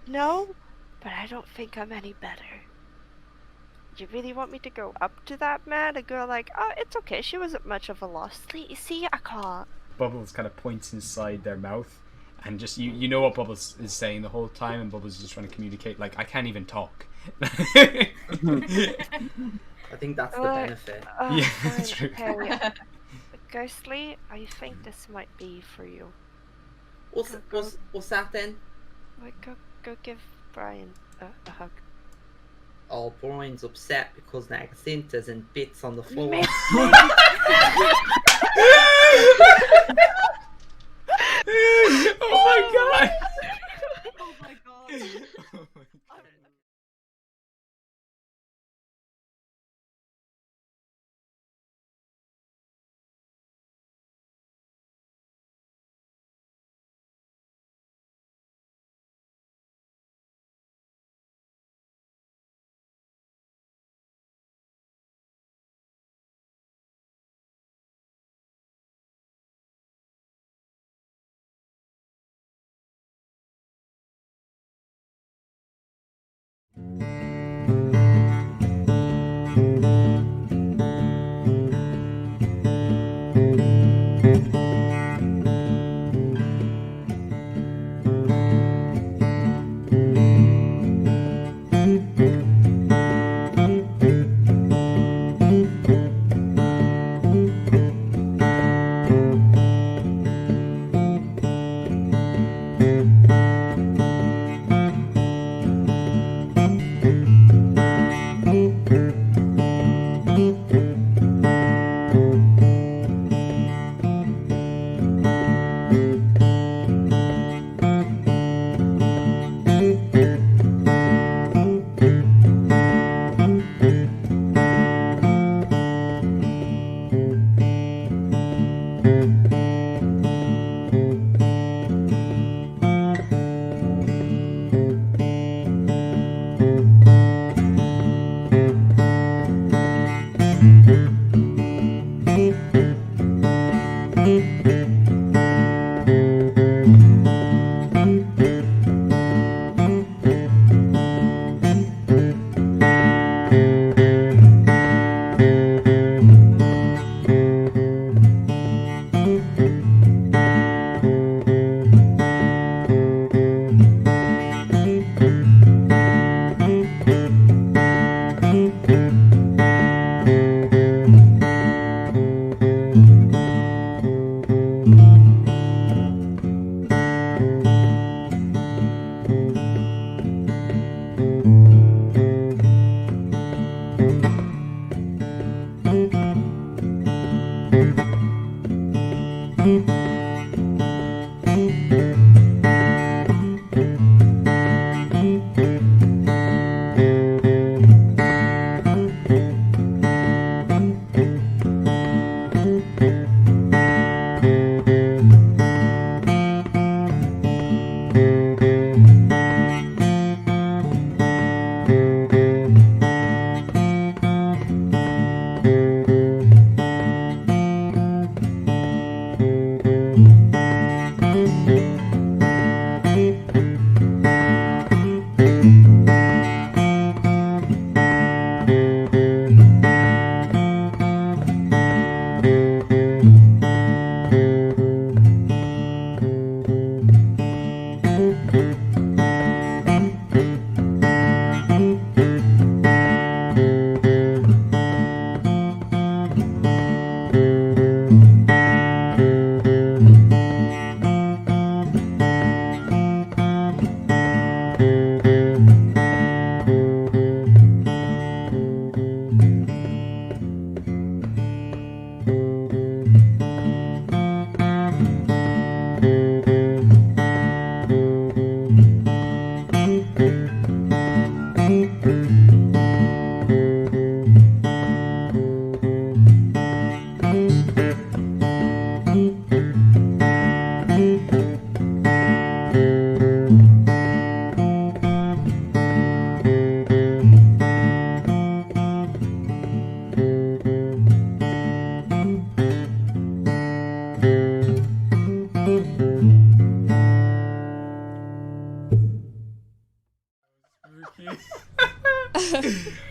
no, but I don't think I'm any better. You really want me to go up to that man and go like, oh, it's okay, she wasn't much of a loss. See, I can't. Bubbles kind of points inside their mouth, and just you know what Bubbles is saying the whole time, and Bubbles is just trying to communicate I can't even talk. I think that's the benefit. Yeah, that's true. Okay. Ghostly, I think this might be for you. What's that then? Like, go give Brian a hug. Oh, Brian's upset because Nagacinta's in bits on the floor. Oh my god! Oh my god. Oh my god.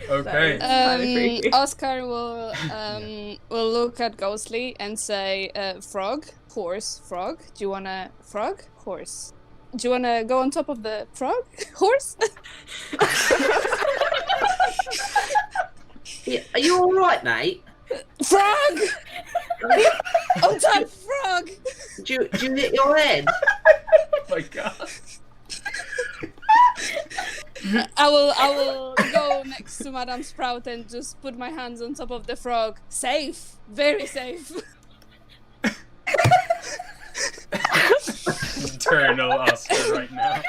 Okay. Kinda freaky. Oscar will look at Ghostly and say, "Frog, horse, frog. Do you wanna frog, horse? Do you wanna go on top of the frog, horse?" Yeah, are you all right, mate? Frog! On top, frog! Do you hit your head? Oh my god. I will go next to Madame Sprout and just put my hands on top of the frog. Safe, very safe. Internal Oscar right now.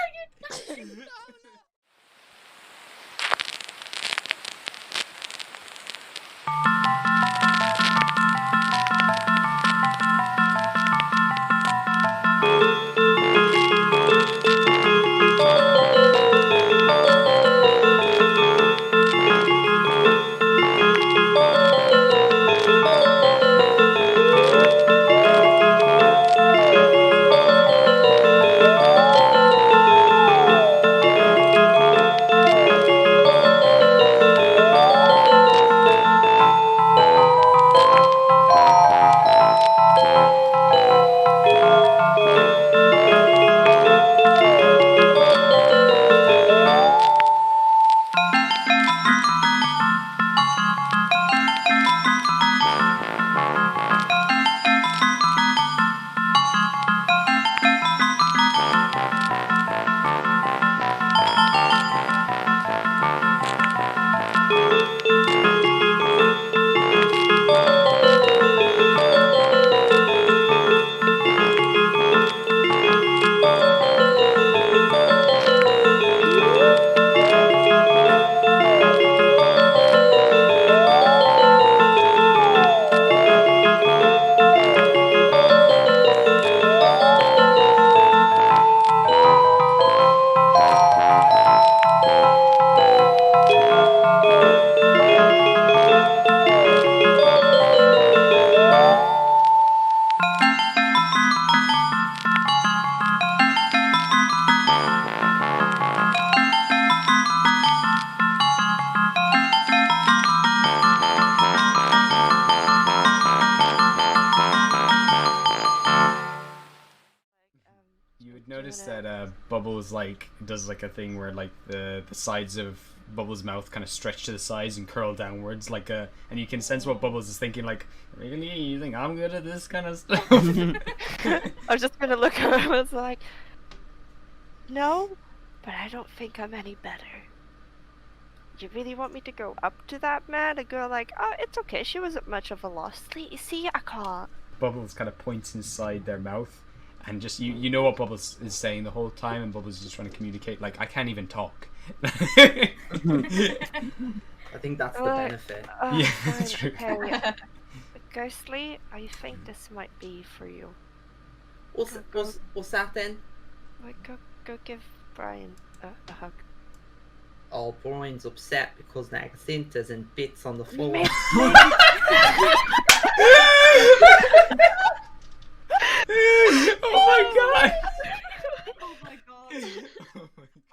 You would notice that Bubbles does a thing where the sides of Bubbles' mouth kind of stretch to the sides and curl downwards and you can sense what Bubbles is thinking, like, really? You think I'm good at this kind of stuff? I was just gonna look at her and was like, no, but I don't think I'm any better. You really want me to go up to that man and go like, oh, it's okay, she wasn't much of a loss. See, I can't. Bubbles kind of points inside their mouth, and just you know what Bubbles is saying the whole time, and Bubbles is just trying to communicate, like, I can't even talk. I think that's the benefit. Yeah, Fine, that's true. okay. Ghostly, I think this might be for you. What's that then? Like, go give Brian a hug. Oh, Brian's upset because Nagacinta's in bits on the floor. Oh my god! Oh my god. Oh my god.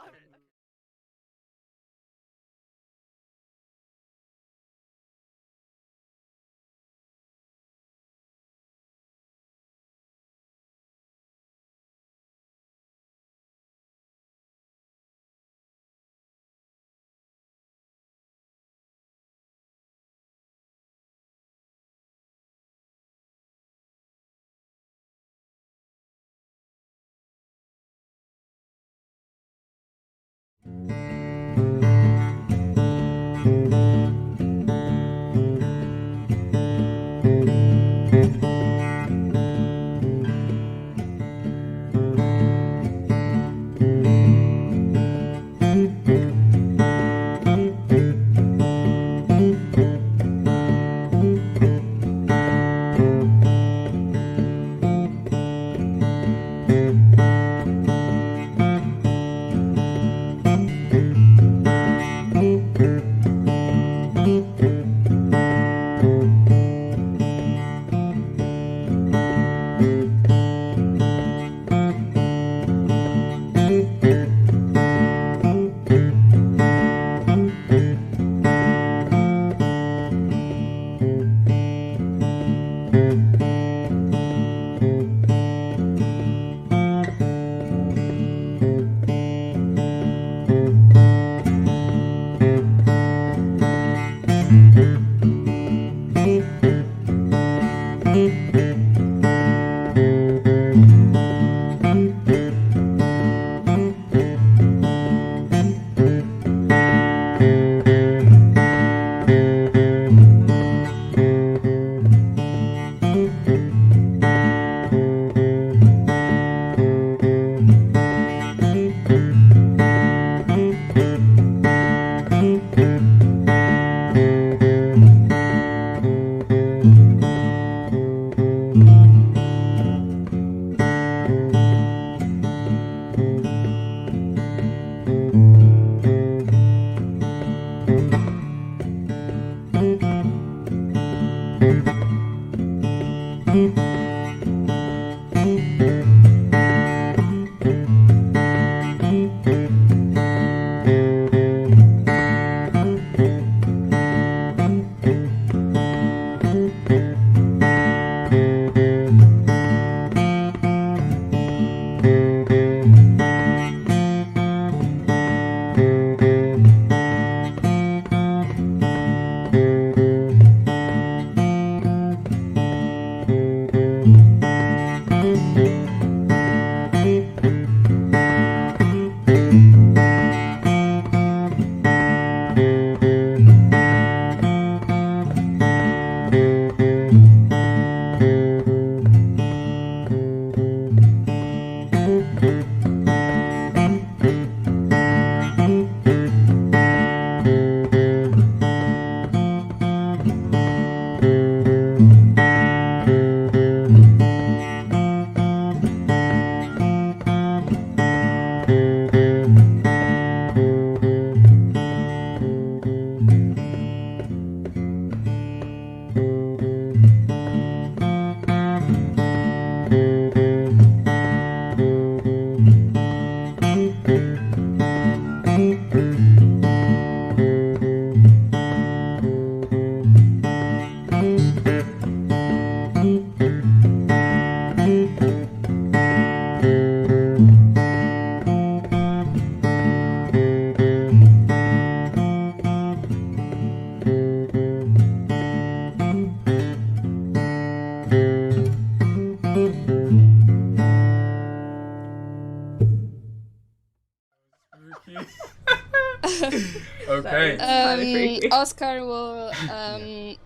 Oscar will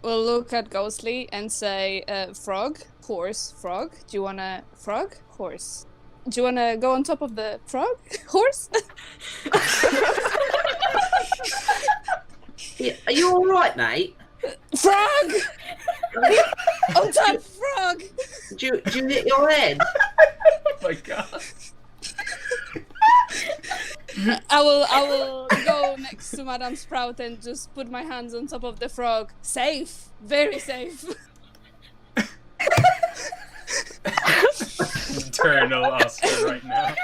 look at Ghostly and say, frog, horse, frog. Do you wanna frog, horse? Do you wanna go on top of the frog, horse? Yeah, are you all right, mate? Frog! On top, frog! Do you hit your head? Oh my god. I will go next to Madame Sprout and just put my hands on top of the frog. Safe, very safe. Eternal Oscar right now.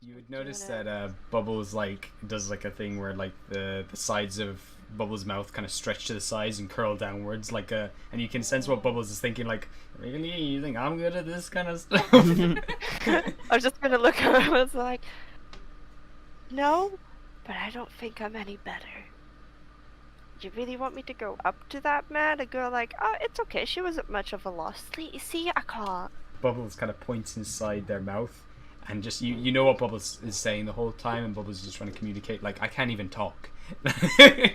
You would notice that Bubbles like does like a thing where like the sides of Bubbles' mouth kind of stretch to the sides and curl downwards like a, and you can sense what Bubbles is thinking, like, really, you think I'm good at this kind of stuff? I was just gonna look at her. I was like, no, but I don't think I'm any better. You really want me to go up to that man and go like, oh, it's okay, she wasn't much of a loss. See, I can't. Bubbles kind of points inside their mouth, and just you know what Bubbles is saying the whole time, and Bubbles is just trying to communicate like, I can't even talk. I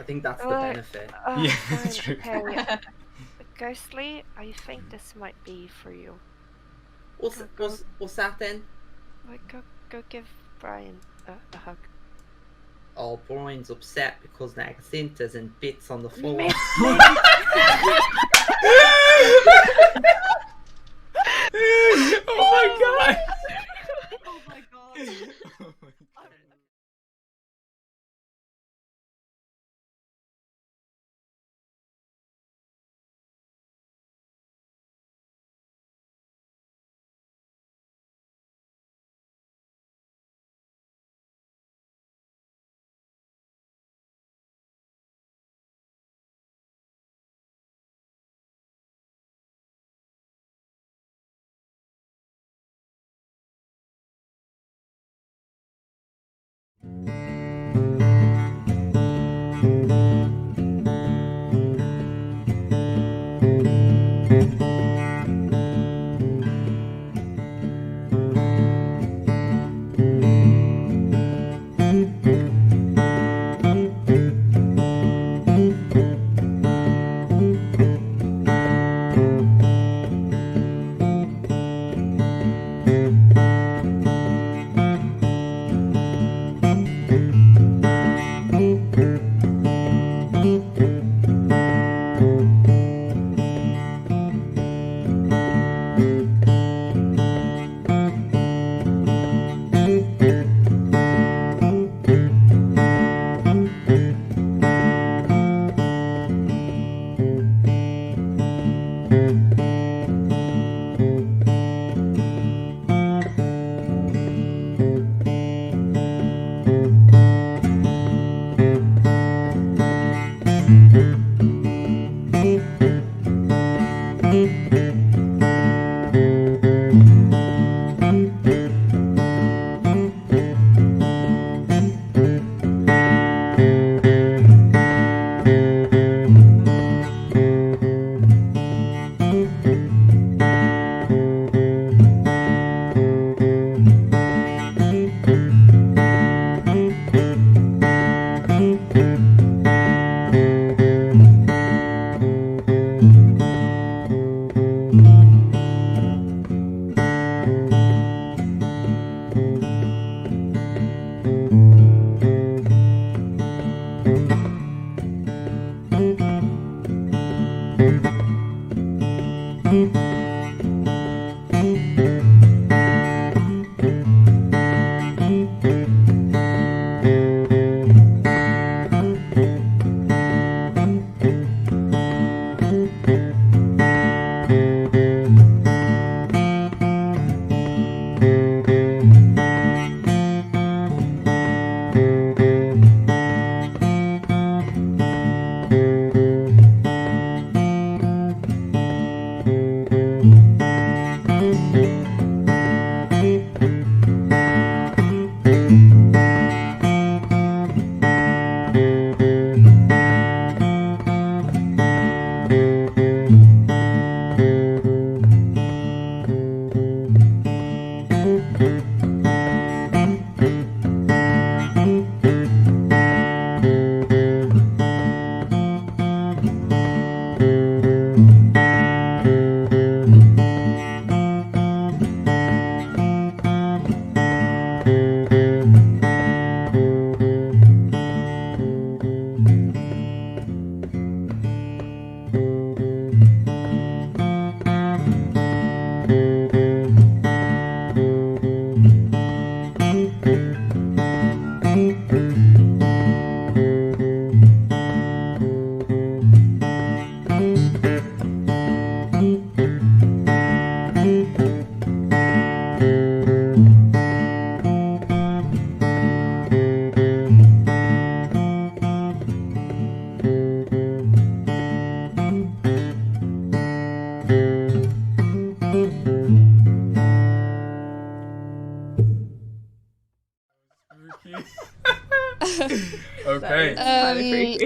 think that's the benefit. Yeah, Fine, that's true. okay. Ghostly, I think this might be for you. What's that then? Like, go give Brian a hug. Oh, Brian's upset because Nagacinta's in bits on the floor. Oh my god! Oh my god. Oh my god.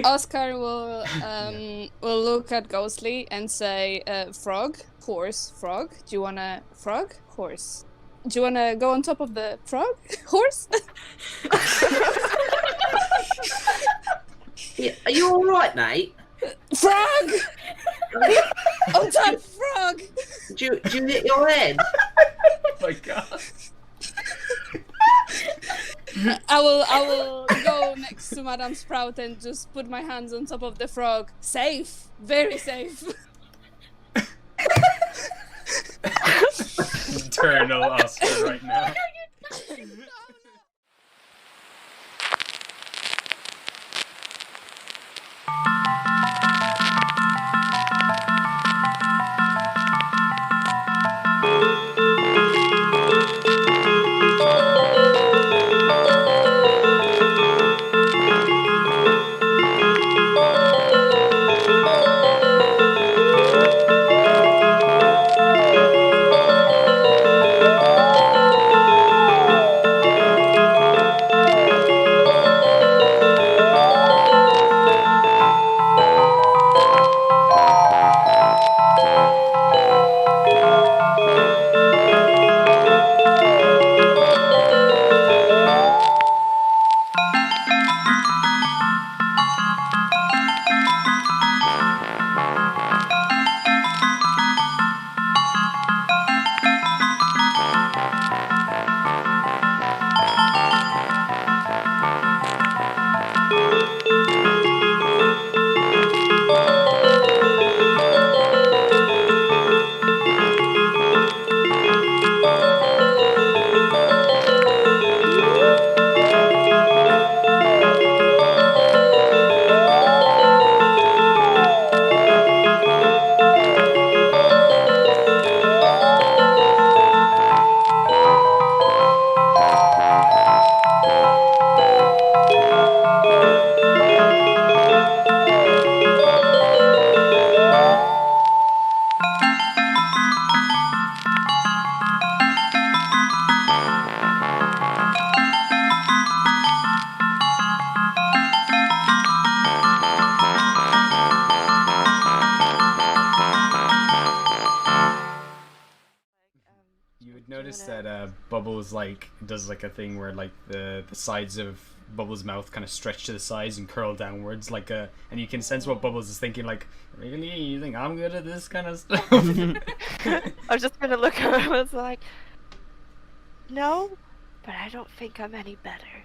Oscar will look at Ghostly and say, "Frog, horse, frog. Do you wanna frog, horse? Do you wanna go on top of the frog, horse?" Yeah, are you all right, mate? Frog! On top, frog! Do you hit your head? Oh my god. I will go next to Madame Sprout and just put my hands on top of the frog. Safe, very safe. Eternal Oscar right now. You would notice that Bubbles does a thing where the sides of Bubbles' mouth kind of stretch to the sides and curl downwards and you can sense what Bubbles is thinking, like, really? You think I'm good at this kind of stuff? I was just gonna look at her. I was like, no, but I don't think I'm any better.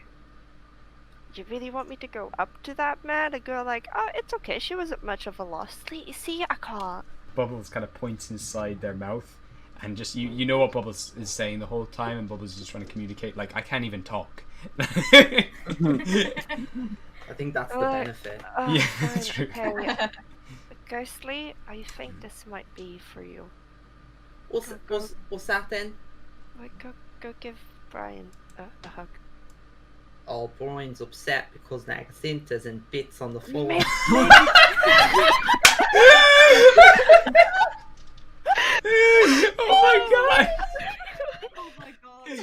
You really want me to go up to that man and go like, oh, it's okay, she wasn't much of a loss. See, I can't. Bubbles kind of points inside their mouth, and just you know what Bubbles is saying the whole time, and Bubbles is just trying to communicate, like, I can't even talk. I think that's the benefit. Yeah, Fine, that's true. okay. Ghostly, I think this might be for you. What's that then? Like, go give Brian a hug. Oh, Brian's upset because Nagacinta's in bits on the floor. Oh my god! Oh my god.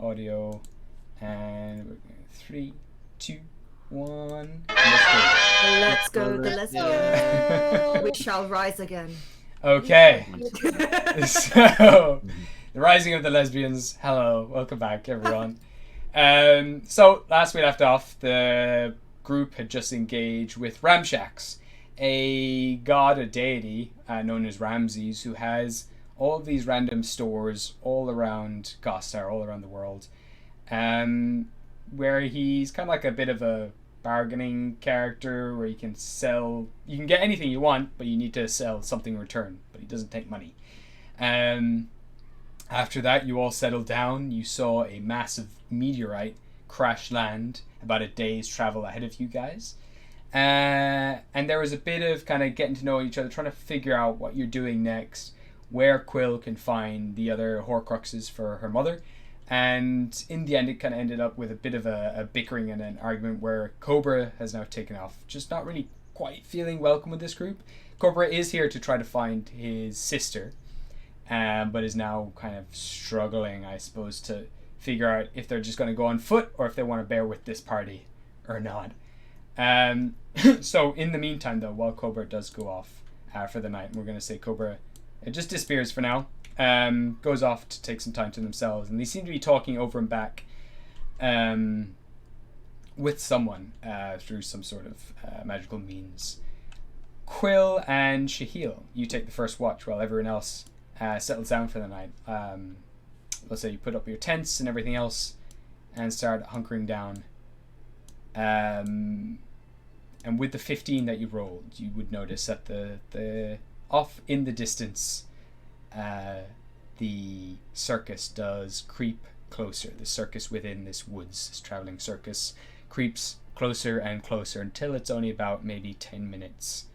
audio, and 3, 2, 1. Let's go, the lesbians. We shall rise again. Okay. So, the rising of the lesbians. Hello, welcome back, everyone. So last we left off, the group had just engaged with Ramshacks, a god, a deity known as Ramses, who has all of these random stores all around Gostar, all around the world, where he's kind of like a bit of a bargaining character, where you can get anything you want, but you need to sell something in return, but he doesn't take money. After that, you all settled down. You saw a massive meteorite crash land about a day's travel ahead of you guys. And there was a bit of kind of getting to know each other, trying to figure out what you're doing next, where Quill can find the other Horcruxes for her mother. And in the end, it kind of ended up with a bit of a bickering and an argument where Cobra has now taken off, just not really quite feeling welcome with this group. Cobra is here to try to find his sister, but is now kind of struggling, I suppose, to figure out if they're just going to go on foot or if they want to bear with this party or not. So in the meantime, though, while Cobra does go off for the night, we're going to say Cobra just disappears for now, goes off to take some time to themselves, and they seem to be talking over and back with someone through some sort of magical means. Quill and Shahil, you take the first watch while everyone else settles down for the night. Let's say you put up your tents and everything else and start hunkering down. And with the 15 that you rolled, you would notice that the off in the distance, the circus does creep closer. The circus within this woods, this traveling circus, creeps closer and closer until it's only about maybe 10 minutes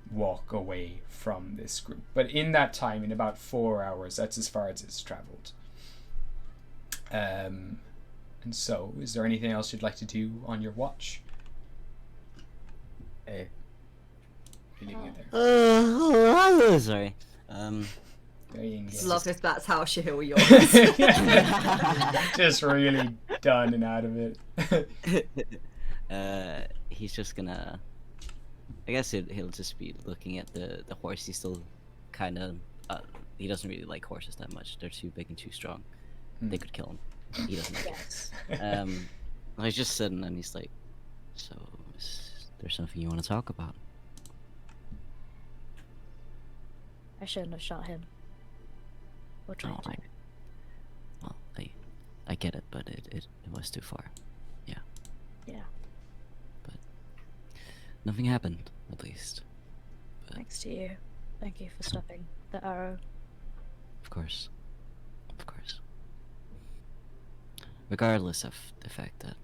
walk away from this group. But in that time, in about 4 hours, that's as far as it's traveled. And so, is there anything else you'd like to do on your watch? Hey. Sorry. Very engaged. Love if that's how Shahil yours. Just really done and out of it. He's just gonna. I guess he'll just be looking at the horse. He's still kind of. He doesn't really like horses that much. They're too big and too strong. They could kill him. He doesn't like it. He's just sitting and he's like, "So, is there something you want to talk about?" I shouldn't have shot him. Or tried to. Well, I get it, but it was too far. Yeah. Yeah. But nothing happened, at least. But Thanks to you. Thank you for stopping the arrow. of course. Of course. Regardless of the fact that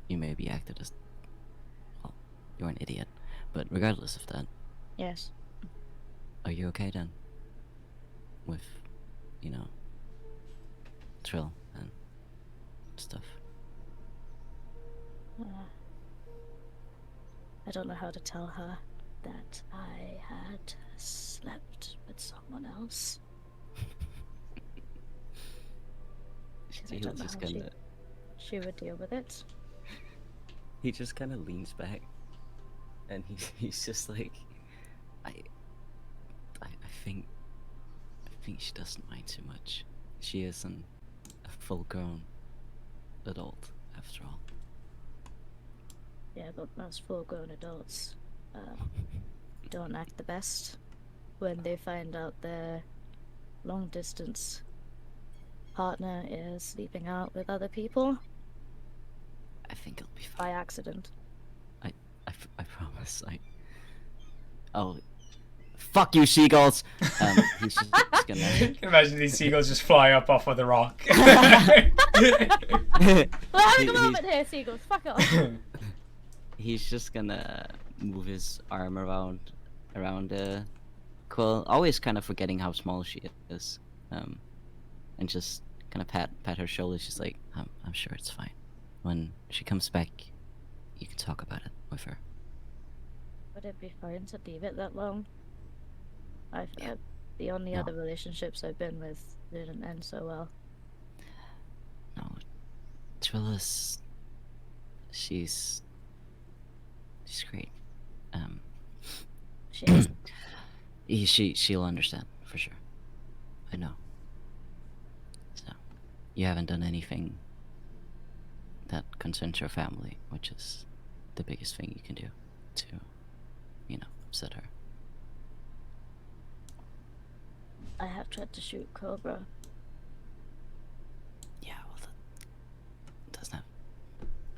you may be acted as, well, you're an idiot, but regardless of that, Yes. are you okay then? With, Trill and stuff. I don't know how to tell her that I had slept with someone else. Because I don't know how she would deal with it. He just kind of leans back, and he's just like, I think she doesn't mind too much. She is a full-grown adult, after all. Yeah, but most full-grown adults don't act the best when they find out their long-distance partner is sleeping out with other people I think it'll be fine. by accident. I promise. Oh, fuck you, seagulls! He's just gonna. I can imagine these seagulls just fly up off of the rock. We're having a moment here, seagulls. Fuck off. He's just gonna move his arm around Quill, always kind of forgetting how small she is, and just kind of pat her shoulders, just like, I'm sure it's fine. When she comes back, you can talk about it with her. Would it be fine to leave it that long? Yeah. The only No. other relationships I've been with didn't end so well. Trilla's... She's great. She is. She'll understand, for sure. I know. So, you haven't done anything that concerns your family, which is the biggest thing you can do to, upset her. I have tried to shoot Cobra. Yeah, well, that doesn't have...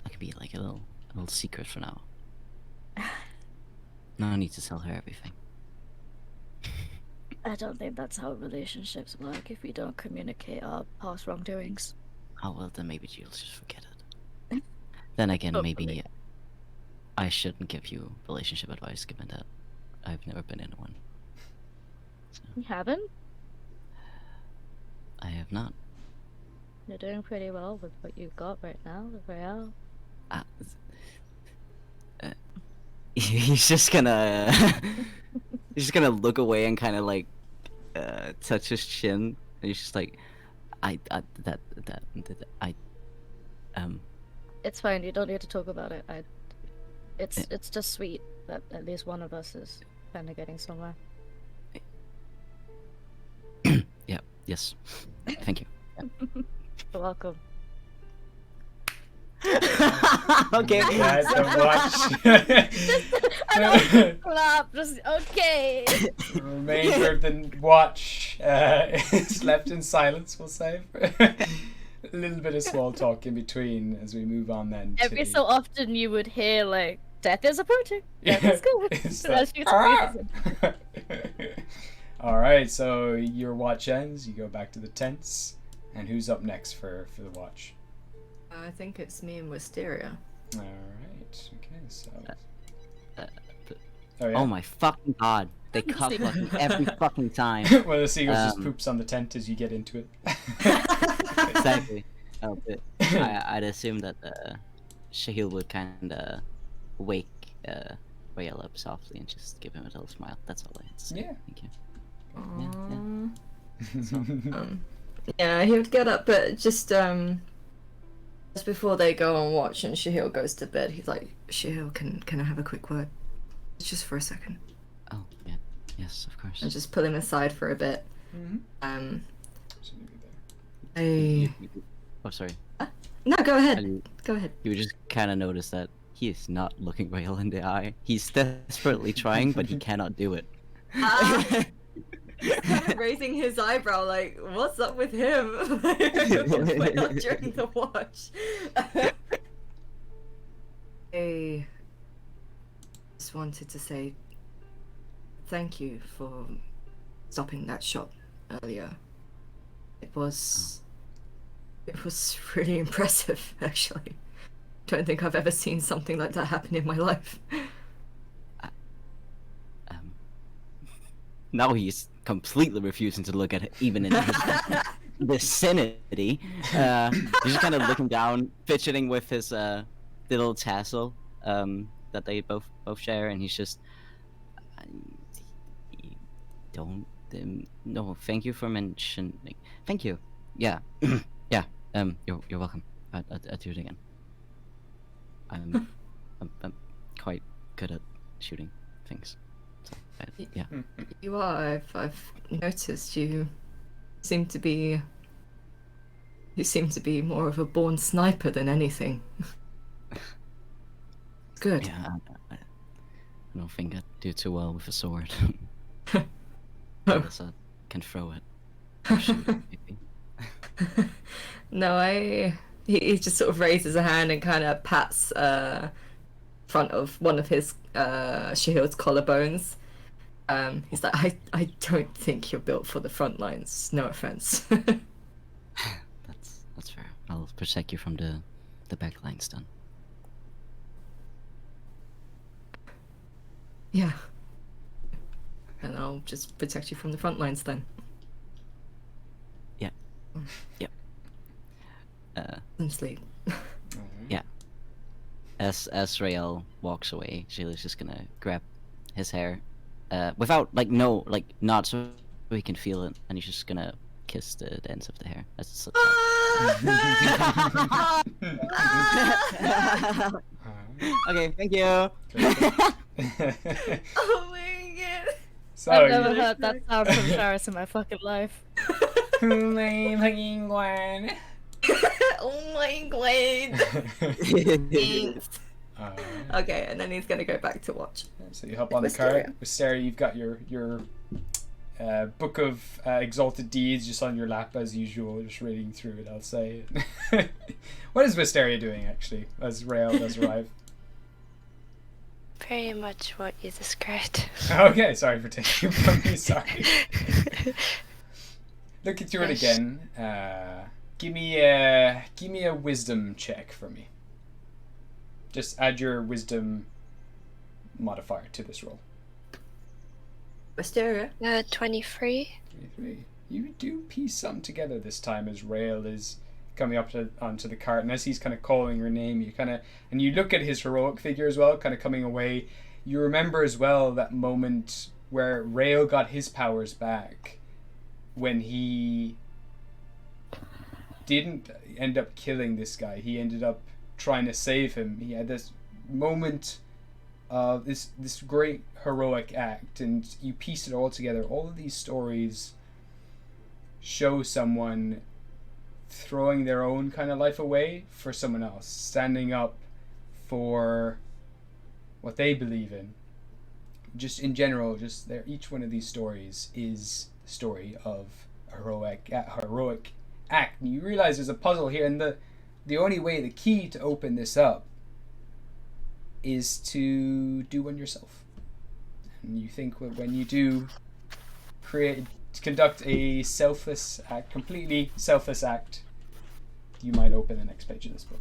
That could be like a little secret for now. No need to tell her everything. I don't think that's how relationships work if we don't communicate our past wrongdoings. Oh, well, then maybe you'll just forget it. Then again, maybe I shouldn't give you relationship advice, given that I've never been in one. So, You haven't? I have not. You're doing pretty well with what you've got right now, Real. He's just gonna look away and kind of like touch his chin, and he's just like, It's fine. You don't need to talk about it. It's just sweet that at least one of us is kind of getting somewhere. Yeah. Yes. Thank you. You're welcome. Okay. Yeah, so watch. I don't clap. Just okay. The remainder of the watch is left in silence, we'll say. A little bit of small talk in between as we move on then. Every to... so often you would hear like, death is approaching. Death is coming. It's As like, she's "Ah!" amazing. Alright, so your watch ends, you go back to the tents. And who's up next for the watch? I think it's me and Wisteria. Alright, okay, so... Oh, yeah? Oh my fucking god! They cuff me every fucking time. Well, the seagull just poops on the tent as you get into it. Exactly. Oh, but I'd assume that Shahil would kind of wake Rael up softly and just give him a little smile. That's all I had to say. Yeah. Thank you. Yeah, he would get up, but just before they go on watch and Shahil goes to bed, he's like, Shahil, can I have a quick word? Just for a second. Oh, yeah. Yes, of course. And just pull him aside for a bit. Mm-hmm. Oh, sorry. No, go ahead. Go ahead. You would just kind of notice that he is not looking Rael in the eye. He's desperately trying, but he cannot do it. He's kind of raising his eyebrow, like, what's up with him? During the watch. I just wanted to say thank you for stopping that shot earlier. It was really impressive, actually. Don't think I've ever seen something like that happen in my life. Now he's completely refusing to look at it, even in his vicinity. He's just kind of looking down, fidgeting with his little tassel that they both share, and he's just... don't... no, thank you for mentioning... Thank you. Yeah. Yeah. You're welcome. I'll do it again. I'm quite good at shooting things. So, yeah. You are. I've noticed you seem to be more of a born sniper than anything. Good. Yeah, I don't think I do too well with a sword. Oh. Unless I can throw it. Or shoot it, maybe. No, he just sort of raises a hand and kind of pats front of one of his Shahil's collarbones. He's like, I don't think you're built for the front lines. No offense. That's fair. I'll protect you from the back lines then. Yeah. And I'll just protect you from the front lines then. Yeah. Yep. And sleep. Yeah. As Rael walks away, Shayla's just gonna grab his hair, without not so he can feel it, and he's just gonna kiss the ends of the hair. That's so Okay, thank you. Oh my god. So, I've never heard that sound from Charis in my fucking life. Oh my god. Thanks. Okay, and then he's gonna go back to watch. So you hop on the cart. Wisteria, you've got your book of exalted deeds just on your lap as usual, just reading through it, I'll say. What is Wisteria doing, actually, as Rael does arrive? Very much what you described. Okay, sorry for taking it from me, sorry. Looking through it again, give me a wisdom check for me. Just add your wisdom modifier to this roll. Wisteria? 23. 23. You do piece something together this time as Rael is coming up onto the cart, and as he's kind of calling her name, and you look at his heroic figure as well, kind of coming away. You remember as well that moment where Rael got his powers back when he didn't end up killing this guy. He ended up trying to save him. He had this moment of this great heroic act, and you piece it all together. All of these stories show someone throwing their own kind of life away for someone else, standing up for what they believe in. Just in general, just there, each one of these stories is the story of a heroic act. And you realize there's a puzzle here, and the only way, the key to open this up is to do one yourself. And you think when you do conduct a selfless act, completely selfless act, you might open the next page of this book.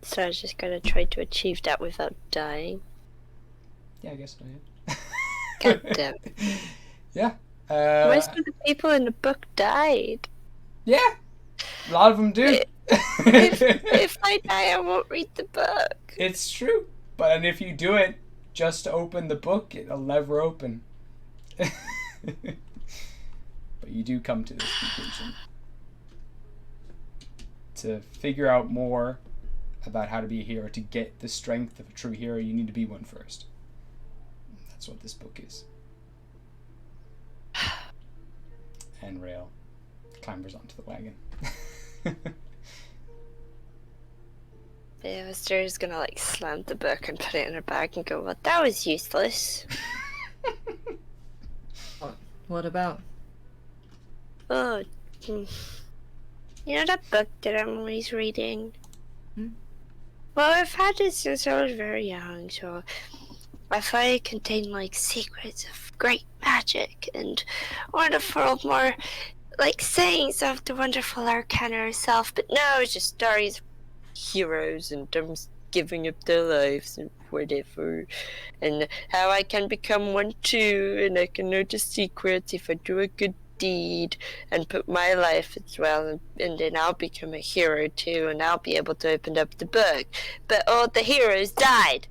So I was just gonna try to achieve that without dying. Yeah, I guess so, yeah. God damn. Yeah. Most of the people in the book died. Yeah, a lot of them do. If I die, I won't read the book. It's true, and if you do it just to open the book, it'll never open. But you do come to this conclusion. To figure out more about how to be a hero, to get the strength of a true hero, you need to be one first. That's what this book is. And Rael clambers onto the wagon. Yeah, Mysteria's gonna like slam the book and put it in her bag and go, well, that was useless. What about? Oh, you know that book that I'm always reading? Well, I've had it since I was very young, so I thought it contained like secrets of great magic and wonderful, more like sayings of the wonderful Arcana herself, but no, it's just stories of heroes and them giving up their lives and whatever, and how I can become one too, and I can know the secrets if I do a good deed and put my life as well, and then I'll become a hero too, and I'll be able to open up the book. But all the heroes died.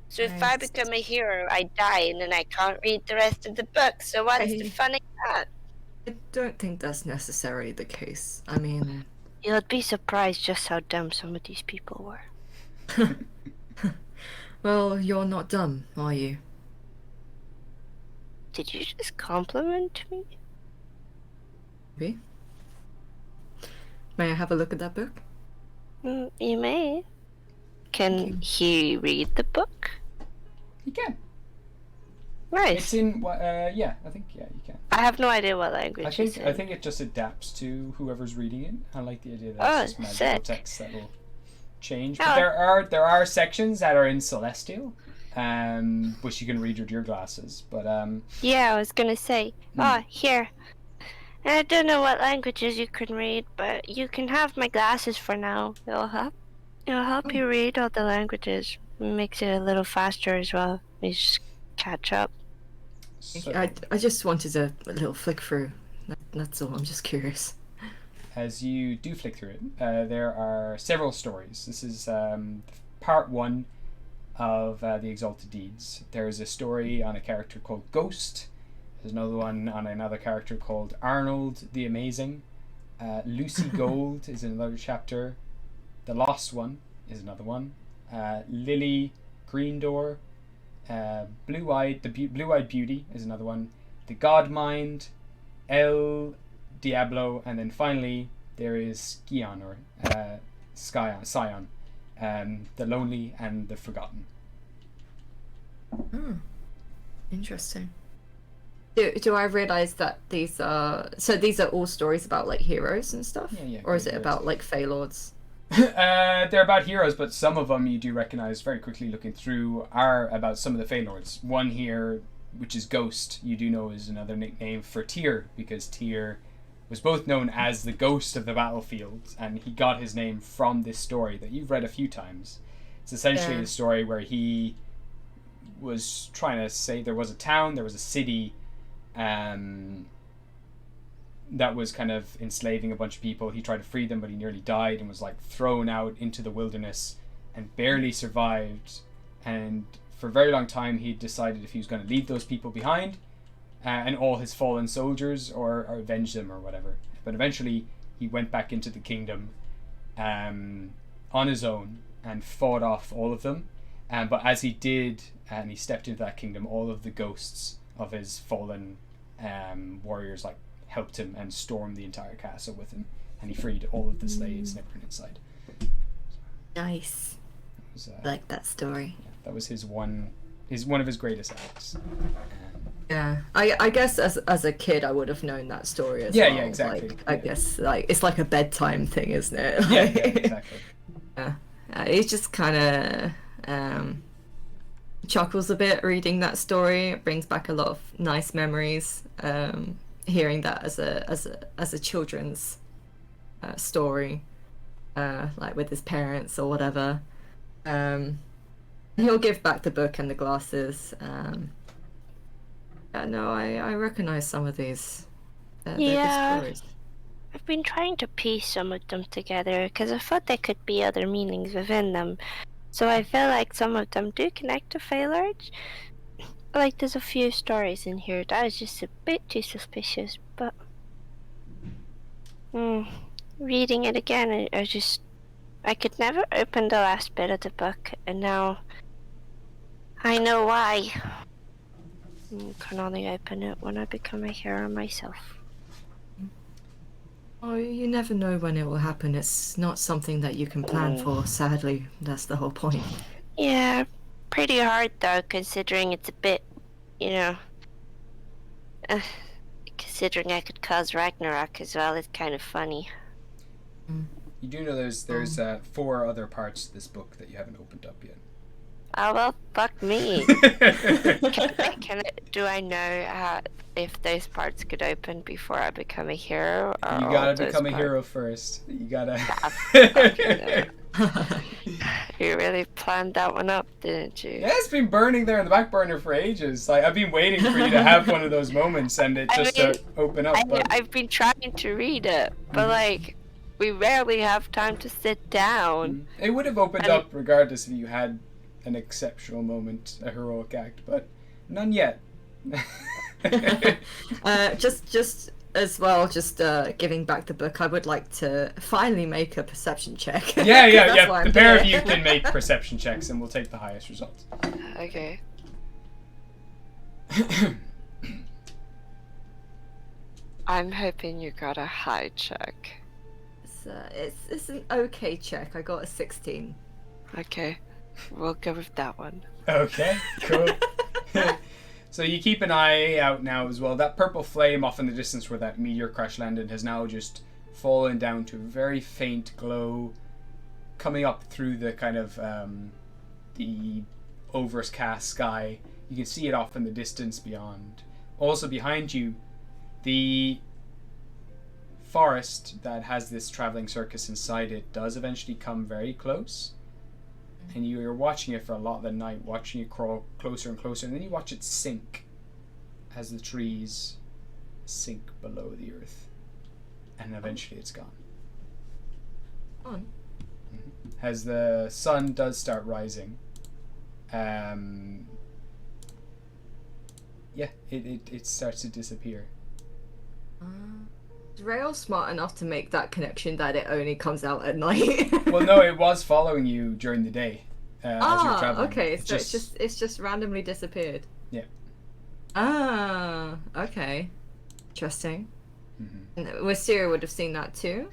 So if I become a hero, I die, and then I can't read the rest of the book. So what's the fun in that? I don't think that's necessarily the case. I mean... You'd be surprised just how dumb some of these people were. Well, you're not dumb, are you? Did you just compliment me? Maybe. May I have a look at that book? You may. Can he read the book? He can. Nice. It's in yeah, I think you can. I have no idea what language it's in. I think it just adapts to whoever's reading it. I like the idea that it's just magical text that will change. But there are sections that are in Celestial, which you can read with your glasses. But yeah, I was gonna say. Here. I don't know what languages you can read, but you can have my glasses for now. It'll help you read all the languages. It makes it a little faster as well. You just catch up. So, I just wanted a little flick through. That's all. I'm just curious. As you do flick through it, there are several stories. This is part 1. of the Exalted Deeds. There's a story on a character called Ghost. There's another one on another character called Arnold the Amazing. Lucy Gold is another chapter. The Lost One is another one. Lily Greendoor. Blue-Eyed Beauty is another one. The God Mind. El Diablo. And then finally there is Scion, or Scion. The Lonely and the Forgotten. Interesting. Do I realize that these are all stories about like heroes and stuff? Yeah, or is it heroes. about like Feylords? They're about heroes, but some of them you do recognize very quickly looking through are about some of the Feylords. One here, which is Ghost, you do know is another nickname for Tyr, because Tyr was both known as the ghost of the battlefield, and he got his name from this story that you've read a few times. It's essentially a story where he was trying to say there was a town, there was a city that was kind of enslaving a bunch of people. He tried to free them, but he nearly died and was like thrown out into the wilderness and barely survived. And for a very long time he decided if he was going to leave those people behind and all his fallen soldiers or avenge them or whatever. But eventually he went back into the kingdom on his own and fought off all of them. But as he did, and he stepped into that kingdom, all of the ghosts of his fallen warriors like helped him and stormed the entire castle with him, and he freed all of the slaves and everyone inside. Nice. Was, I like that story. That was one of his greatest acts. Yeah, I guess as a kid I would have known that story as well. Yeah, exactly. Like, I guess like it's like a bedtime thing, isn't it? Yeah, exactly. It just kind of chuckles a bit reading that story. It brings back a lot of nice memories. Hearing that as a children's story, like with his parents or whatever. He'll give back the book and the glasses. I recognize some of these. They're good stories. I've been trying to piece some of them together because I thought there could be other meanings within them. So I feel like some of them do connect to Feylords. Like there's a few stories in here that is just a bit too suspicious, but reading it again, I could never open the last bit of the book, and now I know why. I can only open it when I become a hero myself. Oh, you never know when it will happen. It's not something that you can plan for, sadly. That's the whole point. Yeah, pretty hard though, considering it's a bit, considering I could cause Ragnarok as well. It's kind of funny. You do know there's 4 other parts to this book that you haven't opened up yet. Oh well, fuck me. Do I know if those parts could open before I become a hero? Or You gotta become a hero first. You gotta. You really planned that one up, didn't you? Yeah, it's been burning there in the back burner for ages. Like I've been waiting for you to have one of those moments and it just to open up. I've been trying to read it, but like we rarely have time to sit down. It would have opened up regardless if you had an exceptional moment, a heroic act, but none yet. Just as well, giving back the book, I would like to finally make a perception check. Yeah. The pair of you can make perception checks and we'll take the highest results. Okay. I'm hoping you got a high check. It's an okay check. I got a 16. Okay. We'll go with that one. Okay, cool. So you keep an eye out now as well. That purple flame off in the distance where that meteor crash landed has now just fallen down to a very faint glow coming up through the kind of the overcast sky. You can see it off in the distance beyond. Also behind you, the forest that has this traveling circus inside it does eventually come very close. And you're watching it for a lot of the night, watching it crawl closer and closer, and then you watch it sink as the trees sink below the earth. And eventually it's gone. As the sun does start rising, it starts to disappear. Is Rail smart enough to make that connection that it only comes out at night? Well, no, it was following you during the day as you're traveling. Okay, so it's just randomly disappeared. Yeah. Ah, okay. Interesting. And Wisteria would have seen that too?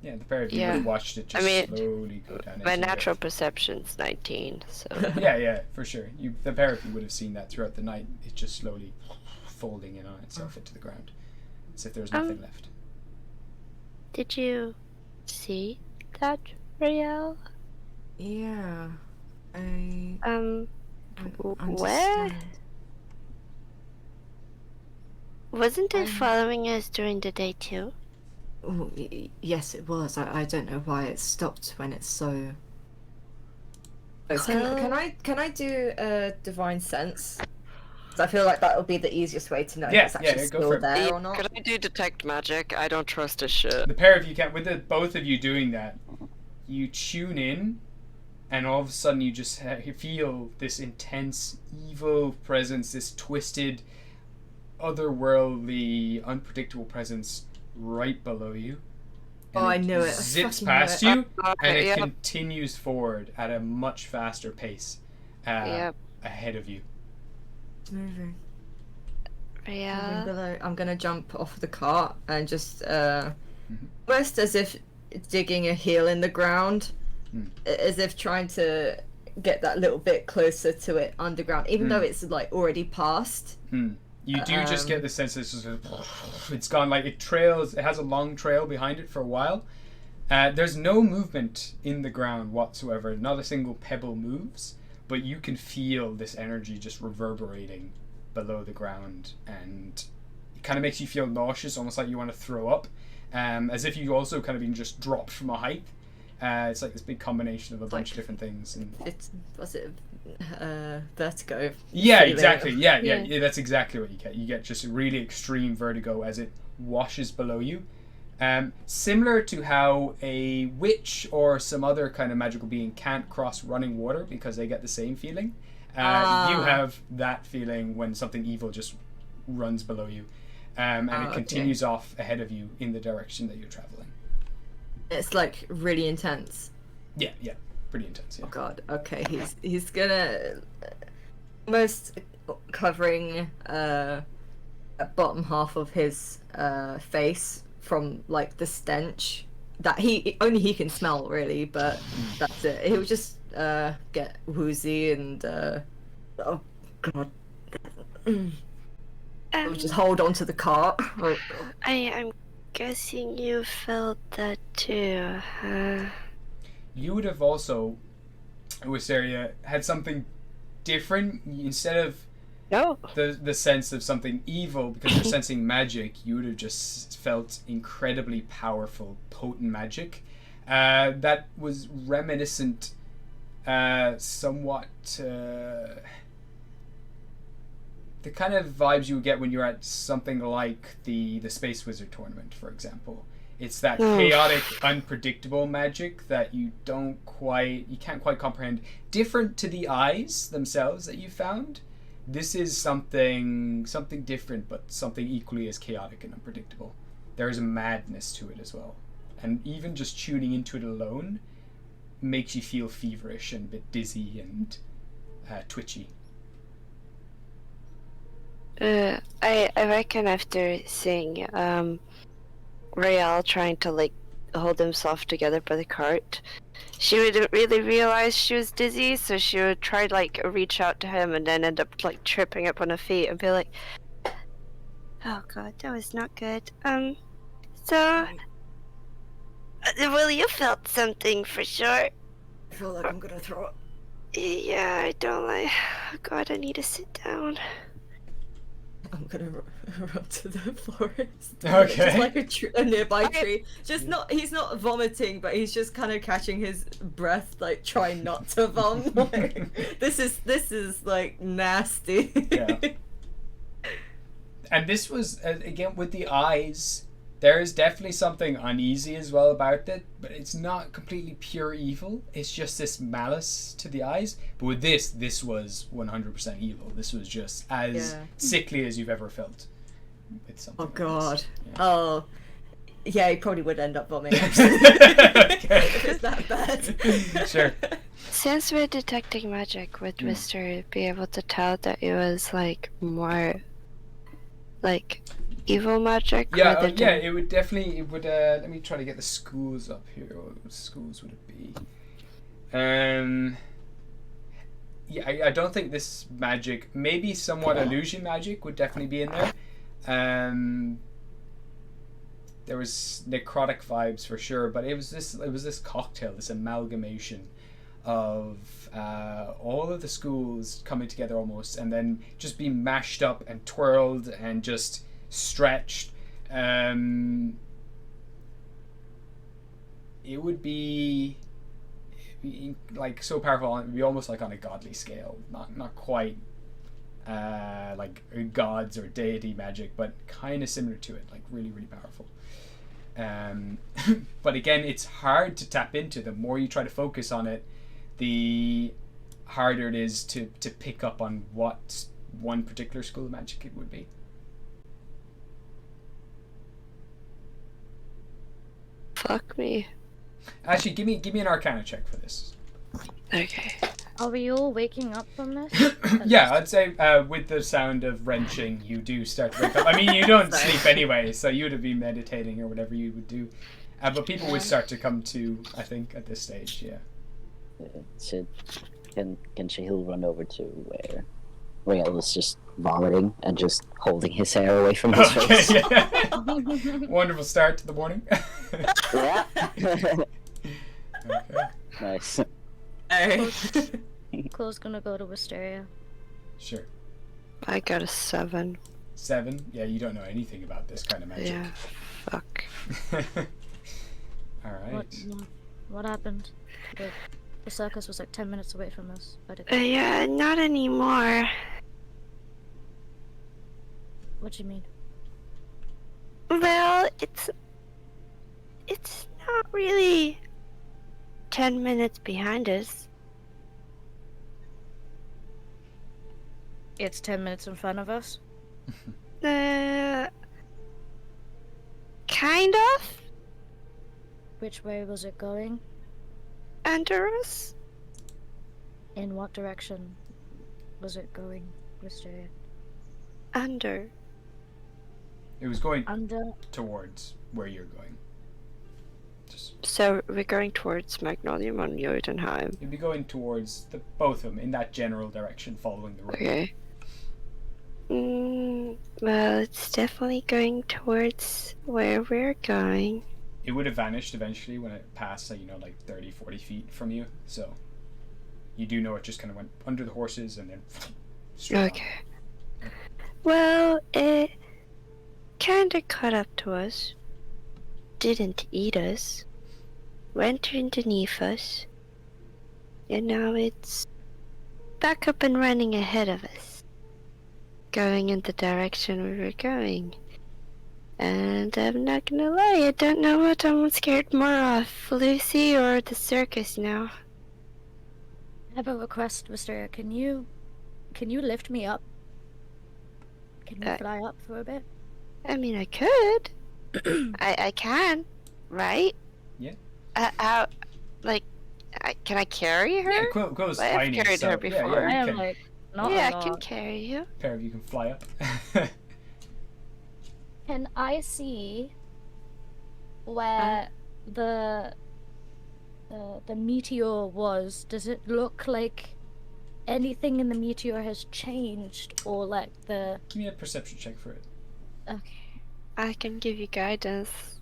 Yeah, the pair of you would have watched it just slowly go down. My natural perception's 19, so... Yeah, for sure. The pair of you would have seen that throughout the night. It's just slowly folding in on itself into the ground. As if there was nothing left. Did you see that, Riel? Yeah. Where? Wasn't it following us during the day too? Oh, yes, it was. I don't know why it stopped when it's so. Can I do a divine sense? 'Cause I feel like that would be the easiest way to know if it's actually go still for it. there or not. Could I do detect magic? I don't trust a shit. The pair of you can, with both of you doing that, you tune in, and all of a sudden you just you feel this intense evil presence, this twisted, otherworldly, unpredictable presence right below you. And I knew it. Zips past you, and it continues forward at a much faster pace ahead of you. It's moving. Riel. I'm gonna jump off the cart and just almost as if digging a heel in the ground, as if trying to get that little bit closer to it underground, even though it's like already past. You do just get the sense that it's gone, like it trails. It has a long trail behind it for a while. There's no movement in the ground whatsoever. Not a single pebble moves, but you can feel this energy just reverberating below the ground, and it kind of makes you feel nauseous, almost like you want to throw up, as if you also kind of been just dropped from a height. It's like this big combination of a bunch of different things. And Was it vertigo? Yeah, feeling? exactly. Yeah, that's exactly what you get. You get just a really extreme vertigo as it washes below you. Similar to how a witch or some other kind of magical being can't cross running water because they get the same feeling. You have that feeling when something evil just runs below you. And it continues off ahead of you in the direction that you're traveling. It's like really intense. Yeah, pretty intense. Yeah. Oh god. Okay, he's gonna almost covering bottom half of his face from like the stench that only he can smell really, but that's it. He'll just get woozy and oh god. He'll just hold on to the cart. I'm guessing you felt that too, huh? You would have also, Wisteria, had something different instead of the sense of something evil because you're sensing magic. You would have just felt incredibly powerful, potent magic that was reminiscent, somewhat. The kind of vibes you would get when you're at something like the Space Wizard tournament, for example. It's that chaotic, unpredictable magic that you can't quite comprehend. Different to the eyes themselves that you found. This is something different, but something equally as chaotic and unpredictable. There is a madness to it as well. And even just tuning into it alone makes you feel feverish and a bit dizzy and twitchy. I reckon after seeing Rael trying to like hold himself together by the cart, she wouldn't really realize she was dizzy, so she would try to like reach out to him and then end up like tripping up on her feet and be like, "Oh god, that was not good." So well, you felt something for sure. I feel like I'm gonna throw up. Yeah, I don't like. Oh god, I need to sit down. I'm gonna run to the forest. Okay. Just like a nearby tree. Just not. He's not vomiting, but he's just kind of catching his breath, like trying not to vomit. Like, this is like nasty. Yeah. And this was again with the eyes. There is definitely something uneasy as well about it, but it's not completely pure evil. It's just this malice to the eyes. But with this was 100% evil. This was just as sickly as you've ever felt. With something Oh god. Like this. Yeah. Oh. Yeah, he probably would end up vomiting. Okay. If it's that bad. Sure. Since we're detecting magic, would Mr. be able to tell that it was like more like evil magic? Yeah, rather yeah, than... it would definitely. It would. Let me try to get the schools up here. What schools would it be? Yeah, I don't think this magic. Maybe somewhat illusion magic would definitely be in there. There was necrotic vibes for sure, but it was this cocktail, this amalgamation of all of the schools coming together almost, and then just being mashed up and twirled and just stretched. It would be like so powerful. It would be almost like on a godly scale, not quite like gods or deity magic, but kind of similar to it, like really, really powerful. But again, it's hard to tap into. The more you try to focus on it, the harder it is to pick up on what one particular school of magic it would be. Fuck me. Actually, give me an Arcana check for this. Okay. Are we all waking up from this? Yeah, I'd say with the sound of wrenching, you do start to wake up. I mean, you don't sleep anyway, so you would have been meditating or whatever you would do. But people would start to come to, I think, at this stage, yeah. Can Shahil run over to where Rael is just vomiting and just holding his hair away from his face? Yeah. Wonderful start to the morning. Yeah. Okay. Nice. Chloe's gonna go to Wisteria. Sure. I got a 7. 7? Yeah, you don't know anything about this kind of magic. Yeah. Fuck. Alright. What happened? The circus was like 10 minutes away from us. Yeah, not anymore. What do you mean? Well, it's not really 10 minutes behind us. It's 10 minutes in front of us? Kind of? Which way was it going? Under us? In what direction was it going, Wisteria? Under. It was going Under? towards where you're going. So we're going towards Magnolium on Jotunheim. You'd be going towards both of them in that general direction, following the road. Okay. Well, it's definitely going towards where we're going. It would have vanished eventually when it passed, like 30, 40 feet from you. So you do know it just kind of went under the horses and then straight Okay. On. Well, it kind of caught up to us. Didn't eat us. Went underneath us. And now it's back up and running ahead of us. Going in the direction we were going. And I'm not gonna lie, I don't know what I'm scared more of, Lucy or the circus now. I have a request, Wisteria. Can you lift me up? Can you fly up for a bit? I mean, I could. I can, right? Yeah. How, can I carry her? Yeah, Quill's I've tiny, carried so her before. yeah, I you am can. like not Yeah, a I can lot. carry you. Pair of you can fly up. Can I see where the meteor was? Does it look like anything in the meteor has changed, or like the? Give me a perception check for it. Okay. I can give you guidance.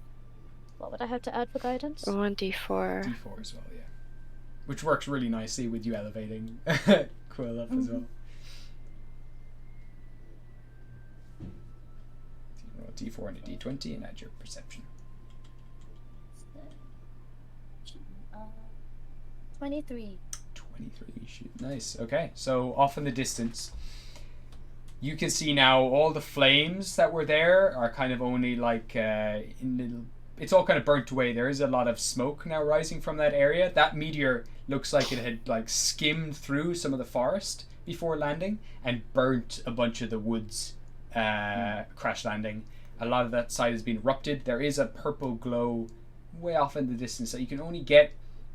What would I have to add for guidance? 1d4. D4 as well, yeah. Which works really nicely with you elevating Quill up as well. So you roll a D4 and a D20 and add your perception. 23. 23, shoot. Nice. Okay, so off in the distance, you can see now all the flames that were there are kind of only like it's all kind of burnt away. There is a lot of smoke now rising from that area. That meteor looks like it had like skimmed through some of the forest before landing and burnt a bunch of the woods crash landing. A lot of that side has been erupted. There is a purple glow way off in the distance that you can only get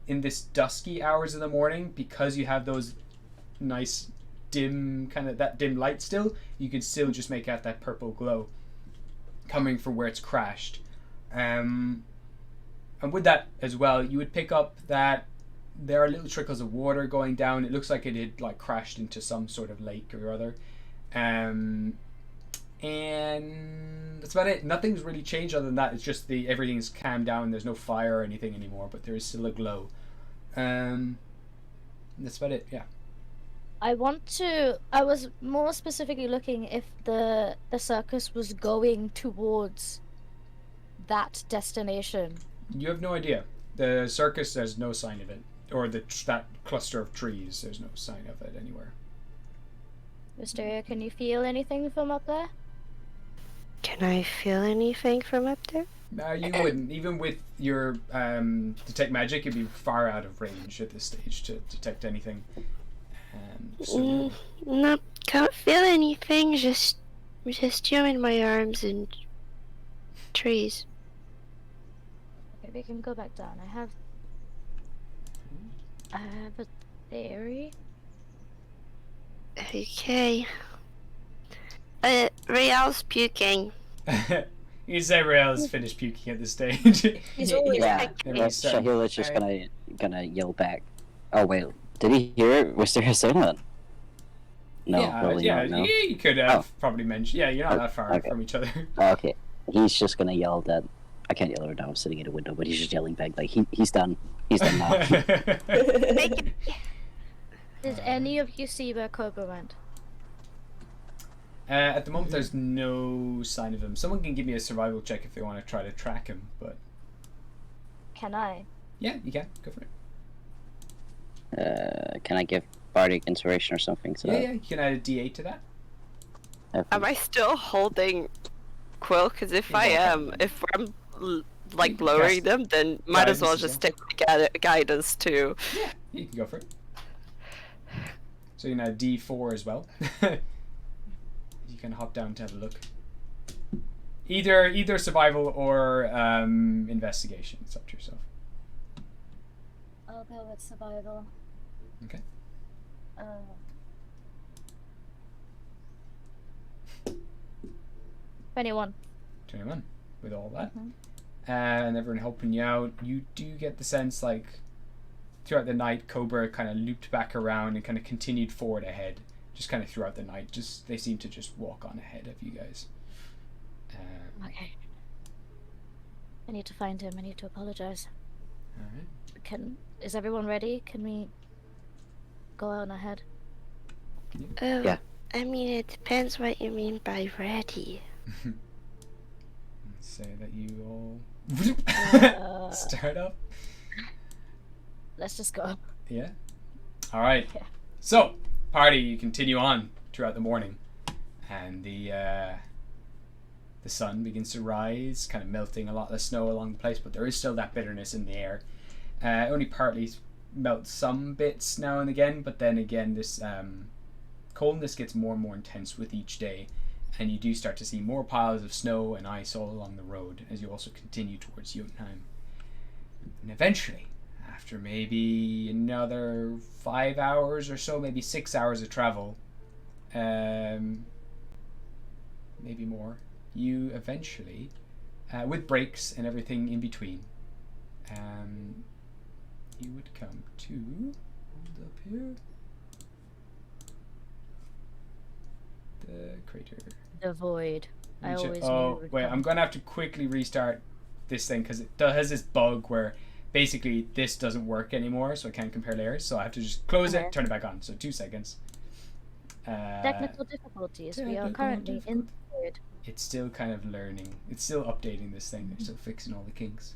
in this dusky hours of the morning because you have those nice dim kind of that dim light still. You can still just make out that purple glow coming from where it's crashed. And with that as well, you would pick up that there are little trickles of water going down. It looks like it had like crashed into some sort of lake or other. And that's about it. Nothing's really changed other than that. It's just everything's calmed down. There's no fire or anything anymore, but there is still a glow. That's about it. Yeah. I was more specifically looking if the circus was going towards that destination. You have no idea. The circus, there's no sign of it. Or that cluster of trees, there's no sign of it anywhere. Mysteria, can you feel anything from up there? Can I feel anything from up there? No, you wouldn't. Even with your detect magic, you'd be far out of range at this stage to detect anything. No, can't feel anything. Just you in my arms and trees. Okay, we can go back down. I have a theory. Okay. Real's puking. You say Rael's finished puking at this stage. He's always Yeah, Maybe well, so. Shahil is just gonna yell back. Oh wait, did he hear it? Was there a saying that? No, probably not. No. You could have probably mentioned. Yeah, you're not that far okay. from each other. Okay, he's just gonna yell that. I can't yell right now. I'm sitting at a window, but he's just yelling back like he's done. He's done now. Did any of you see where Cobra went? At the moment, there's no sign of him. Someone can give me a survival check if they want to try to track him, but... Can I? Yeah, you can. Go for it. Can I give Bardic Inspiration or something to that? Yeah, you can add a D8 to that. Am I still holding Quill? Because if I am, if I'm like lowering them, then might as well just stick with guidance too. Yeah, you can go for it. So you can add D4 as well. You can hop down to have a look. Either survival or investigation. It's up to yourself. I'll go with survival. Okay. 21. 21 with all that. And everyone helping you out. You do get the sense like throughout the night Cobra kind of looped back around and kind of continued forward ahead. Just kind of throughout the night. They seem to just walk on ahead of you guys. Okay. I need to find him. I need to apologize. Alright. Is everyone ready? Can we go on ahead? Oh, yeah. I mean, it depends what you mean by ready. Let's say that you all start up. Let's just go. Yeah. Alright. Yeah. So, party, you continue on throughout the morning. And the sun begins to rise, kind of melting a lot of the snow along the place, but there is still that bitterness in the air. Only partly melts some bits now and again, but then again this coldness gets more and more intense with each day, and you do start to see more piles of snow and ice all along the road as you also continue towards Jotunheim. And eventually, after maybe another 5 hours or so, maybe 6 hours of travel, maybe more, you eventually, with breaks and everything in between, you would come to, hold up here, the crater. The void. I always knew oh, it would wait, come. I'm going to have to quickly restart this thing because it has this bug where basically this doesn't work anymore, so I can't compare layers, so I have to just close it, turn it back on. So 2 seconds. Technical difficulties. We are currently in the void. It's still kind of learning. It's still updating this thing. They're still fixing all the kinks.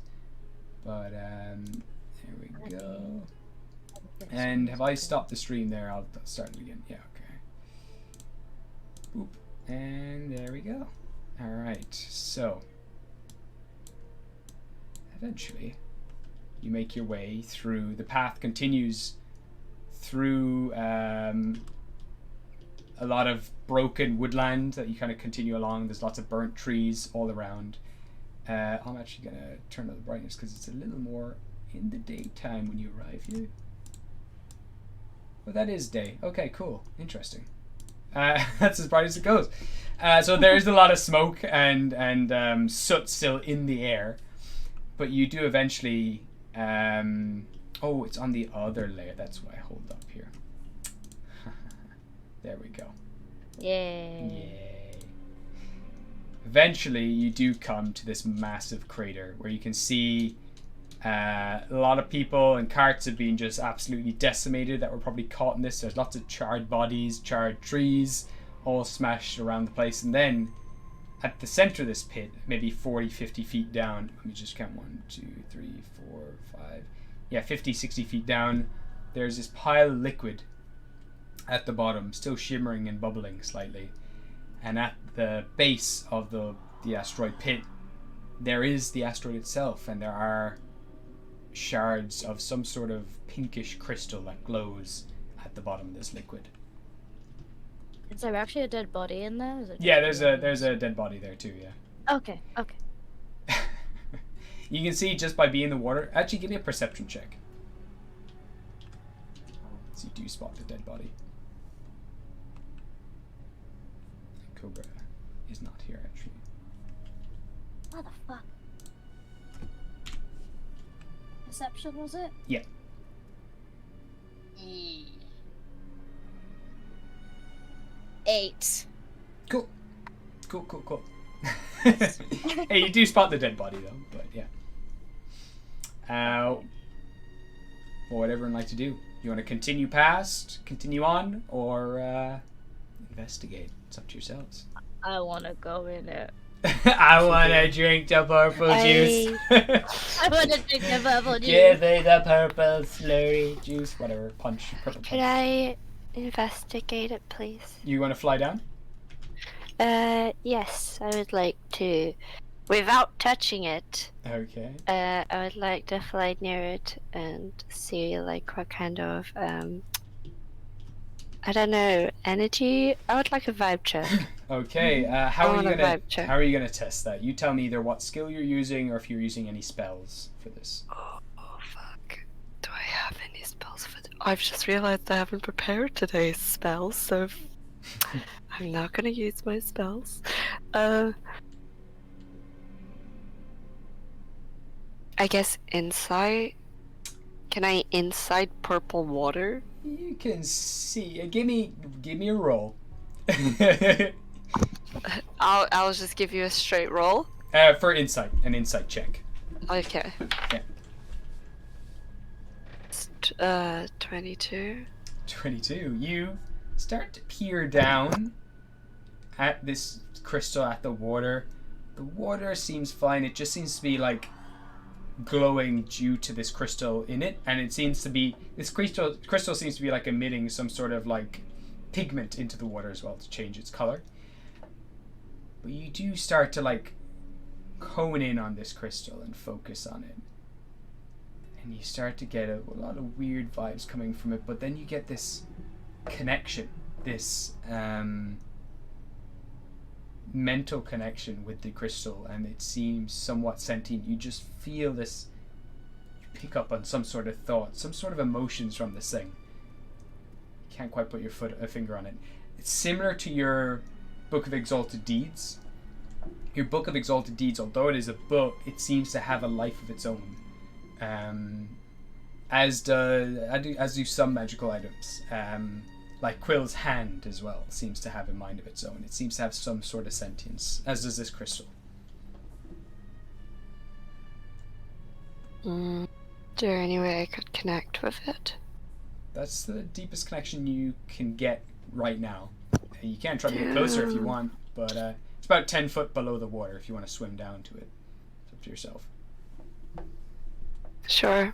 But there we go. And have I stopped the stream there? I'll start it again. Yeah, okay. Boop. And there we go. Alright, so eventually you make your way through. The path continues through a lot of broken woodland that you kind of continue along. There's lots of burnt trees all around. I'm actually going to turn up the brightness because it's a little more in the daytime when you arrive here. Well, that is day. Okay, cool. Interesting. That's as bright as it goes. So there's a lot of smoke and soot still in the air. But you do eventually... oh, it's on the other layer. That's why I hold up here. There we go. Yay. Yay. Eventually, you do come to this massive crater where you can see a lot of people and carts have been just absolutely decimated that were probably caught in this. There's lots of charred bodies, charred trees, all smashed around the place. And then at the center of this pit, maybe 40, 50 feet down, let me just count 1, 2, 3, 4, 5, yeah, 50, 60 feet down, there's this pile of liquid at the bottom, still shimmering and bubbling slightly. And at the base of the asteroid pit, there is the asteroid itself, and there are shards of some sort of pinkish crystal that glows at the bottom of this liquid. Is there actually a dead body in there? Is it Yeah, there's a dead body there too, yeah. Okay. You can see just by being in the water. Actually, give me a perception check. So you do spot the dead body. Cobra is not here, actually. What the fuck? Perception, was it? Yeah. 8. Cool. Hey, you do spot the dead body though, but yeah. What would everyone like to do? You want to continue past, continue on, or investigate? It's up to yourselves. I want to go in it. I want to drink the purple juice. I want to drink the purple juice. Give me the purple slurry juice, whatever, punch, purple punch. Could I investigate it, please? You want to fly down? Yes, I would like to, without touching it. Okay. I would like to fly near it and see, like, what kind of, I don't know, energy? I would like a vibe check. Okay, how are you gonna test that? You tell me either what skill you're using or if you're using any spells for this. Oh fuck. Do I have any spells for this? I've just realized I haven't prepared today's spells, so I'm not gonna use my spells. I guess insight? Can I insight purple water? You can see. Give me a roll. I'll just give you a straight roll. For insight, an insight check. Okay. Yeah. 22. 22. You start to peer down at this crystal, at the water. The water seems fine. It just seems to be like glowing due to this crystal in it, and it seems to be this crystal seems to be like emitting some sort of like pigment into the water as well to change its color. But you do start to like hone in on this crystal and focus on it, and you start to get a lot of weird vibes coming from it. But then you get this connection, this mental connection with the crystal, and it seems somewhat sentient. You just feel this, you pick up on some sort of thought, some sort of emotions from this thing. You can't quite put a finger on it. It's similar to your Book of Exalted Deeds. Your Book of Exalted Deeds, although it is a book, it seems to have a life of its own, as do some magical items. Like Quill's hand as well seems to have a mind of its own. It seems to have some sort of sentience, as does this crystal. Is there any way I could connect with it? That's the deepest connection you can get right now. You can try to get closer if you want, but it's about 10 foot below the water if you want to swim down to it. It's up to yourself. Sure.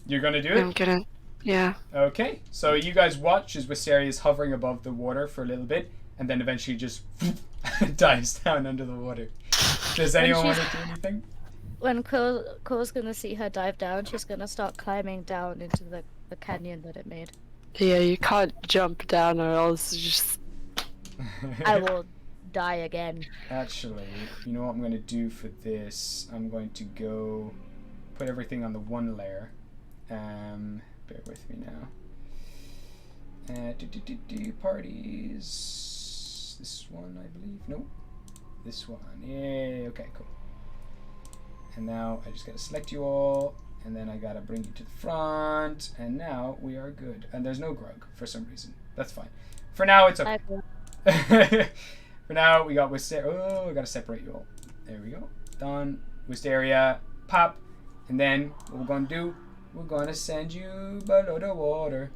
You're gonna do it? I'm gonna... Yeah. Okay, so you guys watch as Wisteria is hovering above the water for a little bit, and then eventually just dives down under the water. Does anyone want to do anything? When Cole's gonna see her dive down, she's gonna start climbing down into the canyon that it made. Yeah, you can't jump down or else you just... I will die again. Actually, you know what I'm going to do for this? I'm going to go put everything on the one layer. Bear with me now. Parties. This one, I believe. Nope. This one. Yay. Okay, cool. And now I just got to select you all. And then I got to bring you to the front. And now we are good. And there's no grog for some reason. That's fine. For now, it's okay. For now, we got Wisteria. Oh, we got to separate you all. There we go. Done. Wisteria. Pop. And then what we're going to do, we're going to send you below the water.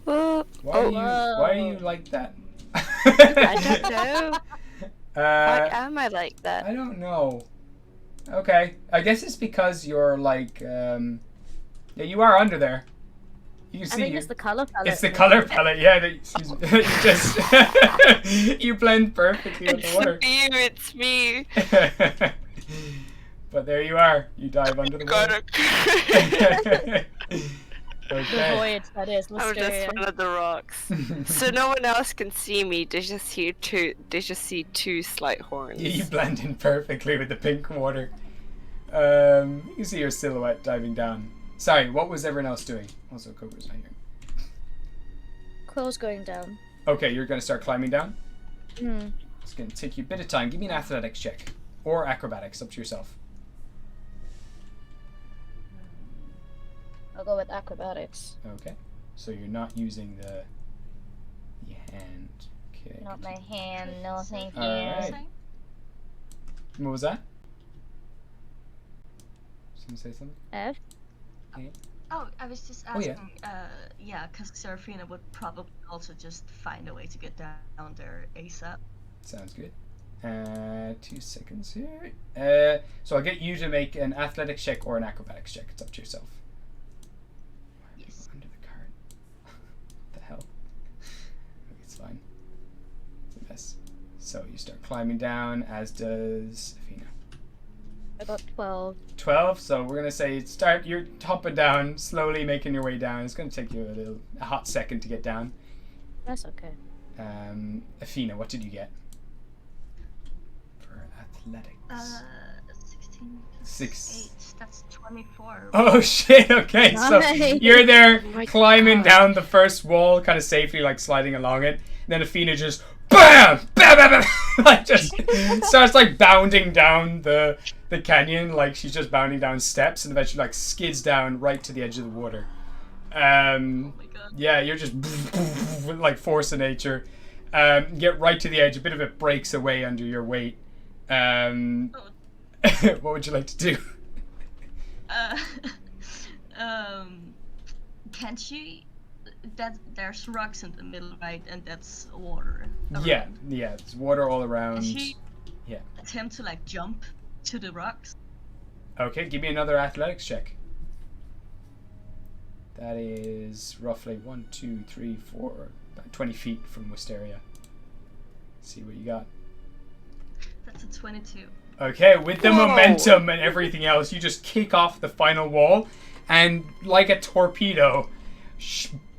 Why are you like that? I don't know. Why am I like that? I don't know. Okay. I guess it's because you're like, yeah, you are under there. You can see. I think it's the color palette. It's the color palette, yeah. You just you blend perfectly with the water. It's me. But there you are. You dive under the water. Okay. The void that is I'm just one of the rocks. So no one else can see me. They just see two slight horns. Yeah, you blend in perfectly with the pink water. You can see your silhouette diving down. Sorry, what was everyone else doing? Also, Cobra's not here. Quill's going down. Okay, you're going to start climbing down? Hmm. It's going to take you a bit of time. Give me an athletics check. Or acrobatics, up to yourself. I'll go with acrobatics. Okay. So you're not using the hand. Okay. Not my hand, no thank you. Alright. What was that? Someone say something? F? Okay. Oh, I was just asking, yeah, because Serafina would probably also just find a way to get down there ASAP. Sounds good. 2 seconds here. So I'll get you to make an athletics check or an acrobatics check. It's up to yourself. Yes. Under the cart. What the hell? Okay, it's fine. It's a mess. So you start climbing down, as does Athena. I got 12. 12, so we're gonna say you're hopping down, slowly making your way down. It's gonna take you a hot second to get down. That's okay. Athena, what did you get for athletics? 16 plus 6. 8, that's 24. Oh shit, okay, Nice. so you're there my climbing God. down the first wall, kind of safely, like sliding along it. And then Athena just BAM! Bam, bam, bam! Like just starts like bounding down the canyon, like she's just bounding down steps, and eventually like skids down right to the edge of the water. Oh my god. Yeah, you're just like force of nature. Get right to the edge. A bit of it breaks away under your weight. What would you like to do? Can she? There's rocks in the middle, right? And that's water. around. Yeah, there's water all around. Can she Yeah. attempt to like jump to the rocks? Okay, give me another athletics check. That is roughly 1, 2, 3, 4, about 20 feet from Wisteria. See what you got. That's a 22. Okay, with the Whoa. momentum and everything else, you just kick off the final wall, and like a torpedo,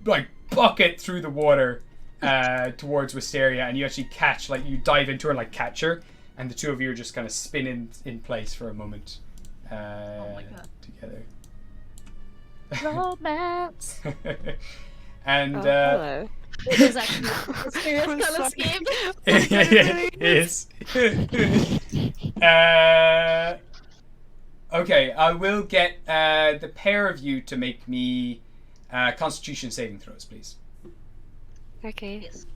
like bucket through the water towards Wisteria, and you actually catch, like you dive into her and like catch her, and the two of you are just kind of spinning in place for a moment Oh my god. together. Romance! And Hello. It is actually a serious I'm color sorry. scheme. it is. Okay, I will get the pair of you to make me Constitution saving throws, please. Okay. Yes.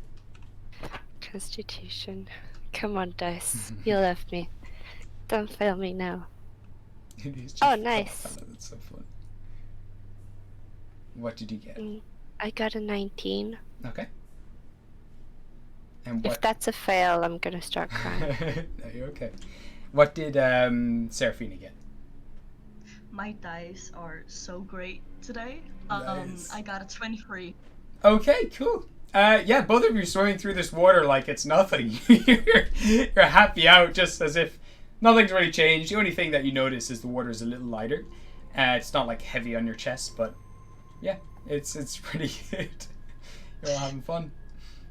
Constitution. Come on, dice. You left me. Don't fail me now. It is just Oh, fun. nice. That's so fun. What did you get? I got a 19. Okay. And If what? that's a fail, I'm gonna start crying. No, you're okay. What did Serafina get? My dice are so great today. Nice. I got a 23. Okay, cool. Yeah, both of you swimming through this water like it's nothing. You're happy out, just as if nothing's really changed. The only thing that you notice is the water is a little lighter. It's not like heavy on your chest, but yeah, it's pretty good. You're all having fun.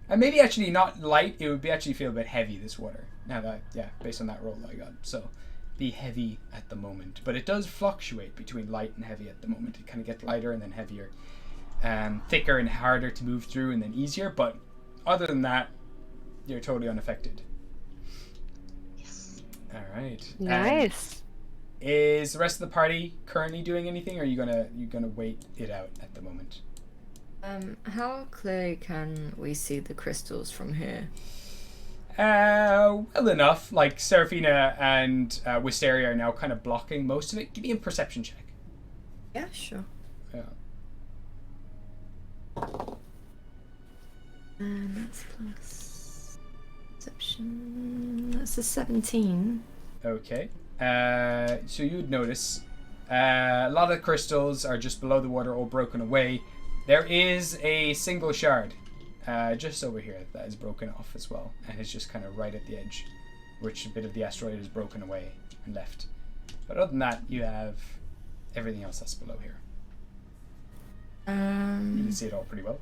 And maybe actually not light, it would be actually feel a bit heavy, this water. Now that, yeah, based on that roll I got. So, be heavy at the moment. But it does fluctuate between light and heavy at the moment. It kind of gets lighter and then heavier. Thicker and harder to move through and then easier. But other than that, you're totally unaffected. Yes. Alright. Nice. Is the rest of the party currently doing anything, or are you gonna wait it out at the moment? How clearly can we see the crystals from here? Well enough. Like Seraphina and Wisteria are now kind of blocking most of it. Give me a perception check. Yeah, sure. Yeah. And that's plus perception. That's a 17. Okay. So you would notice a lot of crystals are just below the water, all broken away. There is a single shard just over here that is broken off as well, and it's just kind of right at the edge, which a bit of the asteroid is broken away and left. But other than that, you have everything else that's below here. You can see it all pretty well.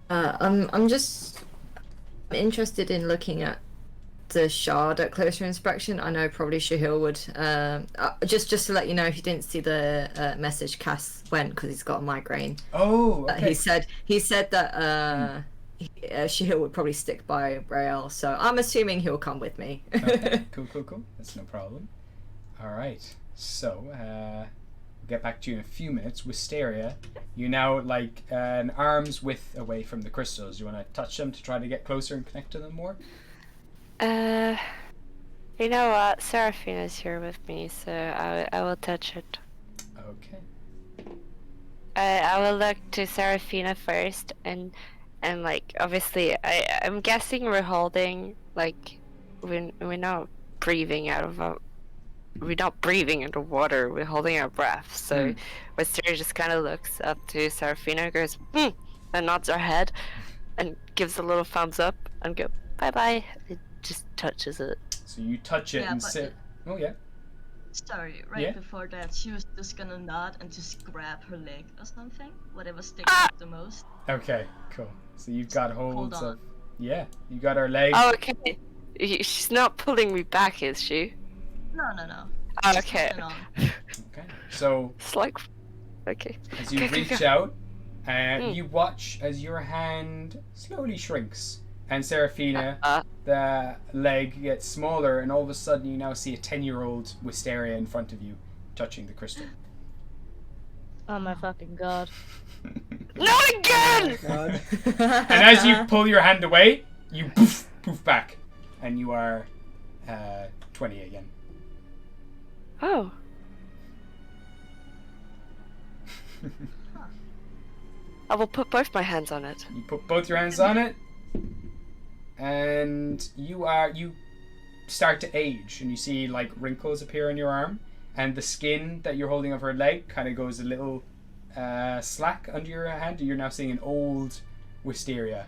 I'm just interested in looking at the shard at closer inspection. I know probably Shahil would. Just to let you know, if you didn't see the message, Cass went because he's got a migraine. Oh, okay. He said that Shahil would probably stick by Rael, so I'm assuming he'll come with me. Okay. Cool. That's no problem. All right. So we'll get back to you in a few minutes. Wisteria, you're now like an arm's width away from the crystals. You want to touch them to try to get closer and connect to them more? You know what? Seraphina's here with me, so I will touch it. Okay. I will look to Seraphina first, and like obviously I'm guessing we're holding like we're not breathing out of we're not breathing underwater. We're holding our breath. So Wisteria just kind of looks up to Seraphina, goes and nods her head, and gives a little thumbs up, and go bye bye. Just touches it. So you touch it and say, "Oh yeah." Sorry, before that, she was just gonna nod and just grab her leg or something, whatever sticks out the most. Okay, cool. So you've got holds Hold on. of, you got her leg. Oh, okay. She's not pulling me back, is she? No. Oh, Just okay. hold on. Okay. So It's like, okay. as you reach out, you watch as your hand slowly shrinks, and Seraphina, the leg gets smaller, and all of a sudden you now see a 10-year-old Wisteria in front of you, touching the crystal. Oh my fucking god. Not again! And as you pull your hand away, you poof back, and you are 20 again. Oh. I will put both my hands on it. You put both your hands on it, and you start to age, and you see like wrinkles appear on your arm, and the skin that you're holding of her leg kind of goes a little slack under your hand. You're now seeing an old Wisteria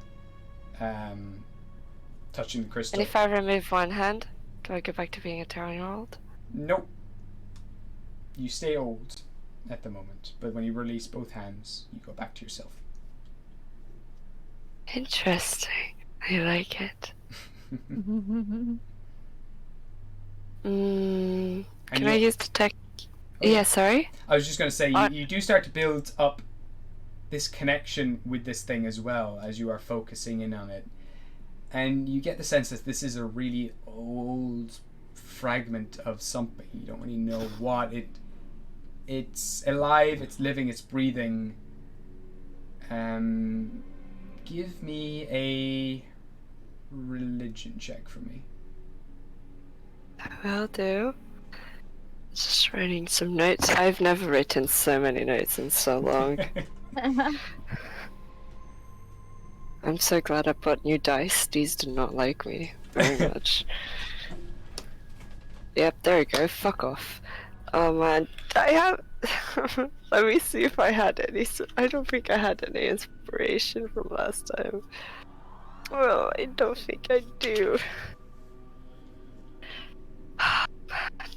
touching the crystal. And if I remove one hand, do I go back to being a 10-year-old? Nope. You stay old at the moment, but when you release both hands, you go back to yourself. Interesting. I like it. Can I use detect? Yeah, sorry? I was just going to say, you do start to build up this connection with this thing as well as you are focusing in on it. And you get the sense that this is a really old fragment of something. You don't really know what. It's alive, it's living, it's breathing. Give me a religion check for me. I will do. Just writing some notes. I've never written so many notes in so long. I'm so glad I bought new dice. These do not like me very much. Yep, there we go. Fuck off. Oh man, I have. Let me see if I had any. I don't think I had any inspiration from last time. Well, I don't think I do.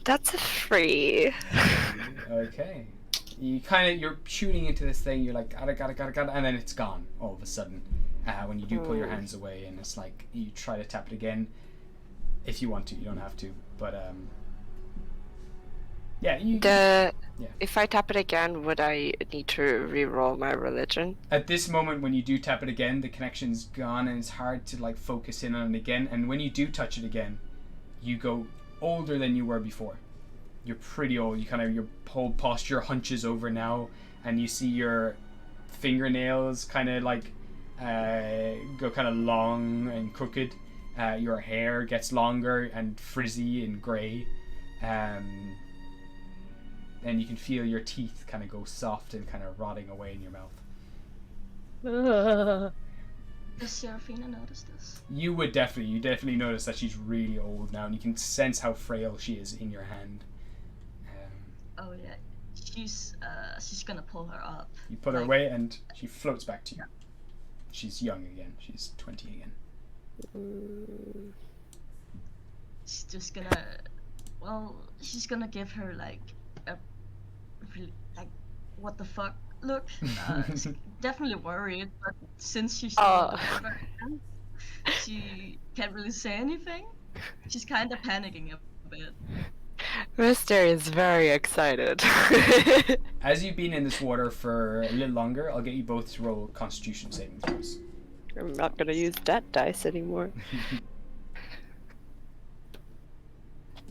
That's a 3. Okay. You're shooting into this thing. You're like, got it, and then it's gone all of a sudden. When you do pull your hands away, and it's like you try to tap it again. If you want to, you don't have to. But yeah. If I tap it again, would I need to re-roll my religion? At this moment, when you do tap it again, the connection's gone, and it's hard to like focus in on it again. And when you do touch it again, you go older than you were before. You're pretty old. Your whole posture hunches over now, and you see your fingernails kind of like go kind of long and crooked. Your hair gets longer and frizzy and grey. And you can feel your teeth kind of go soft and kind of rotting away in your mouth. Does Seraphina notice this? You definitely notice that she's really old now, and you can sense how frail she is in your hand. Oh yeah, she's gonna pull her up. You put her away, and she floats back to you. She's young again. She's 20 again. She's just gonna, she's gonna give her like a really like what the fuck look. She's definitely worried, but since she's she can't really say anything. She's kind of panicking a bit. Mister is very excited. As you've been in this water for a little longer, I'll get you both to roll Constitution saving throws. I'm not gonna use that dice anymore.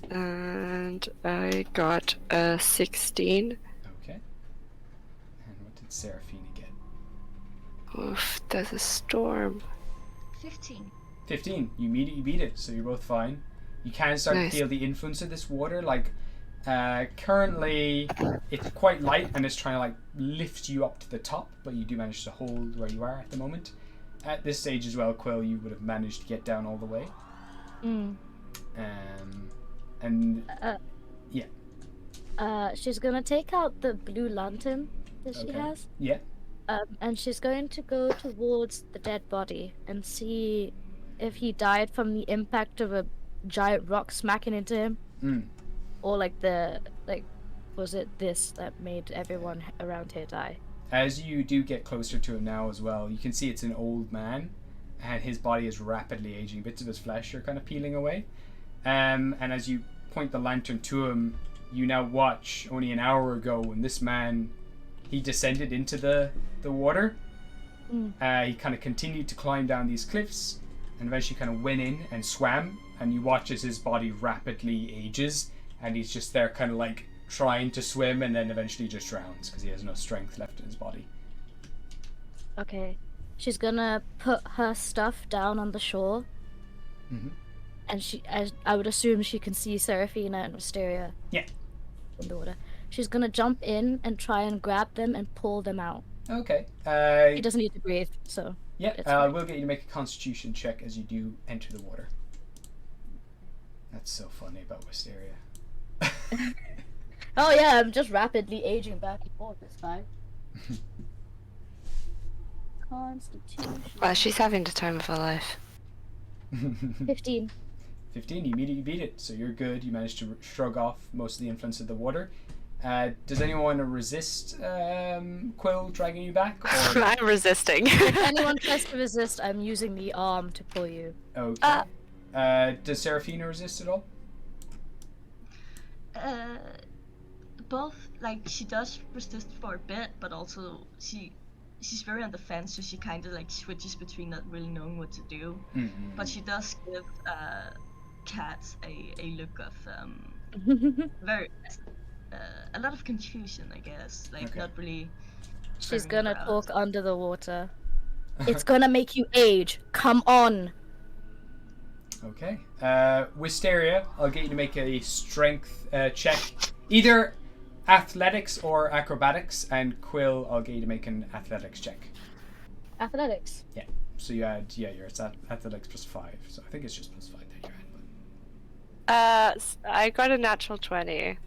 And I got a 16. Okay. And what did Seraphina get? Oof, there's a storm. 15. 15. You beat it, so you're both fine. You can start to feel the influence of this water. Like, currently, it's quite light and it's trying to like lift you up to the top, but you do manage to hold where you are at the moment. At this stage as well, Quill, you would have managed to get down all the way. She's gonna take out the blue lantern that she has. Yeah. And she's going to go towards the dead body and see if he died from the impact of a giant rock smacking into him, or was it this that made everyone around here die? As you do get closer to him now as well, you can see it's an old man, and his body is rapidly aging. Bits of his flesh are kind of peeling away. And as you point the lantern to him, you now watch only an hour ago when this man, he descended into the water. He kind of continued to climb down these cliffs, and eventually kind of went in and swam. And you watch as his body rapidly ages, and he's just there kind of like trying to swim, and then eventually just drowns because he has no strength left in his body. Okay. She's gonna put her stuff down on the shore. And I would assume she can see Seraphina and Wisteria. Yeah. In the water. She's gonna jump in and try and grab them and pull them out. Okay. He doesn't need to breathe, so. Yeah, we'll get you to make a Constitution check as you do enter the water. That's so funny about Wisteria. Oh yeah, I'm just rapidly aging back and forth this time. Constitution. Well, she's having the time of her life. 15. 15, you immediately beat it, so you're good. You managed to shrug off most of the influence of the water. Does anyone want to resist Quill dragging you back? Or... I'm resisting. If anyone tries to resist, I'm using the arm to pull you. Okay. Does Seraphina resist at all? Both, like, she does resist for a bit, but also she's very on the fence, so she kind of like switches between not really knowing what to do. But she does give Kat a look of very a lot of confusion, I guess. Like, not really. She's gonna talk under the water. It's gonna make you age. Come on. Okay. Wisteria, I'll get you to make a strength check. Either athletics or acrobatics, and Quill, I'll get you to make an athletics check. Athletics? Yeah. So you add, you're at athletics plus 5. So I think it's just plus 5 that you're at. I got a natural 20.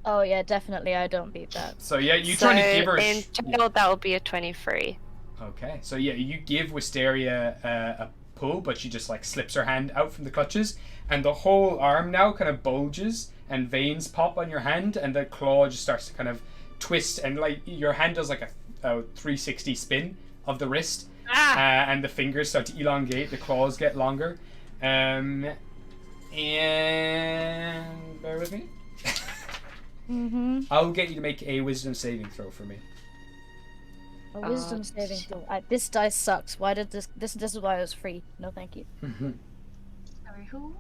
Oh yeah, definitely. I don't beat that. So yeah, you try to give her. In total, that will be a 23. Okay, so yeah, you give Wisteria a pull, but she just like slips her hand out from the clutches, and the whole arm now kind of bulges, and veins pop on your hand, and the claw just starts to kind of twist, and like your hand does like a 360 spin of the wrist, and the fingers start to elongate, the claws get longer, and bear with me. I'll get you to make a wisdom saving throw for me. A wisdom saving throw. This dice sucks. Why did this is why it was free. No, thank you. Sorry, who?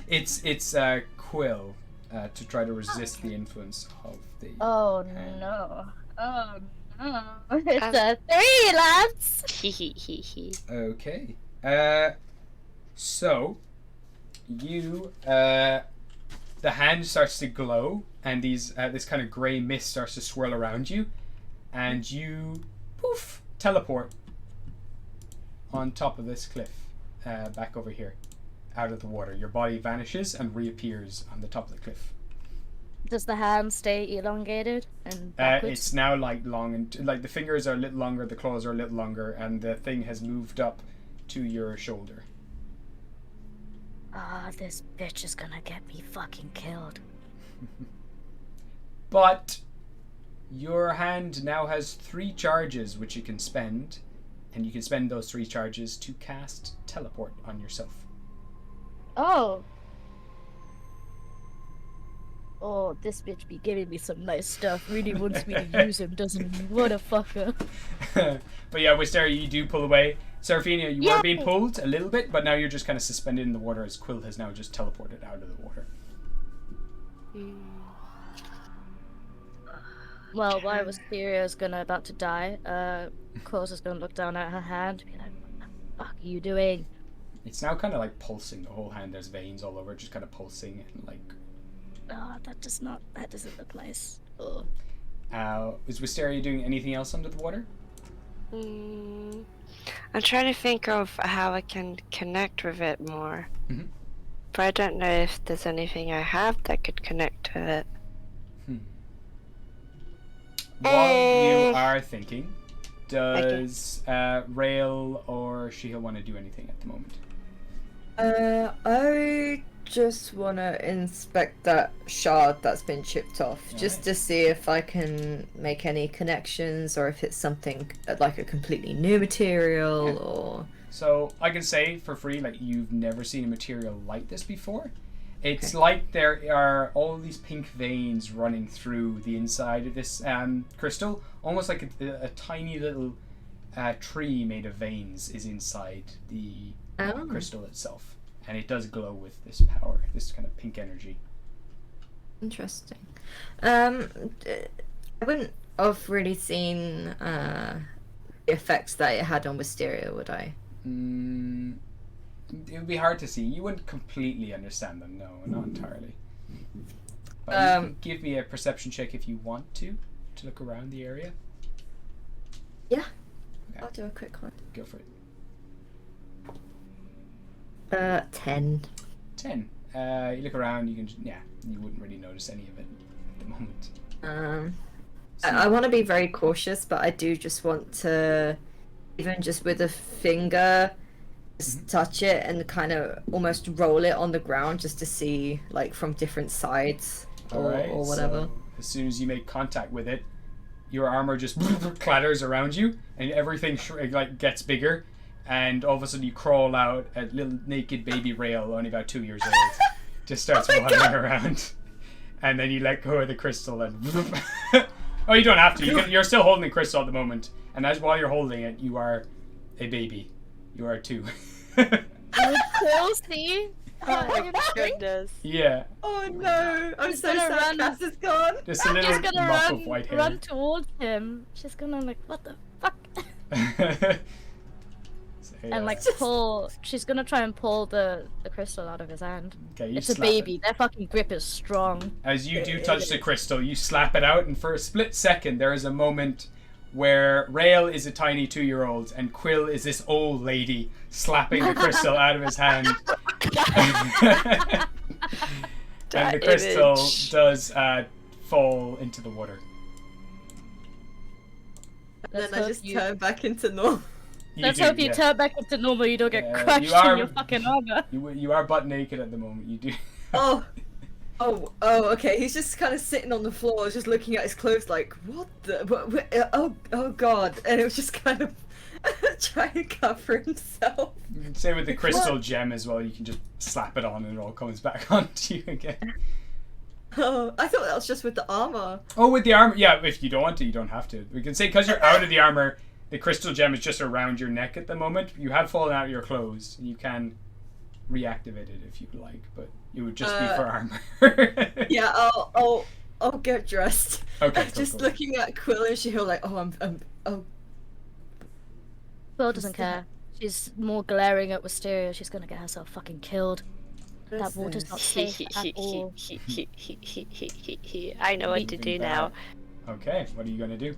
It's Quill to try to resist the influence of the. Oh no! Oh no! It's a 3, lads. Okay. So you the hand starts to glow, and this kind of grey mist starts to swirl around you, and you poof teleport on top of this cliff, back over here, out of the water. Your body vanishes and reappears on the top of the cliff. Does the hand stay elongated and backwards? It's now like long, and like the fingers are a little longer, the claws are a little longer, and the thing has moved up to your shoulder. This bitch is gonna get me fucking killed. But your hand now has 3 charges which you can spend, and you can spend those 3 charges to cast teleport on yourself. Oh, this bitch be giving me some nice stuff. Really wants me to use him, doesn't he? What a fucker. But yeah, Wisteria, you do pull away. Seraphina, you are being pulled a little bit, but now you're just kind of suspended in the water as Quill has now just teleported out of the water. Well, while Wisteria's about to die, Quill's is gonna look down at her hand and be like, what the fuck are you doing? It's now kind of like pulsing, the whole hand. There's veins all over, just kind of pulsing and like... that isn't the place. Ugh. Is Wisteria doing anything else under the water? I'm trying to think of how I can connect with it more. But I don't know if there's anything I have that could connect to it. While you are thinking, does Rael or Shihil want to do anything at the moment? I just want to inspect that shard that's been chipped off, just to see if I can make any connections, or if it's something like a completely new material, or... So I can say for free, like, you've never seen a material like this before. It's like there are all these pink veins running through the inside of this crystal, almost like a tiny little tree made of veins is inside the crystal itself. And it does glow with this power, this kind of pink energy. Interesting. I wouldn't have really seen the effects that it had on Wisteria, would I? It would be hard to see. You wouldn't completely understand them, no, not entirely. But you can give me a perception check if you want to look around the area. Yeah, I'll do a quick one. Go for it. 10. 10. You look around, you wouldn't really notice any of it at the moment. I want to be very cautious, but I do just want to, even just with a finger, just touch it and kind of almost roll it on the ground just to see, like, from different sides or whatever. So as soon as you make contact with it, your armor just clatters around you, and everything gets bigger. And all of a sudden you crawl out, a little naked baby Rael, only about 2 years old, just starts wandering around. And then you let go of the crystal and... Oh, you don't have to. You're still holding the crystal at the moment. And as while you're holding it, you are a baby. You are 2. See? Oh my goodness. Yeah. Oh no! I'm so sad Cass is gone. Just a little mop of white hair. Run towards him. She's gonna like, what the fuck? And like she's gonna try and pull the crystal out of his hand. Okay, it's a baby. Their fucking grip is strong. As you do touch the crystal, you slap it out, and for a split second there is a moment where Rael is a tiny 2-year-old and Quill is this old lady slapping the crystal out of his hand. And the crystal does fall into the water. And then I just turn back into normal. Let's hope you turn back into normal. You don't get crushed in your fucking armor. You are butt naked at the moment. You do. Oh, okay. He's just kind of sitting on the floor, just looking at his clothes, like, what the? Oh, God! And it was just kind of trying to cover himself. Same with the crystal gem as well. You can just slap it on, and it all comes back onto you again. Oh, I thought that was just with the armor. Oh, with the armor, yeah. If you don't want to, you don't have to. We can say because you're out of the armor, the crystal gem is just around your neck at the moment. You have fallen out of your clothes, and you can reactivate it if you'd like, but it would just be for armor. Yeah, I'll get dressed. Okay. Just looking at Quill and Shahil like, Quill doesn't care. She's more glaring at Wisteria. She's gonna get herself fucking killed. That water's not safe at all. I know what to do now. Okay, what are you gonna do?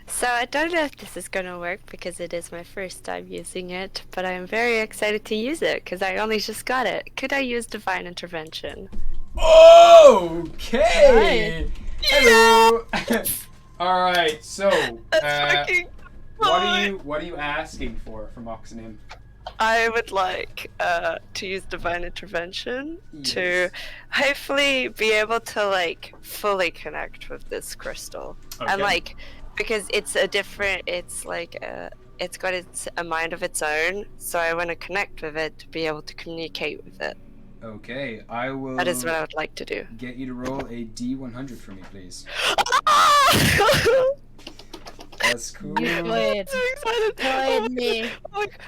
So I don't know if this is gonna work because it is my first time using it, but I am very excited to use it because I only just got it. Could I use Divine Intervention? Okay! Hello! Alright, so, what are you asking for from Oxenim? I would like to use Divine Intervention to hopefully be able to like fully connect with this crystal. Okay. And like because it's a different, it's like it's got a mind of its own, so I want to connect with it to be able to communicate with it. Okay, I will. That is what I would like to do. Get you to roll a D100 for me, please. That's cool. I'm so excited. Me.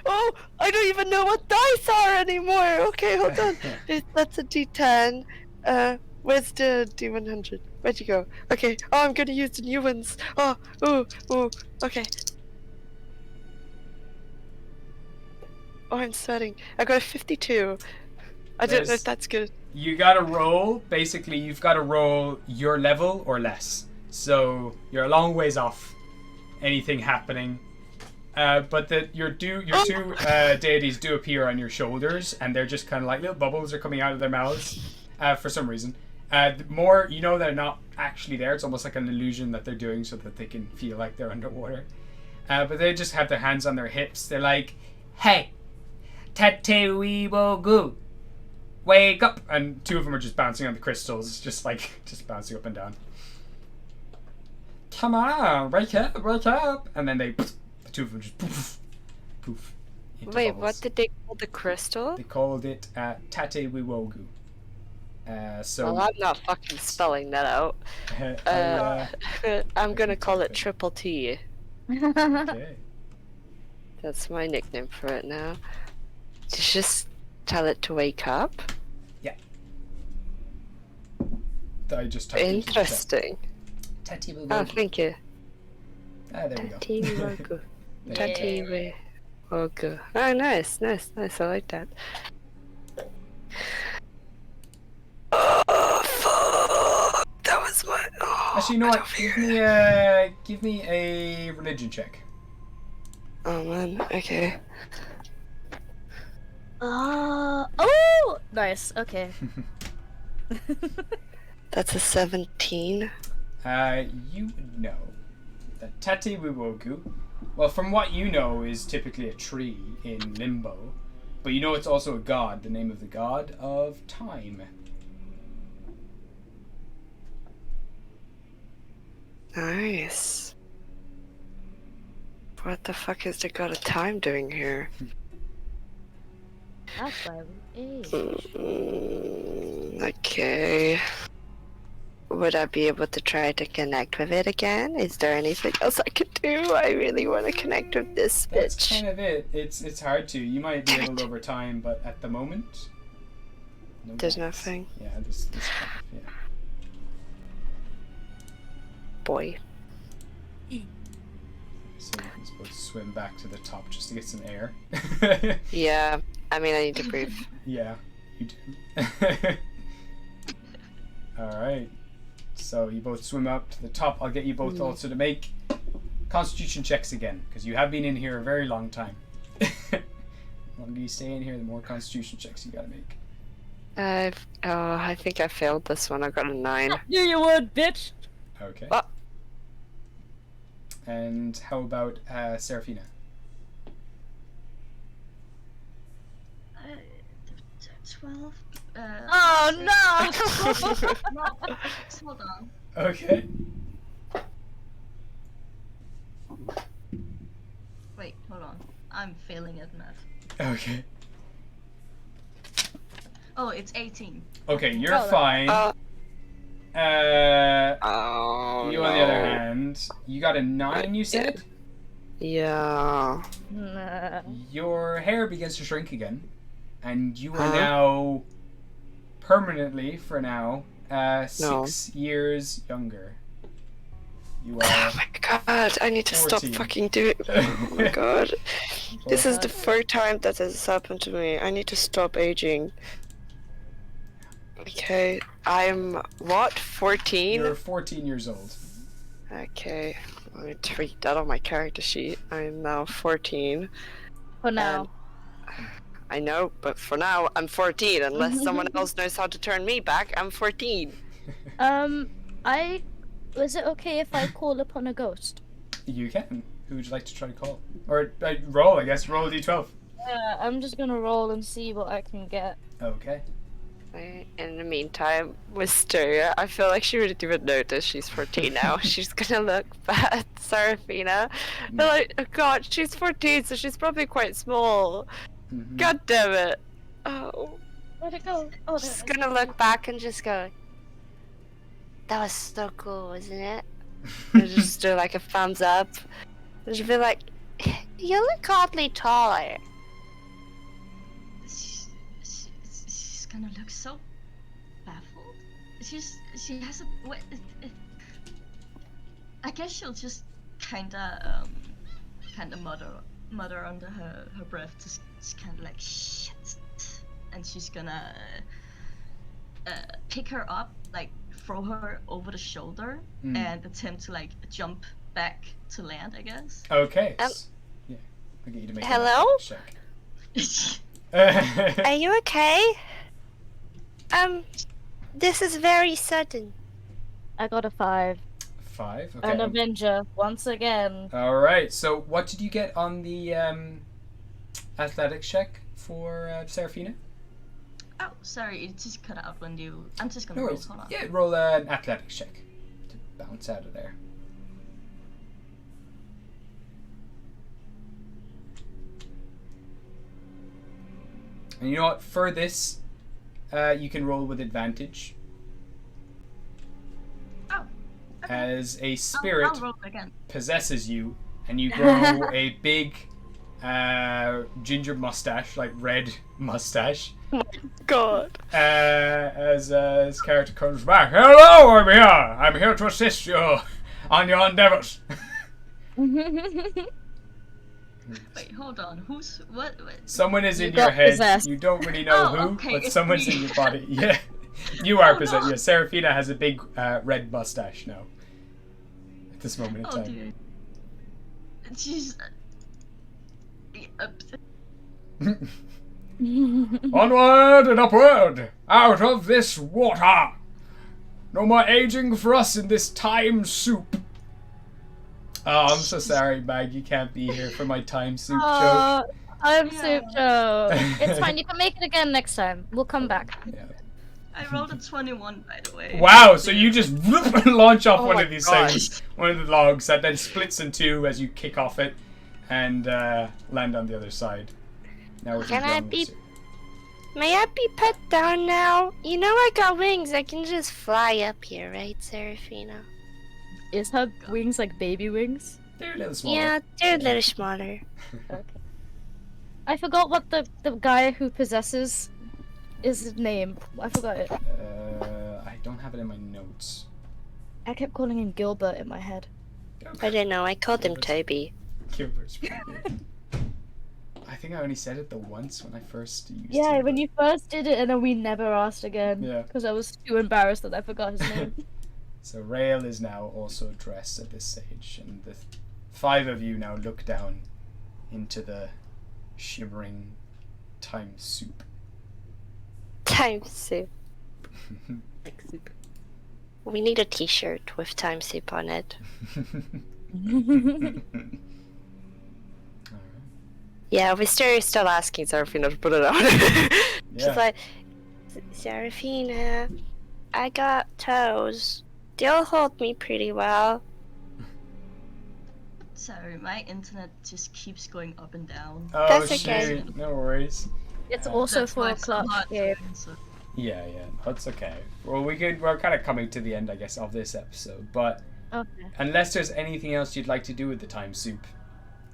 Oh, I don't even know what dice are anymore. Okay, hold on. That's a D10. Where's the D100? Where'd you go? Okay. Oh, I'm gonna use the new ones. Oh, ooh. Okay. Oh, I'm sweating. I got a 52. I don't know if that's good. You gotta roll. Basically, you've gotta roll your level or less. So you're a long ways off anything happening. But your two deities do appear on your shoulders, and they're just kind of like little bubbles are coming out of their mouths for some reason. The more you know, they're not actually there. It's almost like an illusion that they're doing so that they can feel like they're underwater. But they just have their hands on their hips. They're like, "Hey, Tate Weebogu, wake up!" And two of them are just bouncing on the crystals, just bouncing up and down. Come on, wake up! And then the two of them just poof. Wait, what did they call the crystal? They called it Tate Weebogu. Well, I'm not fucking spelling that out. I'm gonna call it Triple T. Okay. That's my nickname for it now. Just tell it to wake up? Yeah. I just typed interesting. Oh, thank you. There we go. Tate Weebogu. Oh, nice. I like that. Oh, fuck. That was my... Oh, actually, you know what? Give me a religion check. Oh, man. Okay. Oh! Nice, okay. That's a 17. You know that Tate Weebogu, well, from what you know, is typically a tree in Limbo, but you know it's also a god, the name of the god of time. Nice. What the fuck is the god of time doing here? That's why we Okay. Would I be able to try to connect with it again? Is there anything else I could do? I really want to connect with this bitch. That's kind of it. It's hard to. You might be able to over time, but at the moment, there's nothing. Yeah, this kind of, yeah. Boy. So you're supposed to swim back to the top just to get some air. Yeah, I mean I need to breathe. Yeah, you do. Alright. So you both swim up to the top. I'll get you both also to make constitution checks again, because you have been in here a very long time. The longer you stay in here, the more constitution checks you gotta make. I think I failed this one. I got a 9. I knew you would, bitch! Okay. What? And how about Seraphina? 12. Oh no! Hold on. Okay. Wait, hold on. I'm failing at math. Okay. Oh, it's 18. Okay, you're Oh, fine. Oh, You on no. the other hand, you got a 9, you said? Yeah. Nah. Your hair begins to shrink again, and you are Huh? now permanently, for now, 6 years younger. You Oh are. my god, I need to 14. stop fucking doing. Oh my god. This is the God. third time that has happened to me. I need to stop aging. Okay, I'm what? 14? You're 14 years old. Okay, let me tweak that on my character sheet. I'm now 14. For now. I know, but for now, I'm 14. Unless someone else knows how to turn me back, I'm 14. Is it okay if I call upon a ghost? You can. Who would you like to try to call? Or roll, I guess. Roll a d12. Yeah, I'm just gonna roll and see what I can get. Okay. In the meantime, Wisteria, I feel like she wouldn't even notice she's 14 now. She's gonna look at Seraphina. They're like, oh god, she's 14, so she's probably quite small. Mm-hmm. God damn it. Oh. Where'd it go? Oh, there Just it is. gonna look back and just go, that was so cool, wasn't it? And just do like a thumbs up. And just be like, you look oddly taller. She's gonna look so baffled. She has a. I guess she'll just kinda mutter under her breath, just kinda like shit, and she's gonna pick her up, like throw her over the shoulder, and attempt to like jump back to land, I guess. Okay. Yeah. I'll get you to make Hello? a check. Are you okay? This is very sudden. I got a 5. 5. Okay. An Avenger once again. All right. So, what did you get on the athletics check for Seraphina? Oh, sorry, it just cut out when you. I'm just gonna No roll. worries. Hold on. Yeah, roll an athletics check to bounce out of there. And you know what? For this, you can roll with advantage. Oh. Okay. As a spirit I'll roll again. possesses you, and you grow a big ginger mustache, like red mustache. God. As his character comes back, hello, I'm here. I'm here to assist you on your endeavors. Wait, hold on. Who's what? Someone is in You your got head. possessed. You don't really know Oh, who, okay, but it's someone's me. in your body. Yeah, you are Oh, possessed. no. Yeah, Seraphina has a big red mustache now. At this moment in Oh time. dear. She's. Onward and upward, out of this water. No more aging for us in this time soup. Oh, I'm so sorry, Mag. You can't be here for my time soup joke. I'm Soup Joe. It's fine. You can make it again next time. We'll come back. Yeah. I rolled a 21, by the way. Wow, so you just launch off one my of these gosh. things, one of the logs that then splits in two as you kick off it and land on the other side. Now Can I be- May I be put down now? You know I got wings. I can just fly up here, right, Seraphina? Is her wings like baby wings? They're a little smaller. Yeah, they're a little smaller. I forgot what the guy who possesses is his name. I forgot it. I don't have it in my notes. I kept calling him Gilbert in my head. I don't know. I called him Toby. Gilbert's pretty good. I think I only said it the once when I first used Yeah, it. when you first did it, and then we never asked again. Yeah. Because I was too embarrassed that I forgot his name. So Rael is now also dressed at this stage, and the 5 of you now look down into the shimmering time soup. Time soup. We need a T-shirt with time soup on it. Yeah, Wistaria's still asking Seraphina to put it on. She's like, Seraphina, I got toes. They'll hold me pretty well. Sorry, my internet just keeps going up and down. Oh, That's shit. okay. No worries. It's also That's why 4 it's so o'clock hard to here. answer. Yeah, that's okay. Well, we're kind of coming to the end, I guess, of this episode. But Okay. unless there's anything else you'd like to do with the time soup,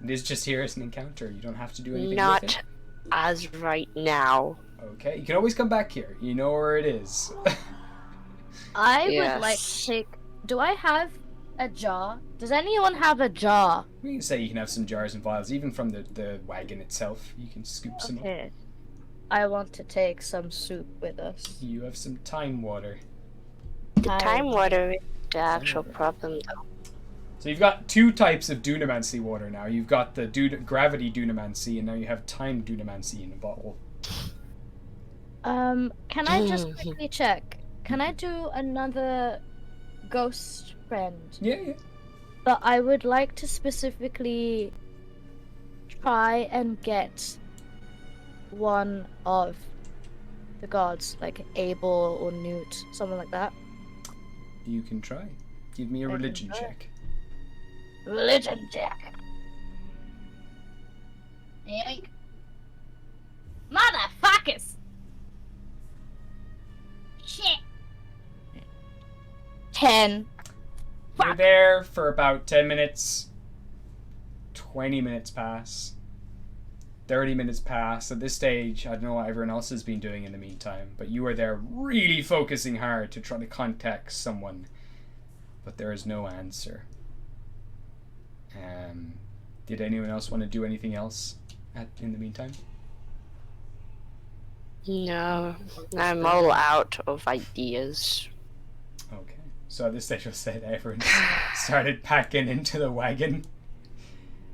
it is just here as an encounter. You don't have to do anything with Not it. as right now. Okay, you can always come back here. You know where it is. I Yes. would like to take. Do I have a jar? Does anyone have a jar? We can say you can have some jars and vials, even from the wagon itself. You can scoop some up. Okay. I want to take some soup with us. You have some time water. Time water is the actual water. problem, though. So you've got 2 types of Dunamancy water now. You've got the gravity Dunamancy, and now you have time Dunamancy in a bottle. Can I just quickly check? Can I do another ghost friend? Yeah. But I would like to specifically try and get one of the gods, like Abel or Newt, something like that. You can try. Give me a religion check. Religion check. Yoink. Motherfuckers! Shit. 10. You're there for about 10 minutes. 20 minutes pass. 30 minutes pass. At this stage, I don't know what everyone else has been doing in the meantime, but you are there really focusing hard to try to contact someone. But there is no answer. Did anyone else want to do anything else in the meantime? No, I'm all out of ideas. Okay. So at this stage, we'll say that everyone started packing into the wagon.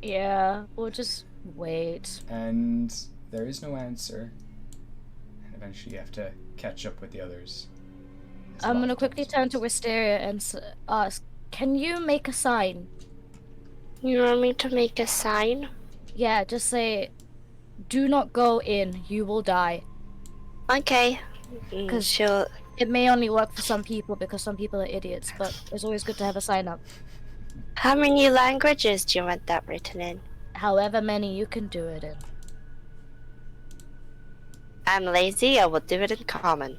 Yeah, we'll just wait. And there is no answer. And eventually you have to catch up with the others. I'm gonna quickly turn to Wisteria and ask, can you make a sign? You want me to make a sign? Yeah, just say, do not go in, you will die. Okay. 'Cause she'll... It may only work for some people because some people are idiots, but it's always good to have a sign up. How many languages do you want that written in? However many you can do it in. I'm lazy, I will do it in common.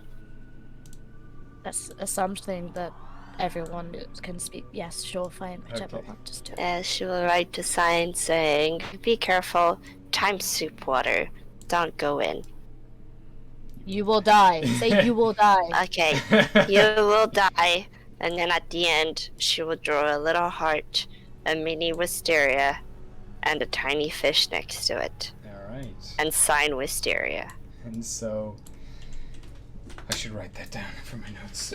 That's something that everyone can speak. Yes, sure, fine, whichever Okay. one, just do it. She will write a sign saying, be careful, time soup water, don't go in. You will die. Say you will die. Okay, you will die, and then at the end, she will draw a little heart, a mini wisteria, and a tiny fish next to it. Alright. And sign wisteria. And so... I should write that down for my notes.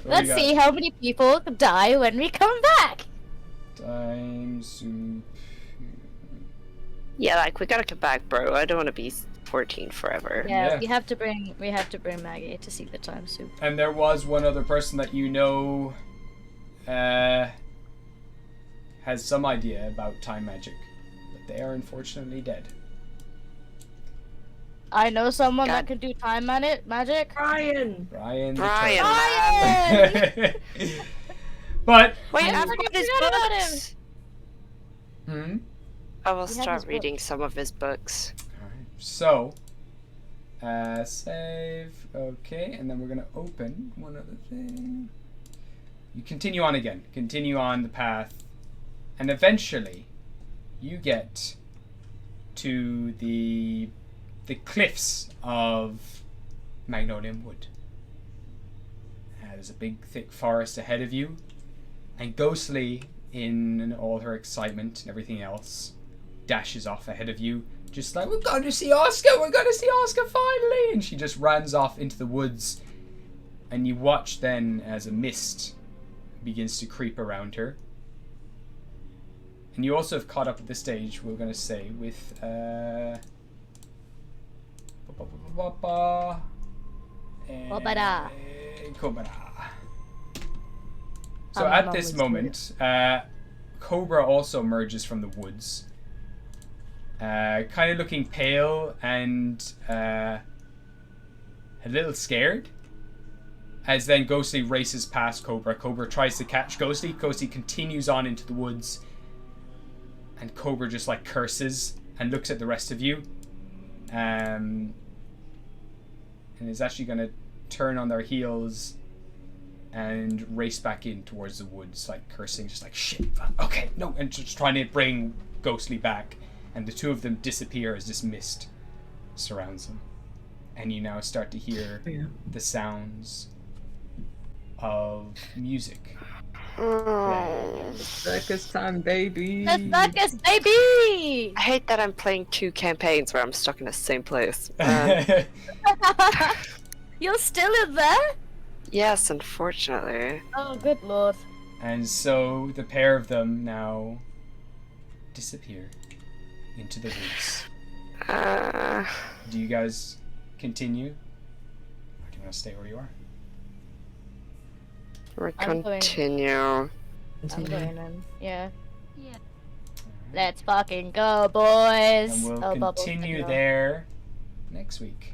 Let's see how many people die when we come back. Time soup. Yeah, like, we gotta come back, bro. I don't want to be 14 forever. Yeah, Yeah. we have to bring Maggie to see the time soup. And there was one other person that you know has some idea about time magic, but they are unfortunately dead. I know someone God. that can do time magic. Brian! Brian. the Brian. Turtle. But Wait, I I've got his forgot about him. books! We I will have his start book. reading some of his books. Alright, so save, okay, and then we're gonna open one other thing. You continue on again, continue on the path, and eventually you get to the cliffs of Magnolian Wood. There's a big thick forest ahead of you, and Ghostly, in all her excitement and everything else, dashes off ahead of you, just like, we're going to see Oscar finally, and she just runs off into the woods, and you watch then as a mist begins to creep around her. And you also have caught up at this stage, we're going to say, with Cobra. So I'm at this always moment, Cobra also emerges from the woods. Kind of looking pale and a little scared. As then Ghostly races past Cobra. Cobra tries to catch Ghostly. Ghostly continues on into the woods. And Cobra just like curses and looks at the rest of you. And is actually going to turn on their heels and race back in towards the woods, like cursing, just like shit, okay, no, and just trying to bring Ghostly back. And the two of them disappear as this mist surrounds them. And you now start to hear the sounds of music. Circus time, baby. Let's circus, baby! I hate that I'm playing 2 campaigns where I'm stuck in the same place. You're still in there? Yes, unfortunately. Oh, good lord. And so the pair of them now disappear into the woods. Do you guys continue? Or do you want to stay where you are? We're I'm going- continue. I'm going in. Yeah. Yeah. Let's fucking go, boys! And we'll Oh, Bubbles, continue I know. there next week.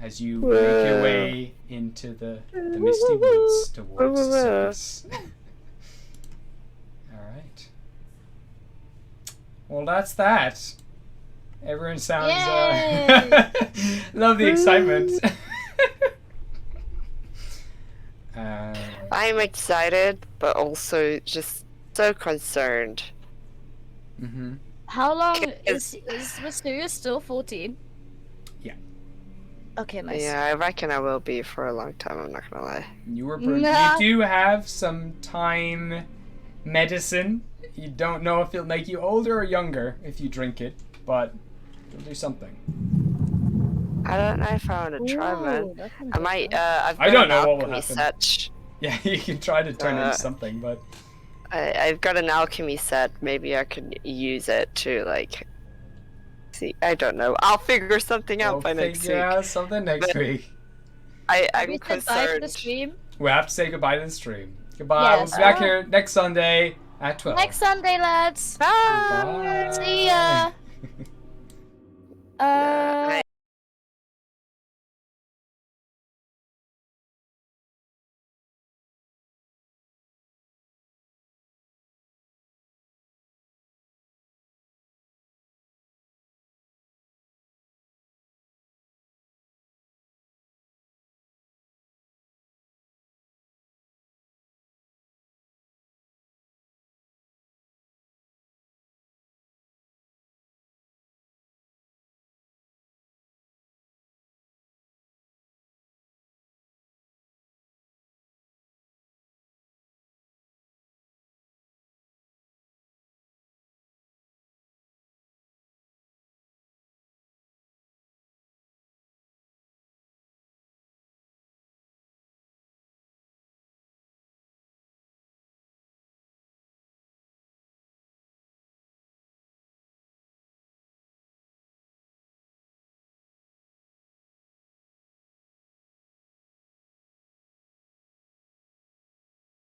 As you make your way into the misty woods towards the surface. Alright. Well, that's that. Everyone sounds... Yay! Love the excitement. I'm excited, but also just so concerned. Mm-hmm. How long Is- is Mysteria still 14? Yeah. Okay, nice. Yeah, I reckon I will be for a long time, I'm not gonna lie. You were Nah. You do have some time medicine. You don't know if it'll make you older or younger if you drink it, but it'll do something. I don't know if I want to try, man. Ooh, that's I might, interesting. I've got I don't an know what will alchemy happen. set. Yeah, you can try to turn it into something, but... I've got an alchemy set. Maybe I could use it to, like... See, I don't know. I'll figure something out by next week. Yeah, something next But- week. Have I'm you said bye to the concerned. stream? We have to say goodbye to the stream. Goodbye. Yes. We'll be back Ah. here next Sunday at 12. Next Sunday, lads! Bye. See ya! I